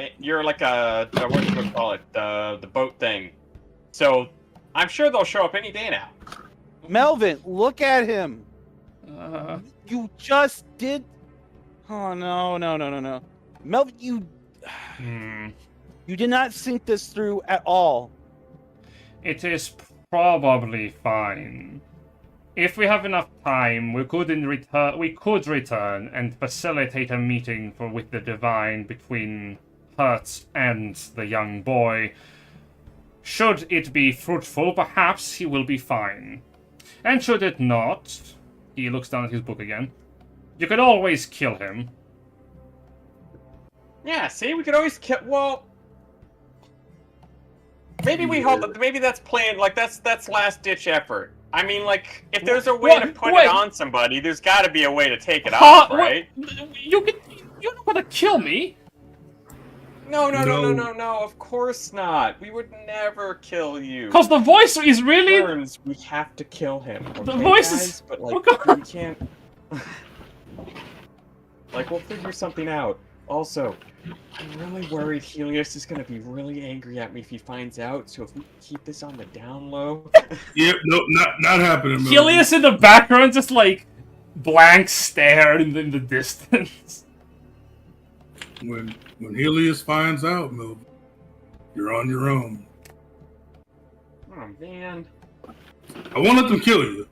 like a what do you call it, the boat thing. So I'm sure they'll show up any day now. Melvin, look at him. Uh, You just did. Oh no. Melvin, you did not think this through at all. it is probably fine. If we have enough time, we could return and facilitate a meeting with the Divine between Hertz and the young boy. Should it be fruitful, perhaps he will be fine. And should it not, he looks down at his book again, you could always kill him. Yeah, see, we could always kill. Well, maybe maybe that's planned. Like that's last ditch effort. I mean, like if there's a way to put it on somebody, there's got to be a way to take it off, right? You're not gonna kill me. No, of course not. We would never kill you. Because the voice is really... Burns, we have to kill him. Okay, The voice guys? is... But, Oh, like, God. we can't... Like, we'll figure something out. Also, I'm really worried Helius is going to be really angry at me if he finds out, so if we keep this on the down low... Yep, no, not happening, Melvin. Helius in the background just, like, blank stare in the distance. When Helius finds out, Melvin, you're on your own. Oh, man. I won't let them kill you,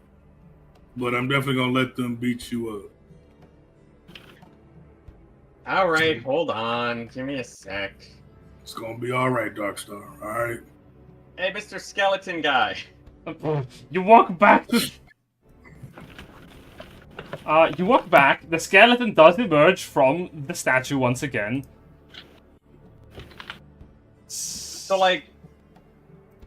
but I'm definitely gonna let them beat you up. Alright, hold on. Give me a sec. It's gonna be all right, Darkstar. All right. Hey, Mr. Skeleton Guy. You walk back. You walk back. The skeleton does emerge from the statue once again. So, like,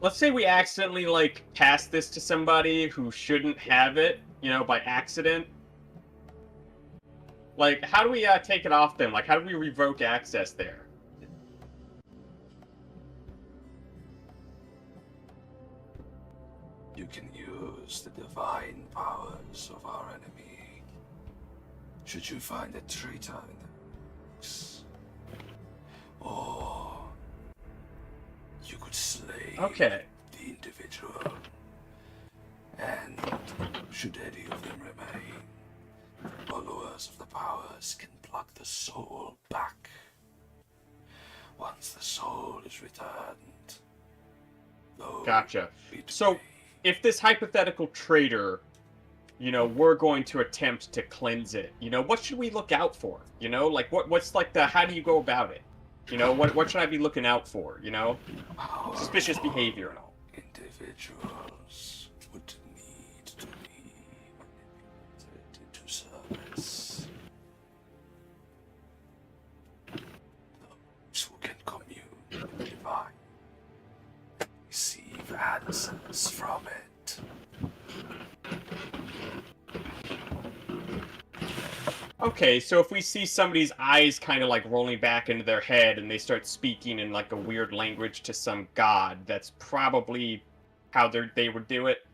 let's say we accidentally, like, pass this to somebody who shouldn't have it, you know, by accident. Like, how do we take it off them? Like, how do we revoke access there? You can use the divine powers of our enemy. Should you find a traitor in the ranks, or you could slay the individual, and should any of them remain, followers of the powers can pluck the soul back. Once the soul is returned, Gotcha. So, if this hypothetical traitor, you know, we're going to attempt to cleanse it, you know, what should we look out for? You know, like, what's like how do you go about it? You know, what should I be looking out for, you know? Suspicious behavior and all. Individuals would need to be manipulated into service. Those who can commune with the divine, receive answers from it. Okay, so if we see somebody's eyes kind of like rolling back into their head and they start speaking in like a weird language to some god, that's probably how they would do it.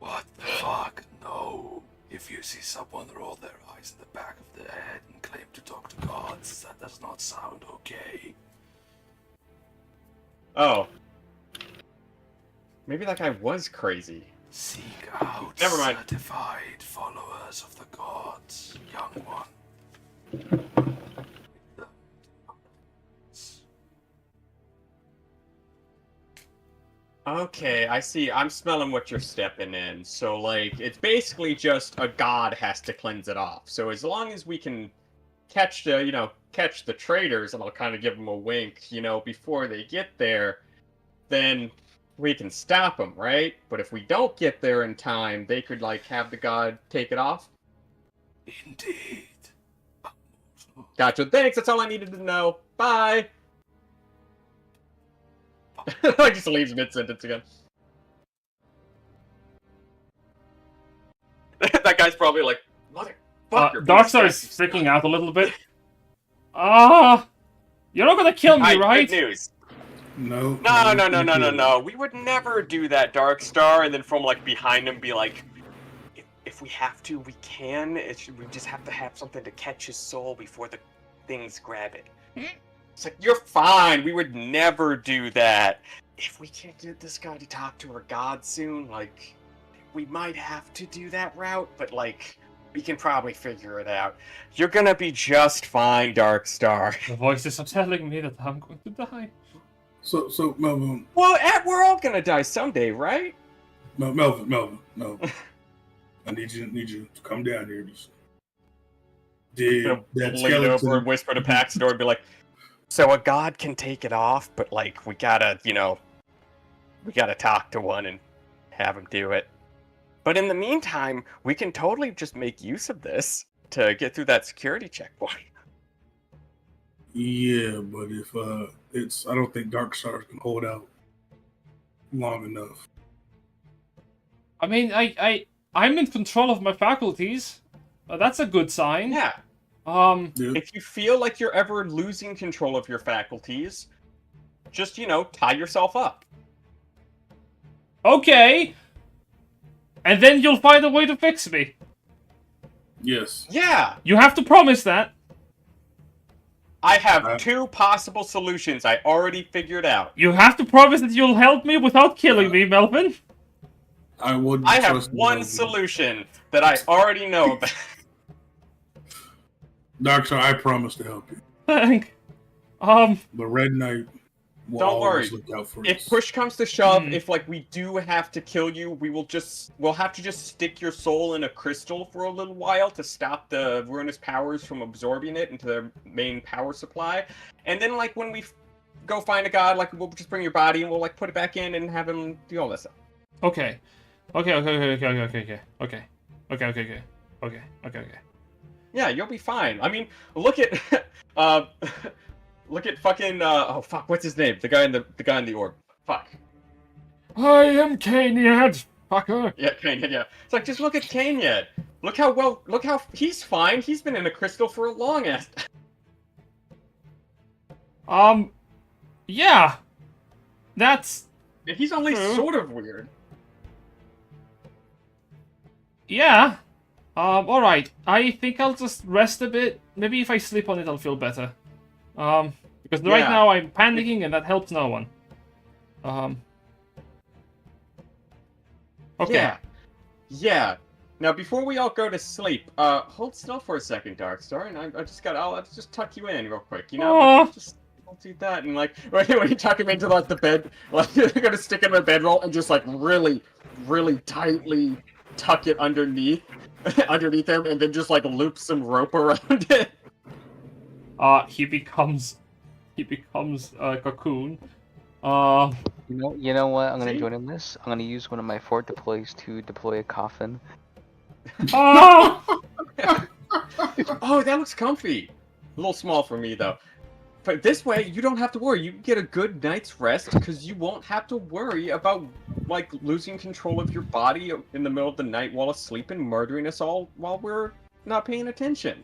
What the fuck? No. If you see someone roll their eyes in the back of their head and claim to talk to gods, that does not sound okay. Oh. Maybe that guy was crazy. Seek out Never mind. certified followers of the gods, young one. Okay, I see. I'm smelling what you're stepping in. So, like, it's basically just a god has to cleanse it off. So as long as we can catch the traitors, and I'll kind of give them a wink, you know, before they get there, then we can stop them, right? But if we don't get there in time, they could, like, have the god take it off. Indeed. Gotcha. Thanks. That's all I needed to know. Bye. Like just leaves mid-sentence again. That guy's probably like, motherfucker. Darkstar is freaking out a little bit. You're not gonna kill me, right? Good news. No. We would never do that, Darkstar, and then from like behind him be like, if we have to, we can. We just have to have something to catch his soul before the things grab it. It's like, you're fine. We would never do that. If we can't get this guy to talk to our god soon, like, we might have to do that route, but like, we can probably figure it out. You're gonna be just fine, Darkstar. The voices are telling me that I'm going to die. So Melvin. Well, we're all gonna die someday, right? Melvin. I need you to come down here. Did that lean skeleton over and whisper to Paxidor and be like, so a god can take it off, but like we gotta talk to one and have him do it. But in the meantime, we can totally just make use of this to get through that security checkpoint. Yeah, but if I don't think Darkstar can hold out long enough. I mean, I'm in control of my faculties. That's a good sign. Yeah. Yeah. If you feel like you're ever losing control of your faculties, just, tie yourself up. Okay. And then you'll find a way to fix me. Yes. Yeah. You have to promise that. I have two possible solutions I already figured out. You have to promise that you'll help me without killing me, Melvin. I have one solution that I already know about. Darkstar, I promise to help you. Thank. The Red Knight will Don't worry. always look out for If us. push comes to shove, if like we do have to kill you, we'll have to just stick your soul in a crystal for a little while to stop the ruinous powers from absorbing it into their main power supply. And then like when we go find a god, like we'll just bring your body and we'll like put it back in and have him do all this stuff. Okay. Okay. Yeah, you'll be fine. I mean, look at look at fucking what's his name? The guy in the orb. Fuck. I am Cainyad, fucker. Yeah, Cainyad, yeah. It's like, just look at Cainyad. Look how he's fine. He's been in a crystal for a long ass. Yeah. That's... He's only sort of weird. Yeah. Alright. I think I'll just rest a bit. Maybe if I sleep on it, I'll feel better. Because right now I'm panicking and that helps no one. Okay. Yeah. Now, before we all go to sleep, hold still for a second, Darkstar, and I'll just tuck you in real quick, Just I'll do that, and like, when you tuck him into like the bed, like you're gonna stick him in a bedroll and just like really, really tightly tuck it underneath him, and then just like loop some rope around it. He becomes a cocoon. You know what? I'm gonna join in this. I'm gonna use one of my fort deploys to deploy a coffin. Oh! Oh, that looks comfy. A little small for me though. But this way, you don't have to worry. You can get a good night's rest because you won't have to worry about like losing control of your body in the middle of the night while asleep and murdering us all while we're not paying attention.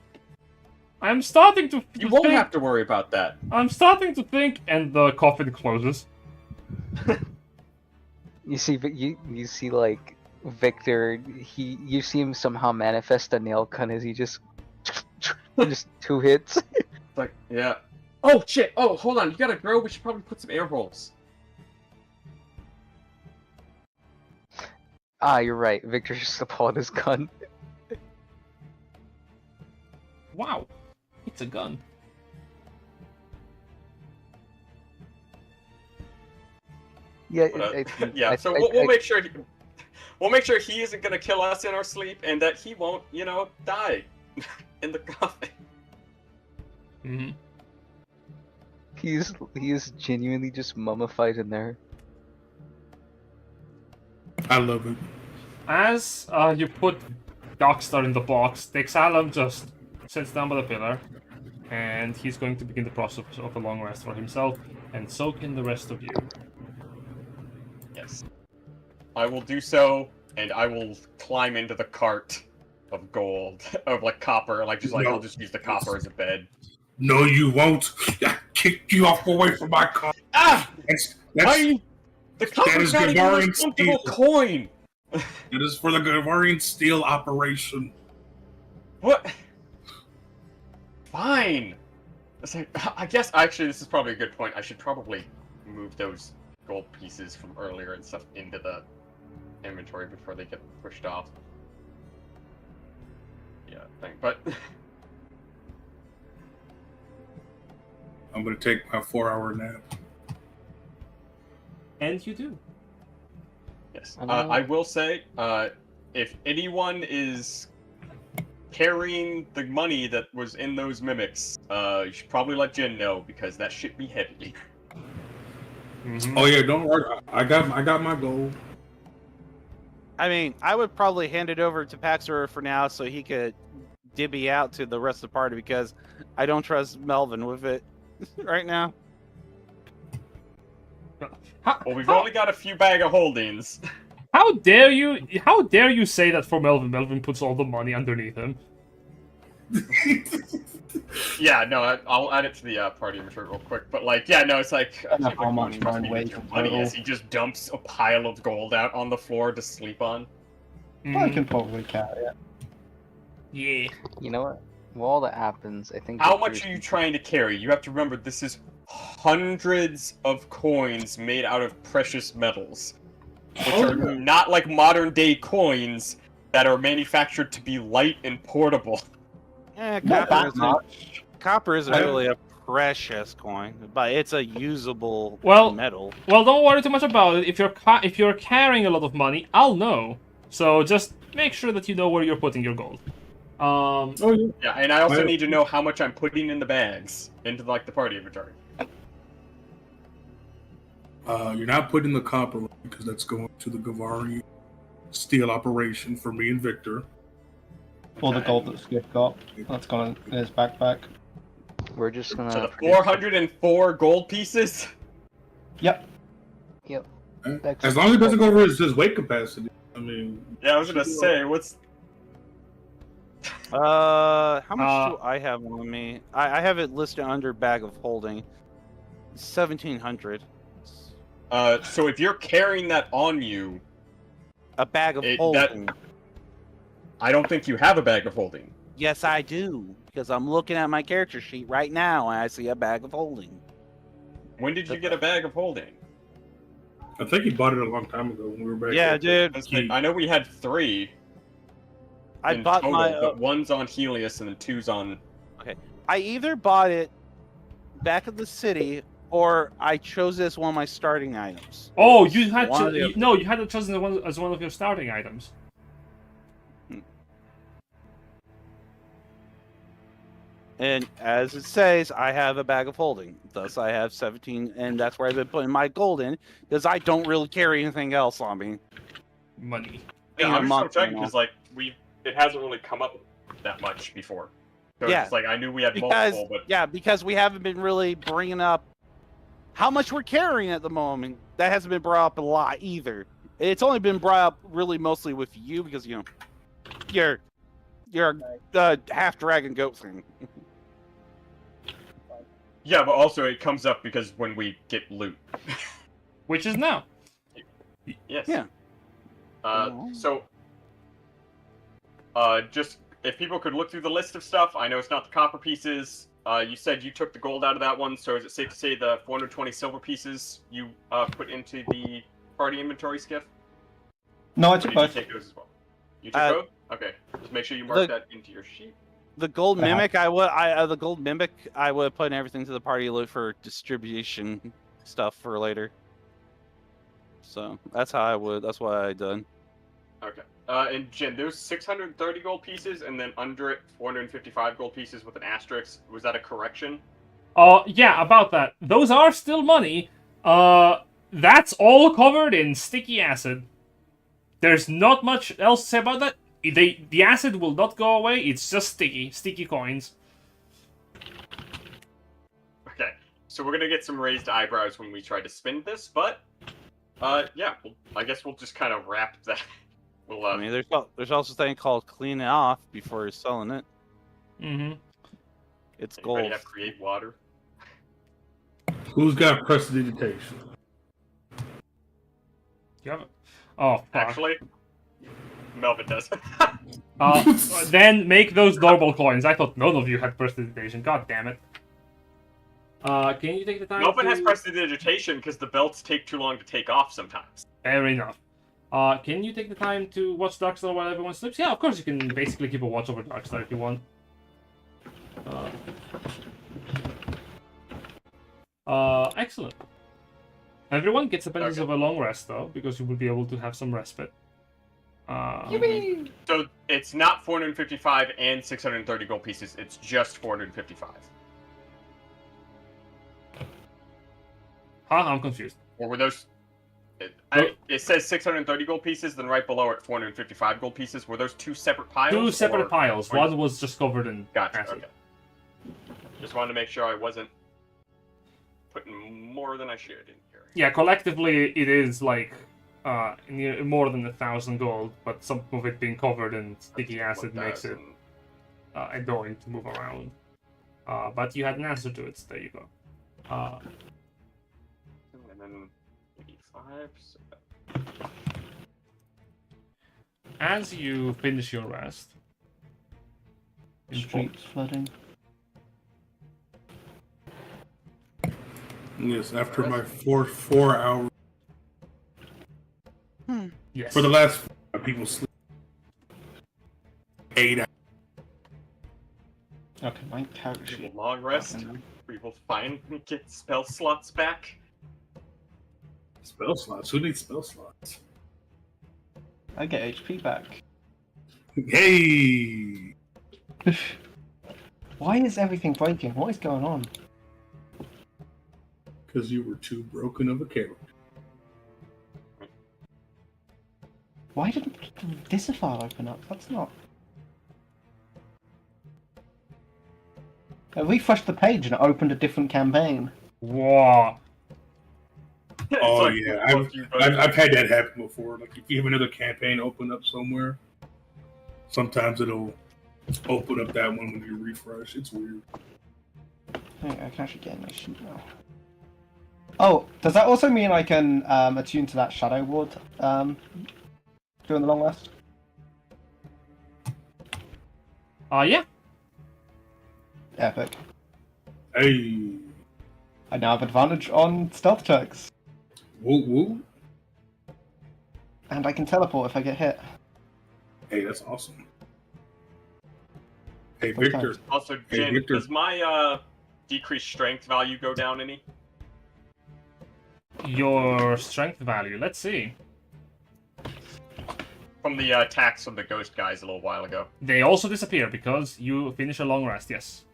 I'm starting to. You won't have to worry about that. I'm starting to think, and the coffin closes. You see like Victor. You see him somehow manifest a nail gun as he just 2 hits. Like, yeah. Oh shit! Oh, hold on. You gotta grow. We should probably put some air holes. Ah, you're right. Victor just pulled his gun. Wow, it's a gun. Yeah, yeah. So we'll make sure. We'll make sure he isn't gonna kill us in our sleep, and that he won't, die in the coffin. Mm-hmm. He is genuinely just mummified in there. I love it. As you put Darkstar in the box, the Exalum just sits down by the pillar, and he's going to begin the process of a long rest for himself, and soak in the rest of you. Yes. I will do so, and I will climb into the cart of gold, of like copper, like just like I'll just use the copper as a bed. No, you won't. I kick you off away from my car. Ah! The copper's not even the most comfortable coin! It is for the Gavarian Steel operation. What? Fine! It's like, I guess, actually, this is probably a good point. I should probably move those gold pieces from earlier and stuff into the inventory before they get pushed off. Yeah, but... I'm going to take my 4-hour nap. And you do. Yes. I will say, if anyone is carrying the money that was in those mimics, you should probably let Jen know, because that shit be heavy. Mm-hmm. Oh yeah, don't worry. I got my gold. I mean, I would probably hand it over to Paxidor for now so he could divvy out to the rest of the party, because I don't trust Melvin with it right now. Well, we've only got a few bag of holdings. How dare you say that for Melvin? Melvin puts all the money underneath him. Yeah, no, I'll add it to the party inventory real quick. But like, yeah, no, it's like how much money as he just dumps a pile of gold out on the floor to sleep on. I can probably carry it. Yeah. You know what? While that happens, I think... How much are you trying to carry? You have to remember, this is hundreds of coins made out of precious metals. Which are not like modern-day coins that are manufactured to be light and portable. Copper isn't really a precious coin, but it's a usable metal. Well, don't worry too much about it. If you're carrying a lot of money, I'll know. So just make sure that you know where you're putting your gold. Yeah, and I also need to know how much I'm putting in the bags into like the party inventory. You're not putting the copper because that's going to the Gavarian Steel operation for me and Victor. Or the gold that Sk'iff got. That's gone in his backpack. We're just gonna... So the 404 gold pieces? Yep. Yep. As long as it doesn't go over his weight capacity. I mean... Yeah, I was gonna say, what's... How much do I have on me? I have it listed under bag of holding. 1,700. So if you're carrying that on you... A bag of holding. I don't think you have a bag of holding. Yes, I do. Because I'm looking at my character sheet right now and I see a bag of holding. When did you get a bag of holding? I think he bought it a long time ago when we were back. Yeah, dude. I know we had 3. I bought total, my... but 1's on Helius and then 2's on... Okay. I either bought it back at the city or I chose it as one of my starting items. Oh, you had you had it chosen as one of your starting items. And as it says, I have a bag of holding. Thus, I have 17, and that's where I've been putting my gold in, because I don't really carry anything else on me. Money. Yeah, I'm just checking because like it hasn't really come up that much before. So yeah, it's like I knew we had multiple, but yeah, because we haven't been really bringing up how much we're carrying at the moment. That hasn't been brought up a lot either. It's only been brought up really mostly with you because you know you're a half dragon goat thing. Yeah, but also it comes up because when we get loot. Which is now. Yes. Yeah. Just if people could look through the list of stuff, I know it's not the copper pieces. You said you took the gold out of that one, so is it safe to say the 420 silver pieces you put into the party inventory, Sk'iff? No, I took both. You take those as well? You took both? Okay. Just make sure you mark that into your sheet. The gold mimic, the gold mimic, I would put everything to the party loot for distribution stuff for later. So that's how that's what I done. Okay. And Jen, there's 630 gold pieces, and then under it, 455 gold pieces with an asterisk. Was that a correction? Yeah, about that. Those are still money. That's all covered in sticky acid. There's not much else to say about that. The acid will not go away, it's just sticky coins. Okay, so we're gonna get some raised eyebrows when we try to spin this, but Yeah. I guess we'll just kind of wrap that. We'll. I mean, there's also a thing called clean it off before you're selling it. Mm-hmm. It's anybody gold. have create water? Who's got prestidigitation? You have it? Oh, fuck. Actually, Melvin does. Then make those normal coins. I thought none of you had prestidigitation. God damn it. Can you take the time Melvin to... has prestidigitation because the belts take too long to take off sometimes. Fair enough. Can you take the time to watch Darkstar while everyone sleeps? Yeah, of course you can basically keep a watch over Darkstar if you want. Excellent. Everyone gets a benefit of a long rest, though, because you will be able to have some respite. So it's not 455 and 630 gold pieces, it's just 455. Huh? I'm confused. Or were those... It says 630 gold pieces, then right below it 455 gold pieces. Were those two separate piles? Two separate piles. or- One was just covered in Gotcha, acid. okay. Just wanted to make sure I wasn't putting more than I should in here. Yeah, collectively it is like more than 1,000 gold, but some of it being covered in sticky acid makes it annoying to move around. But you had an answer to it, so there you go. And then 85. So... As you finish your rest, Streets flooding. Yes, after my 4 hours. yes. For the last people sleep 8 hours. Okay, my character Give sheet. a long rest. We will finally get spell slots back. Spell slots? Who needs spell slots? I get HP back. Hey! Why is everything breaking? What is going on? Because you were too broken of a character. Why didn't this file open up? That's not... I refreshed the page and it opened a different campaign. Whoa. It's Oh like, yeah, fuck you, buddy. I've had that happen before. Like if you have another campaign open up somewhere, sometimes it'll open up that one when you refresh. It's weird. I can actually get in my sheet now. Oh, does that also mean I can attune to that Shadow Ward during the long rest? Yeah. Epic. Hey, I now have advantage on stealth checks. woo woo. And I can teleport if I get hit. Hey, that's awesome. Hey Okay. Victor, Also, Hey, Jen, Victor. does my decreased strength value go down any? Your strength value. Let's see. From the attacks of the ghost guys a little while ago. They also disappear because you finish a long rest, yes.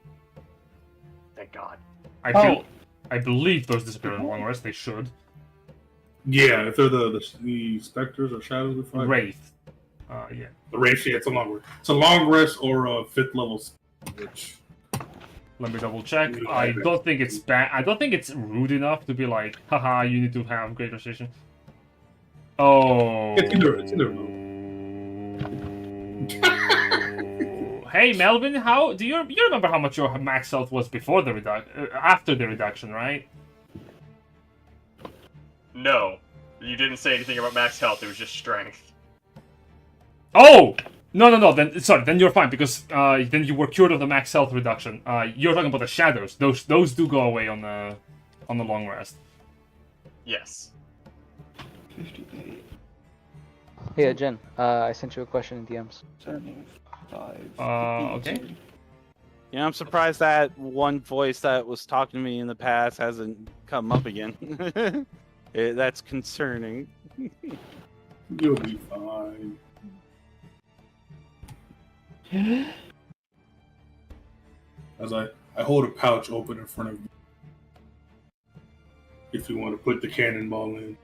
Thank God. I believe those disappear in a long rest. They should. yeah, if they're the specters or shadows we fight. Wraith. Yeah. The race, yeah, it's a long rest. It's a long rest or a 5th level, which Let me double check. Yeah, I I don't think it's bad. I don't think it's rude enough to be like, haha, you need to have great precision. Oh. It's either Hey Melvin, how do you remember how much your max health was before the after the reduction, right? No. You didn't say anything about max health, it was just strength. Oh! No. Then you're fine because then you were cured of the max health reduction. You're talking about the shadows. Those do go away on the long rest. Yes. 58, Hey, Jen, I sent you a question in DMs. 75. Okay. 82. Yeah, I'm surprised that one voice that was talking to me in the past hasn't come up again. That's concerning. you'll be fine. As I hold a pouch open in front of you. If you want to put the cannonball in.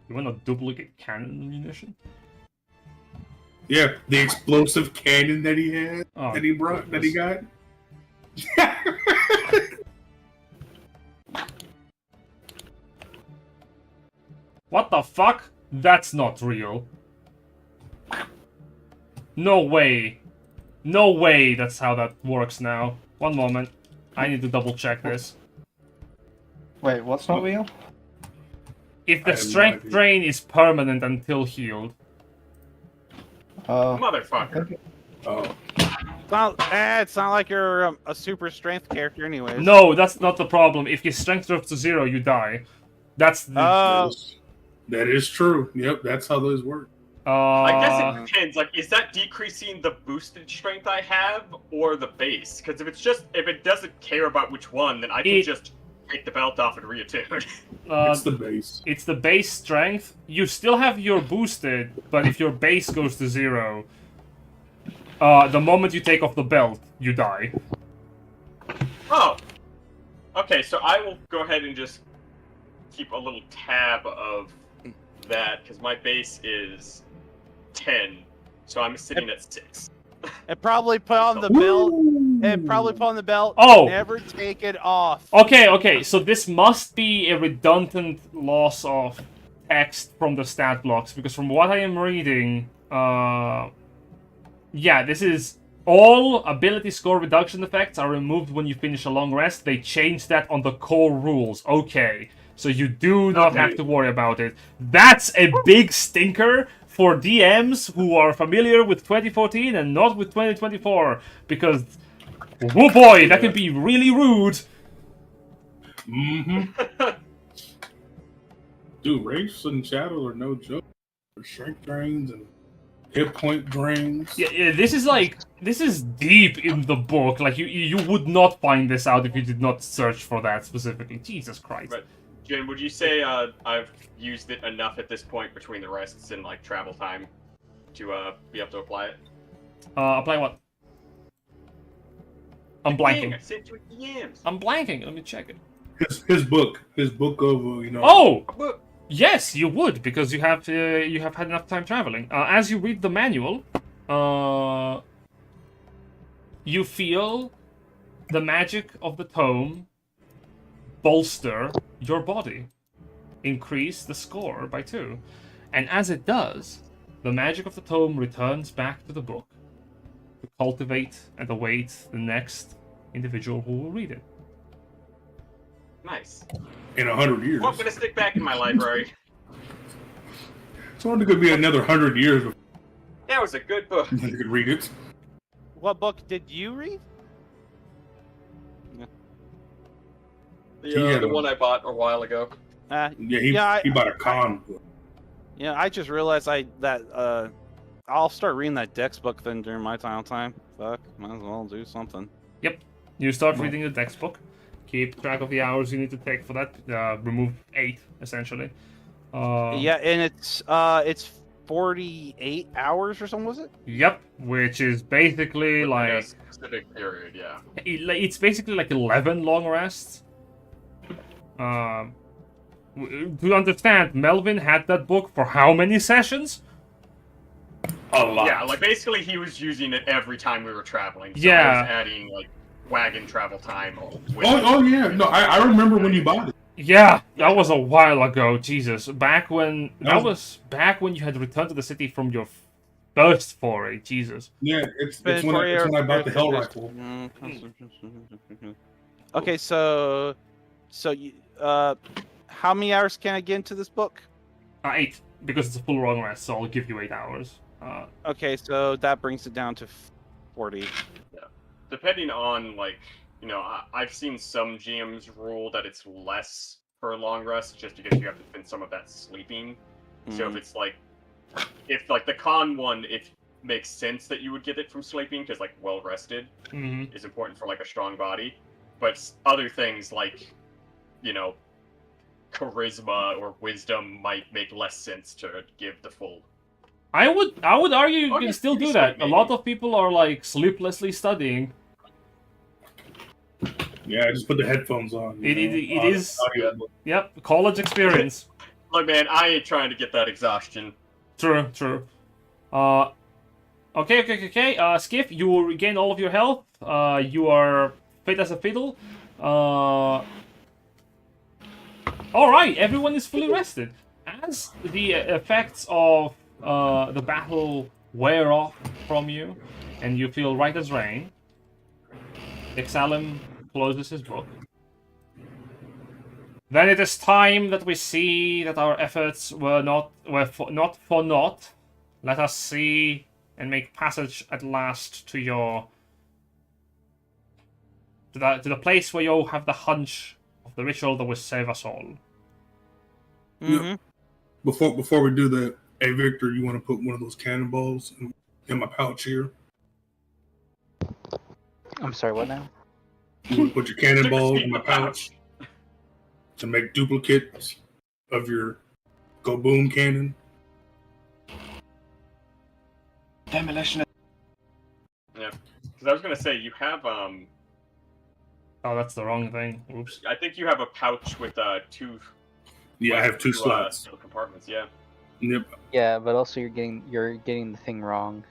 You want a duplicate cannon ammunition? Yeah, the explosive cannon that he had, Oh, that he brought, that he got. What the fuck? That's not real. No way. No way that's how that works now. One moment. I need to double check this. Wait, what's not real? If I the have no strength idea. drain is permanent until healed. Motherfucker. Oh, It's not like you're a super strength character anyways. No, that's not the problem. If your strength drops to 0, you die. That's the... that is true. Yep, that's how those work. I guess it depends. Like, is that decreasing the boosted strength I have or the base? Because if it doesn't care about which one, then I can just take the belt off and reattune. It's the base. It's the base strength. You still have your boosted, but if your base goes to 0, the moment you take off the belt, you die. Oh. Okay, so I will go ahead and just keep a little tab of that, because my base is 10, so I'm sitting at 6. And probably put on the belt. And probably put on the belt. Oh! Never take it off. Okay, so this must be a redundant loss of text from the stat blocks, because from what I am reading, yeah, this is all ability score reduction effects are removed when you finish a long rest. They changed that on the core rules. Okay, so you do not have to worry about it. That's a big stinker for DMs who are familiar with 2014 and not with 2024, because, oh boy, that can be really rude. Mm-hmm. Dude, Wraiths and Shadow are no joke. Shrink drains and hit point drains. Yeah, this is deep in the book. Like, you would not find this out if you did not search for that specifically. Jesus Christ. But, Jen, would you say I've used it enough at this point between the rests and like travel time to be able to apply it? Apply what? I'm blanking. I sent you a DMs. I'm blanking. Let me check it. His book of Oh, yes, you would, because you have had enough time traveling. As you read the manual, you feel the magic of the tome bolster your body, increase the score by 2, and as it does, the magic of the tome returns back to the book to cultivate and await the next individual who will read it. Nice. In 100 years. Well, I'm gonna stick back in my library. It's only going to be another 100 years before That was a good book. you could read it. What book did you read? The one I bought a while ago. He bought a con book. Yeah, I just realized I'll start reading that Dex book then during my time. Fuck, might as well do something. Yep, you start reading the Dex book. Keep track of the hours you need to take for that. Remove 8 essentially. Yeah, and it's 48 hours or something, was it? Yep, which is basically like a specific period, yeah. It's basically like 11 long rests. To understand, Melvin had that book for how many sessions? A lot. Yeah, like basically he was using it every time we were traveling. So Yeah. I was adding like wagon travel time. Oh yeah, no, I remember when you bought it. Yeah, that was a while ago. Jesus, back when back when you had returned to the city from your first foray. Jesus. Yeah, it's when I bought the Hell Rifle. Okay, so you how many hours can I get into this book? 8, because it's a full long rest, so I'll give you 8 hours. Okay, so that brings it down to 40. Yeah. Depending on, like, you know, I've seen some GMs rule that it's less for a long rest just because you have to spend some of that sleeping. So if it's like, if like the con one, it makes sense that you would get it from sleeping because like well rested is important for like a strong body. But other things like, you know, charisma or wisdom might make less sense to give the full. I would argue you can still do that. maybe. A lot of people are like sleeplessly studying. Yeah, I just put the headphones on. It is. Yep, college experience. Look, man, I ain't trying to get that exhaustion. True. Okay. Sk'iff, you will regain all of your health. You are fit as a fiddle. Alright, everyone is fully rested. as the effects of the battle wear off from you, and you feel right as rain, Ixalim closes his book. Then it is time that we see that our efforts were not for naught. Let us see and make passage at last to the place where you have the hunch of the ritual that will save us all. Mm-hmm. Before we do that, hey Victor, you want to put one of those cannonballs in my pouch here? I'm sorry, what now? You want to put your cannonballs in my pouch to make duplicates of your go boom cannon? Demolition. Yeah, because I was gonna say you have Oh, that's the wrong thing. Oops. I think you have a pouch with two. Yeah, I have two slots. Compartments. Yeah. Yep. Yeah, but also you're getting the thing wrong.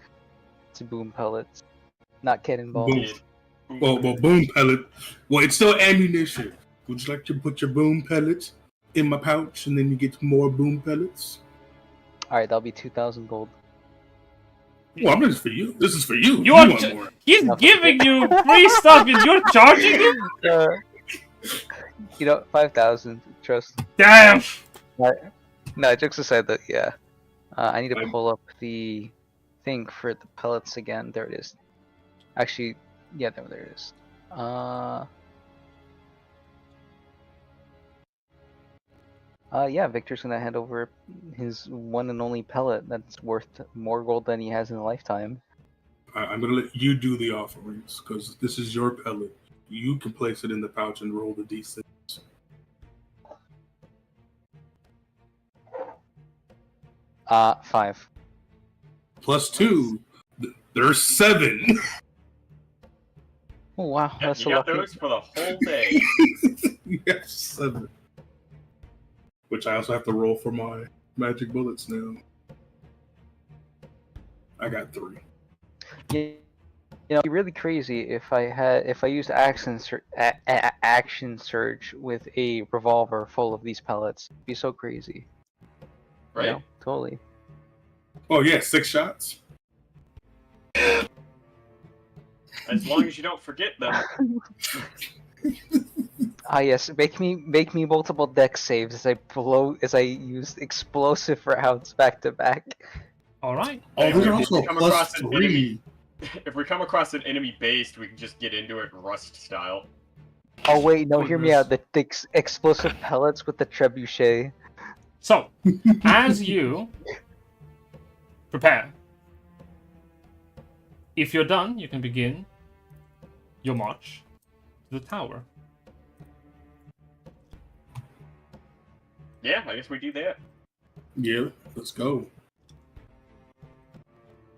It's boom pellets, not cannonballs. Boom. Well, boom pellet. Well, it's still ammunition. Would you like to put your boom pellets in my pouch, and then you get more boom pellets? All right, that'll be 2,000 gold. Well, I'm just for you. This is for you. You want more. He's giving you free stuff, and you're charging him. 5,000. Trust. Damn. No, jokes aside, though, yeah. I need to pull up the thing for the pellets again. There it is. Actually, yeah, there it is. Yeah, Victor's gonna hand over his one and only pellet that's worth more gold than he has in a lifetime. I'm gonna let you do the offerings because this is your pellet. You can place it in the pouch and roll the d6. 5. Plus 2. There's 7. Oh wow, Yeah, that's you so got lucky. those for the whole day. Yes, 7. Which I also have to roll for my magic bullets now. I got 3. You know, it'd be really crazy if I used action surge with a revolver full of these pellets. It'd be so crazy. Right? You know, totally. Oh yeah, 6 shots. As long as you don't forget them. Ah yes, make me multiple dex saves as I use explosive rounds back to back. All right. Oh, there's If also we come plus across an 3. enemy- If we come across an enemy base, we can just get into it Rust style. Oh wait, no, hear me out. The explosive pellets with the trebuchet. So, as you prepare, if you're done, you can begin your march to the tower. Yeah, I guess we do that. Yeah, let's go.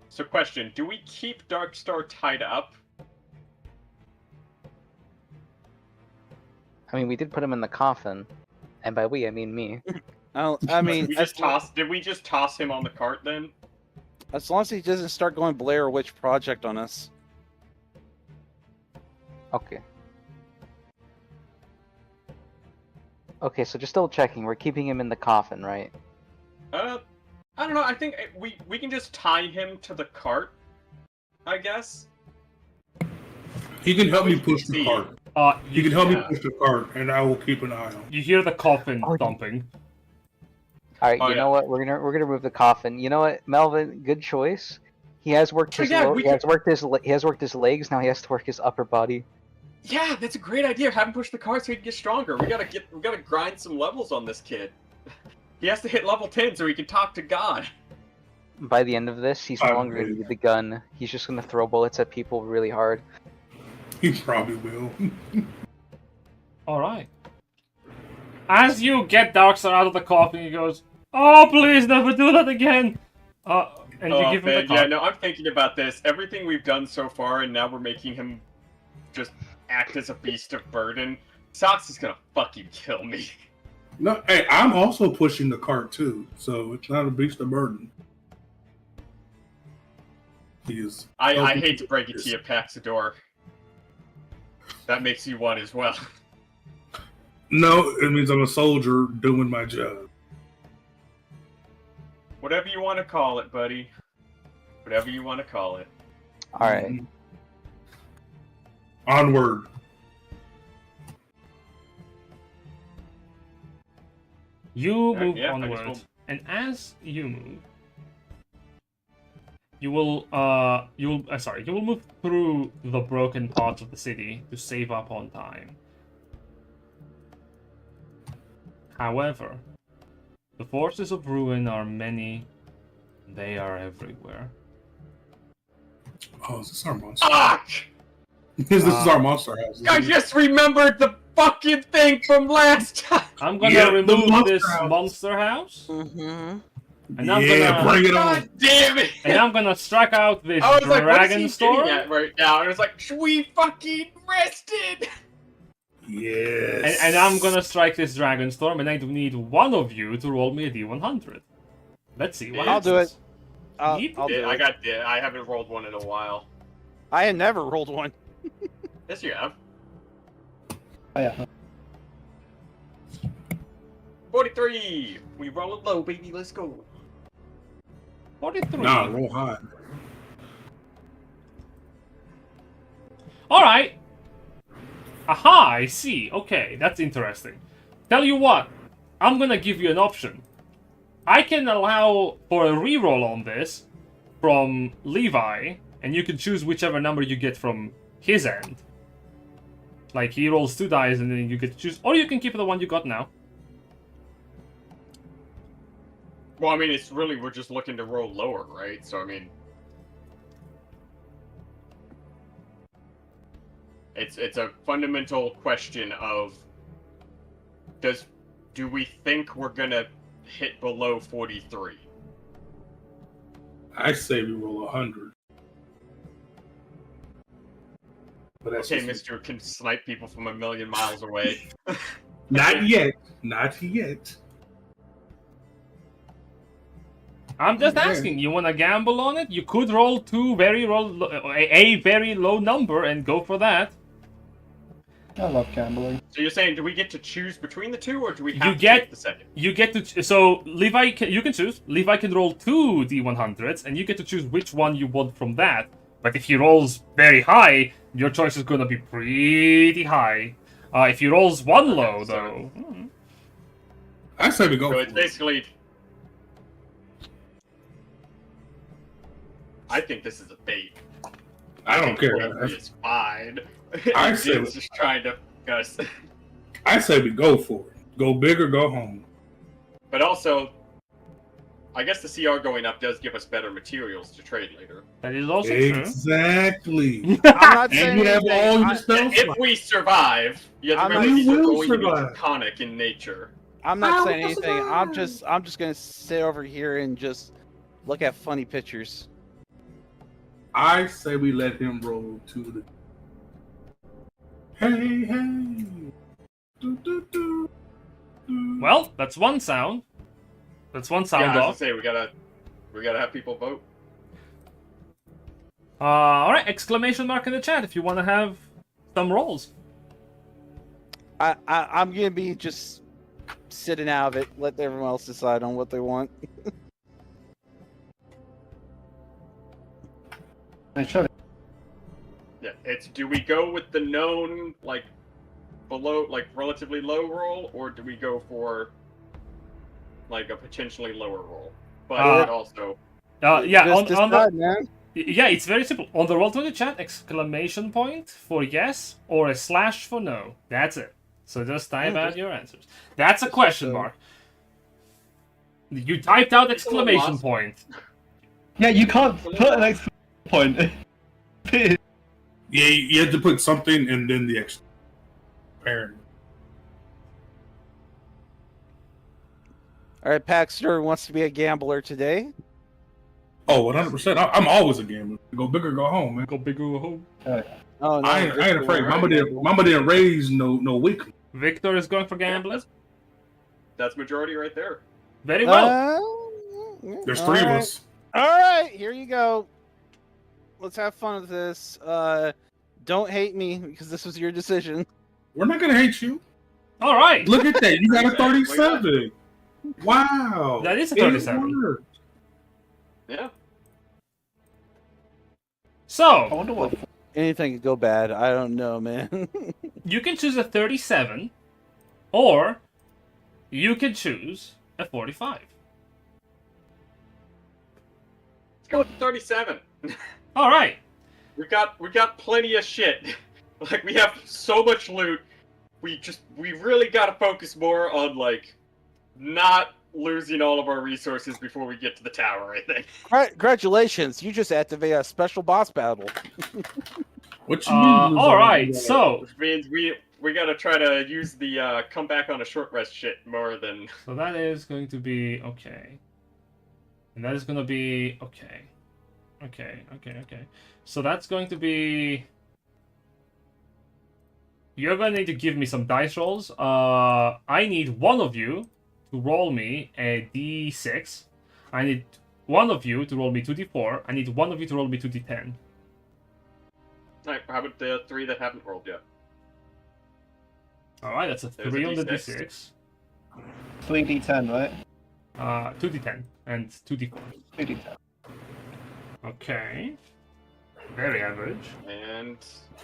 So question, do we keep Darkstar tied up? I mean, we did put him in the coffin, and by we I mean me. I mean, Did we just toss him on the cart then? as long as he doesn't start going Blair Witch Project on us. Okay. Okay, so just double checking. We're keeping him in the coffin, right? I don't know. I think we can just tie him to the cart. I guess. He can help me push the cart. You can help me push the cart, and I will keep an eye on. You hear the coffin thumping. All right, you know what? We're gonna remove the coffin. You know what, Melvin? Good choice. He has worked his he has worked his legs. Now he has to work his upper body. Yeah, that's a great idea. Have him push the cart so he can get stronger. We gotta grind some levels on this kid. He has to hit level 10 so he can talk to God. By the end of this, he's no longer gonna need the gun. He's just gonna throw bullets at people really hard. He probably will. All right. As you get Darkstar out of the coffin, he goes, "Oh, please, never do that again." And you give him the cart. Yeah, no, I'm thinking about this. Everything we've done so far, and now we're making him just act as a beast of burden. Sox is gonna fucking kill me. No, hey, I'm also pushing the cart too, so it's not a beast of burden. He is. I hate to break it to you, Paxidor. That makes you one as well. No, it means I'm a soldier doing my job. Whatever you want to call it, buddy. Whatever you want to call it. All right. Onward. You move yeah, onward, and as you move, you will move through the broken parts of the city to save up on time. However, the forces of ruin are many. They are everywhere. Oh, is this our monster? Fuck! This is our monster house. I just remembered the fucking thing from last time. I'm gonna remove this monster house. Mm-hmm. And I'm gonna bring it God on. damn it! And I'm gonna strike out this I was like, what's he getting Dragonstorm. at right now? And I was like, should we fucking rested? Yes. And I'm gonna strike this Dragonstorm, and I need one of you to roll me a D100. Let's see what I'll do happens. it. I'll do Yeah, it. I haven't rolled one in a while. I had never rolled one. Yes, you have. Oh, yeah. 43! We roll it low, baby, let's go. 43. Nah, roll high. Alright. Aha, I see. Okay, that's interesting. Tell you what, I'm gonna give you an option. I can allow for a reroll on this from Levi, and you can choose whichever number you get from his end. Like, he rolls 2 dice and then you get to choose, or you can keep the one you got now. Well, I mean, it's really, we're just looking to roll lower, right? So, I mean... It's a fundamental question of... Do we think we're gonna hit below 43? I say we roll 100. But that's Okay, just- Mister can snipe people from a million miles away. Not yet. Not yet. I'm just Okay. asking, you wanna gamble on it? You could roll a very low number and go for that. I love gambling. So you're saying, do we get to choose between the two, or do we You have to get- take the second? You get to so Levi, you can choose. Levi can roll 2 D100s, and you get to choose which one you want from that. But if he rolls very high, your choice is gonna be pretty high. If he rolls one low, so- though, I say we go. So for it's it. basically... I think this is a bait. I don't care. 43 is fine. I say It's just trying to us. I say we go for it. Go big or go home. But also, I guess the CR going up does give us better materials to trade later. that is also true. Exactly. I'm not saying And you have anything. all your I- spells. If we survive, you have to I'm remember not- these are We will going to be survive. draconic in nature. I'm not How saying was anything. that? I'm just gonna sit over here and just look at funny pictures. I say we let him roll to the. Hey, hey. Do, do, do. Do. Well, that's one sound. That's one sound Yeah, I was off. gonna say we gotta have people vote. All right, exclamation mark in the chat if you want to have some rolls. I'm gonna be just sitting out of it. Let everyone else decide on what they want. I showed it. Yeah, it's do we go with the known like below like relatively low roll, or do we go for like a potentially lower roll? But also Yeah, Just on the decide, man. yeah, it's very simple. On the roll to the chat, exclamation point for yes or a slash for no. That's it. So just type out your answers. That's a question mark. You typed out exclamation lost. point. Yeah, you can't put an exclamation point. Yeah, you have to put something and then the extra. Apparently. All right, Paxidor wants to be a gambler today. Oh, 100%. I'm always a gambler. Go big or go home, man. Go big or go home. Oh no, I ain't afraid. Mama didn't raise no weakling. Victor is going for gambling. that's majority right there. Very well. There's 3 of us. All right, here you go. Let's have fun with this. Don't hate me because this was your decision. We're not gonna hate you. All right. Look at that. You got a Exactly. 37. Wow. That is a It 37. worked. Yeah. I So, wonder what. Anything could go bad. I don't know, man. you can choose a 37, or you can choose a 45. Let's go with 37. Alright. We got plenty of shit. Like, we have so much loot. We really gotta focus more on, like, not losing all of our resources before we get to the tower, I think. Congratulations, you just activate a special boss battle. What you mean? Alright, so... Which means we gotta try to use the come back on a short rest shit more than... So that is going to be... okay. And that is going to be... okay. Okay. So that's going to be... You're going to need to give me some dice rolls. I need one of you to roll me a d6. I need one of you to roll me 2d4. I need one of you to roll me 2d10. Alright, how about the 3 that haven't rolled yet? Alright, that's a There's 3 a on the D6. d6. 3d10, right? 2d10 and 2d4. 3d10. Okay. Very average. And...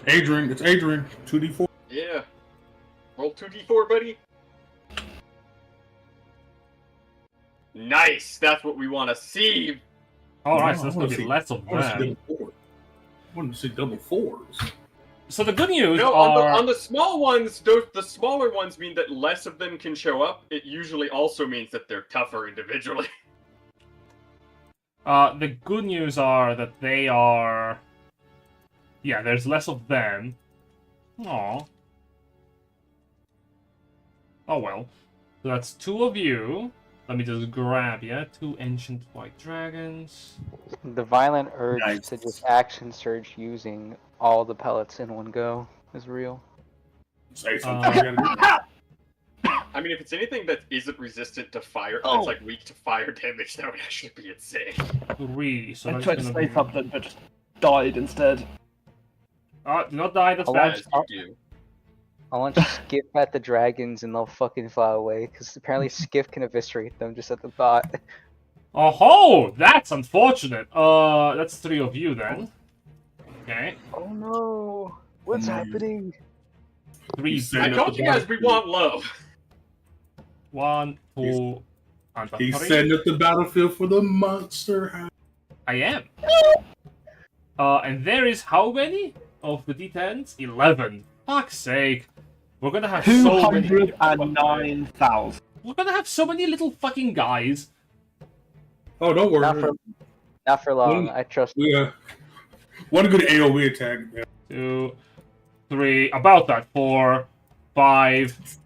Adrian, it's Adrian. 2d4. yeah. Roll 2d4, buddy. Nice! That's what we want to see! Alright, so I that's wanna going to be see- less of I want to see them. double 4. I want to see double 4s. So the good news No, are... on the small ones, the smaller ones mean that less of them can show up. It usually also means that they're tougher individually. The good news are that they are... yeah, there's less of them. Aw. Oh well. So that's 2 of you. Let me just grab, 2 ancient white dragons. The violent urge Nice. to just action surge using all the pellets in one go is real. Say something. You gotta do. I mean, if it's anything that isn't resistant to fire, Oh. that's like weak to fire damage, that would actually be insane. 3, so I that's tried to gonna say be... something, but just died instead. do not die, that's I'll bad. launch- As you do. I'll launch Sk'iff at the dragons and they'll fucking fly away, because apparently Sk'iff can eviscerate them just at the thought. Oh, that's unfortunate. That's 3 of you then. Okay. Oh no! What's happening? 3, He said I that told the you guys we want love. 1, 2, and He's 3. setting up the battlefield for the monster house. I am. And there is how many of the D10s? 11. Fuck's sake. We're gonna have so many. 209,000. We're gonna have so many little fucking guys. Oh, don't worry. Not for long. I trust. Yeah. One good AoE attack. Man. 2, 3, about that. 4, 5,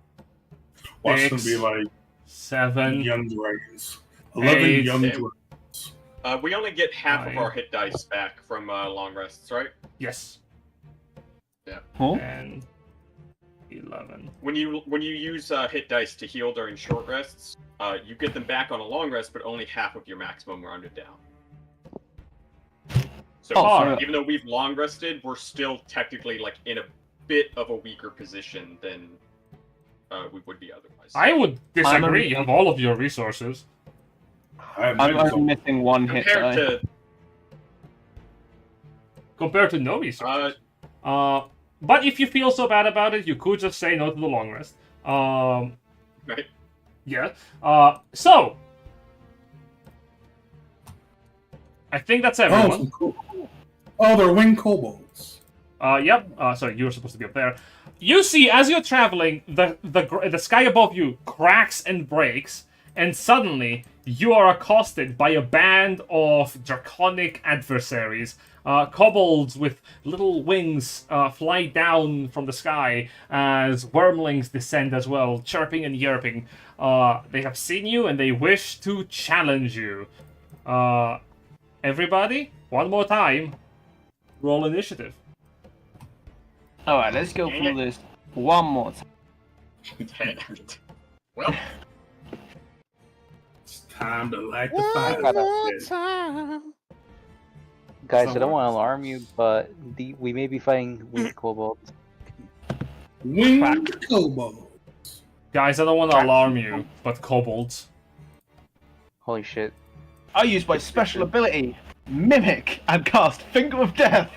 Watch 6, them be like 7. young dragons. 11 8. young Damn. dragons. We only get half of 9. our hit dice back from long rests, right? Yes. Huh? 10, 11. When you use hit dice to heal during short rests, you get them back on a long rest, but only half of your maximum rounded down. So even though we've long rested, we're still technically like in a bit of a weaker position than we would be otherwise. I would disagree. You have all of your resources. I'm I'm only missing 1 hit compared die. to Compared to no resources. But if you feel so bad about it, you could just say no to the long rest. right. Yeah. So I think that's Oh, everyone. some cool. Oh, they're winged kobolds. Yep. Sorry, you were supposed to be up there. You see, as you're traveling, the sky above you cracks and breaks, and suddenly you are accosted by a band of draconic adversaries. Kobolds with little wings fly down from the sky as wormlings descend as well, chirping and yerping. They have seen you and they wish to challenge you. Everybody, one more time, roll initiative. Alright, let's go through this one more time. Well, It's time to light the fire. Guys, I don't want to alarm you, but we may be fighting winged kobolds. Winged kobolds. Guys, I don't want to alarm you, but kobolds. Holy shit. I use my special ability, Mimic, and cast Finger of Death.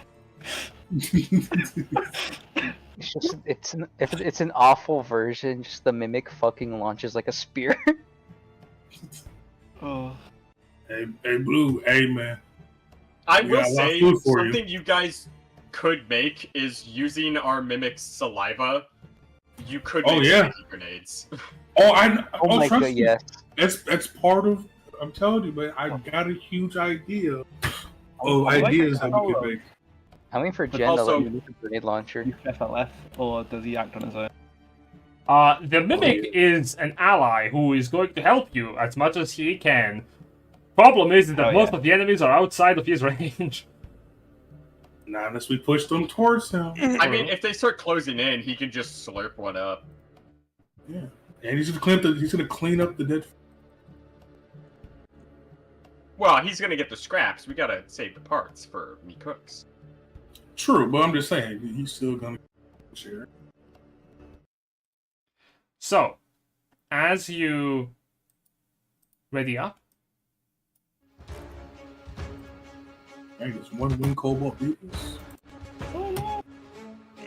It's just if it's an awful version, just the mimic fucking launches like a spear. Oh. Hey, Blue, hey man. I We will got a lot of say food for you. something you guys could make is using our mimic's saliva. You could Oh, make yeah. sticky grenades. Oh my trust god, me. yes. That's part of. I'm telling you, man. I got a huge idea of like ideas that. that we could make. I'm waiting for But Jen to also- let me use a grenade launcher. FLF, or does he act on his own? The Mimic is an ally who is going to help you as much as he can. Problem is that Oh, most yeah. of the enemies are outside of his range. Not unless we push them towards him. I mean, if they start closing in, he can just slurp one up. Yeah, and he's gonna clean up the dead. Well, he's gonna get the scraps. We gotta save the parts for me cooks. True, but I'm just saying he's still gonna share. So, as you ready up, I guess one win Cobalt Beatles.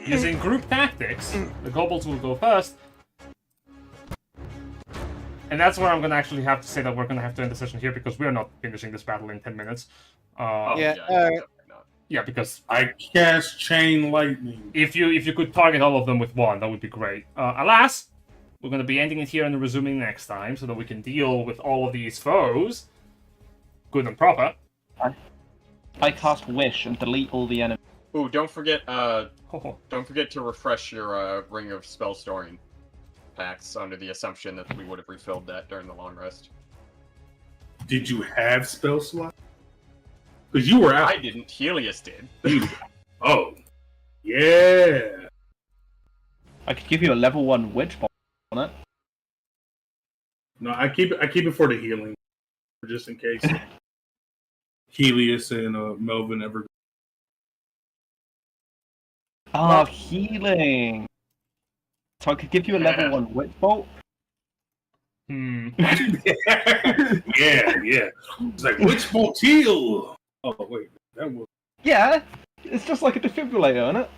using group tactics, the kobolds will go first. And that's where I'm going to actually have to say that we're going to have to end the session here because we are not finishing this battle in 10 minutes. Yeah, definitely not. Yeah, because I cast Chain Lightning. if you could target all of them with one, that would be great. Alas, we're going to be ending it here and resuming next time so that we can deal with all of these foes. Good and proper. I cast Wish and delete all the enemies. Ooh, don't forget to refresh your Ring of Spell Storing packs under the assumption that we would have refilled that during the long rest. Did you have spell slot? Because you were out. I didn't. Helius did. Oh, yeah. I could give you a level 1 Witch Bolt on it. No, I keep it for the healing, just in case Helius and Melvin ever. Oh, healing! So I could give you a level 1 Witch Bolt? Hmm. yeah. It's like Witch Bolt heal. Oh wait, that was. Yeah! It's just like a defibrillator, isn't it?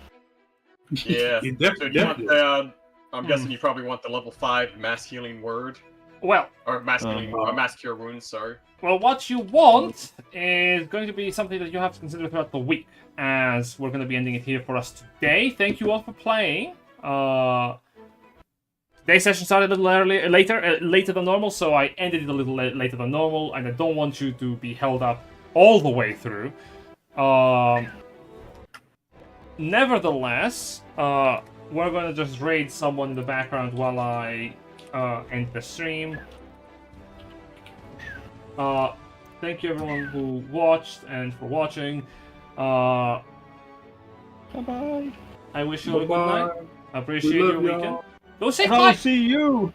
Yeah. You So do you want definitely. the, I'm guessing you probably want the level 5 mass healing word. Well, Or mass healing, mass cure wounds, sorry. well, what you want is going to be something that you have to consider throughout the week, as we're going to be ending it here for us today. Thank you all for playing. Today's session started a little later than normal, so I ended it a little later than normal, and I don't want you to be held up all the way through. Nevertheless, we're going to just raid someone in the background while I end the stream. Thank you everyone who watched and for watching. Bye-bye. I wish you all a good night. I appreciate We love your weekend. y'all. Go say I'll bye. see you!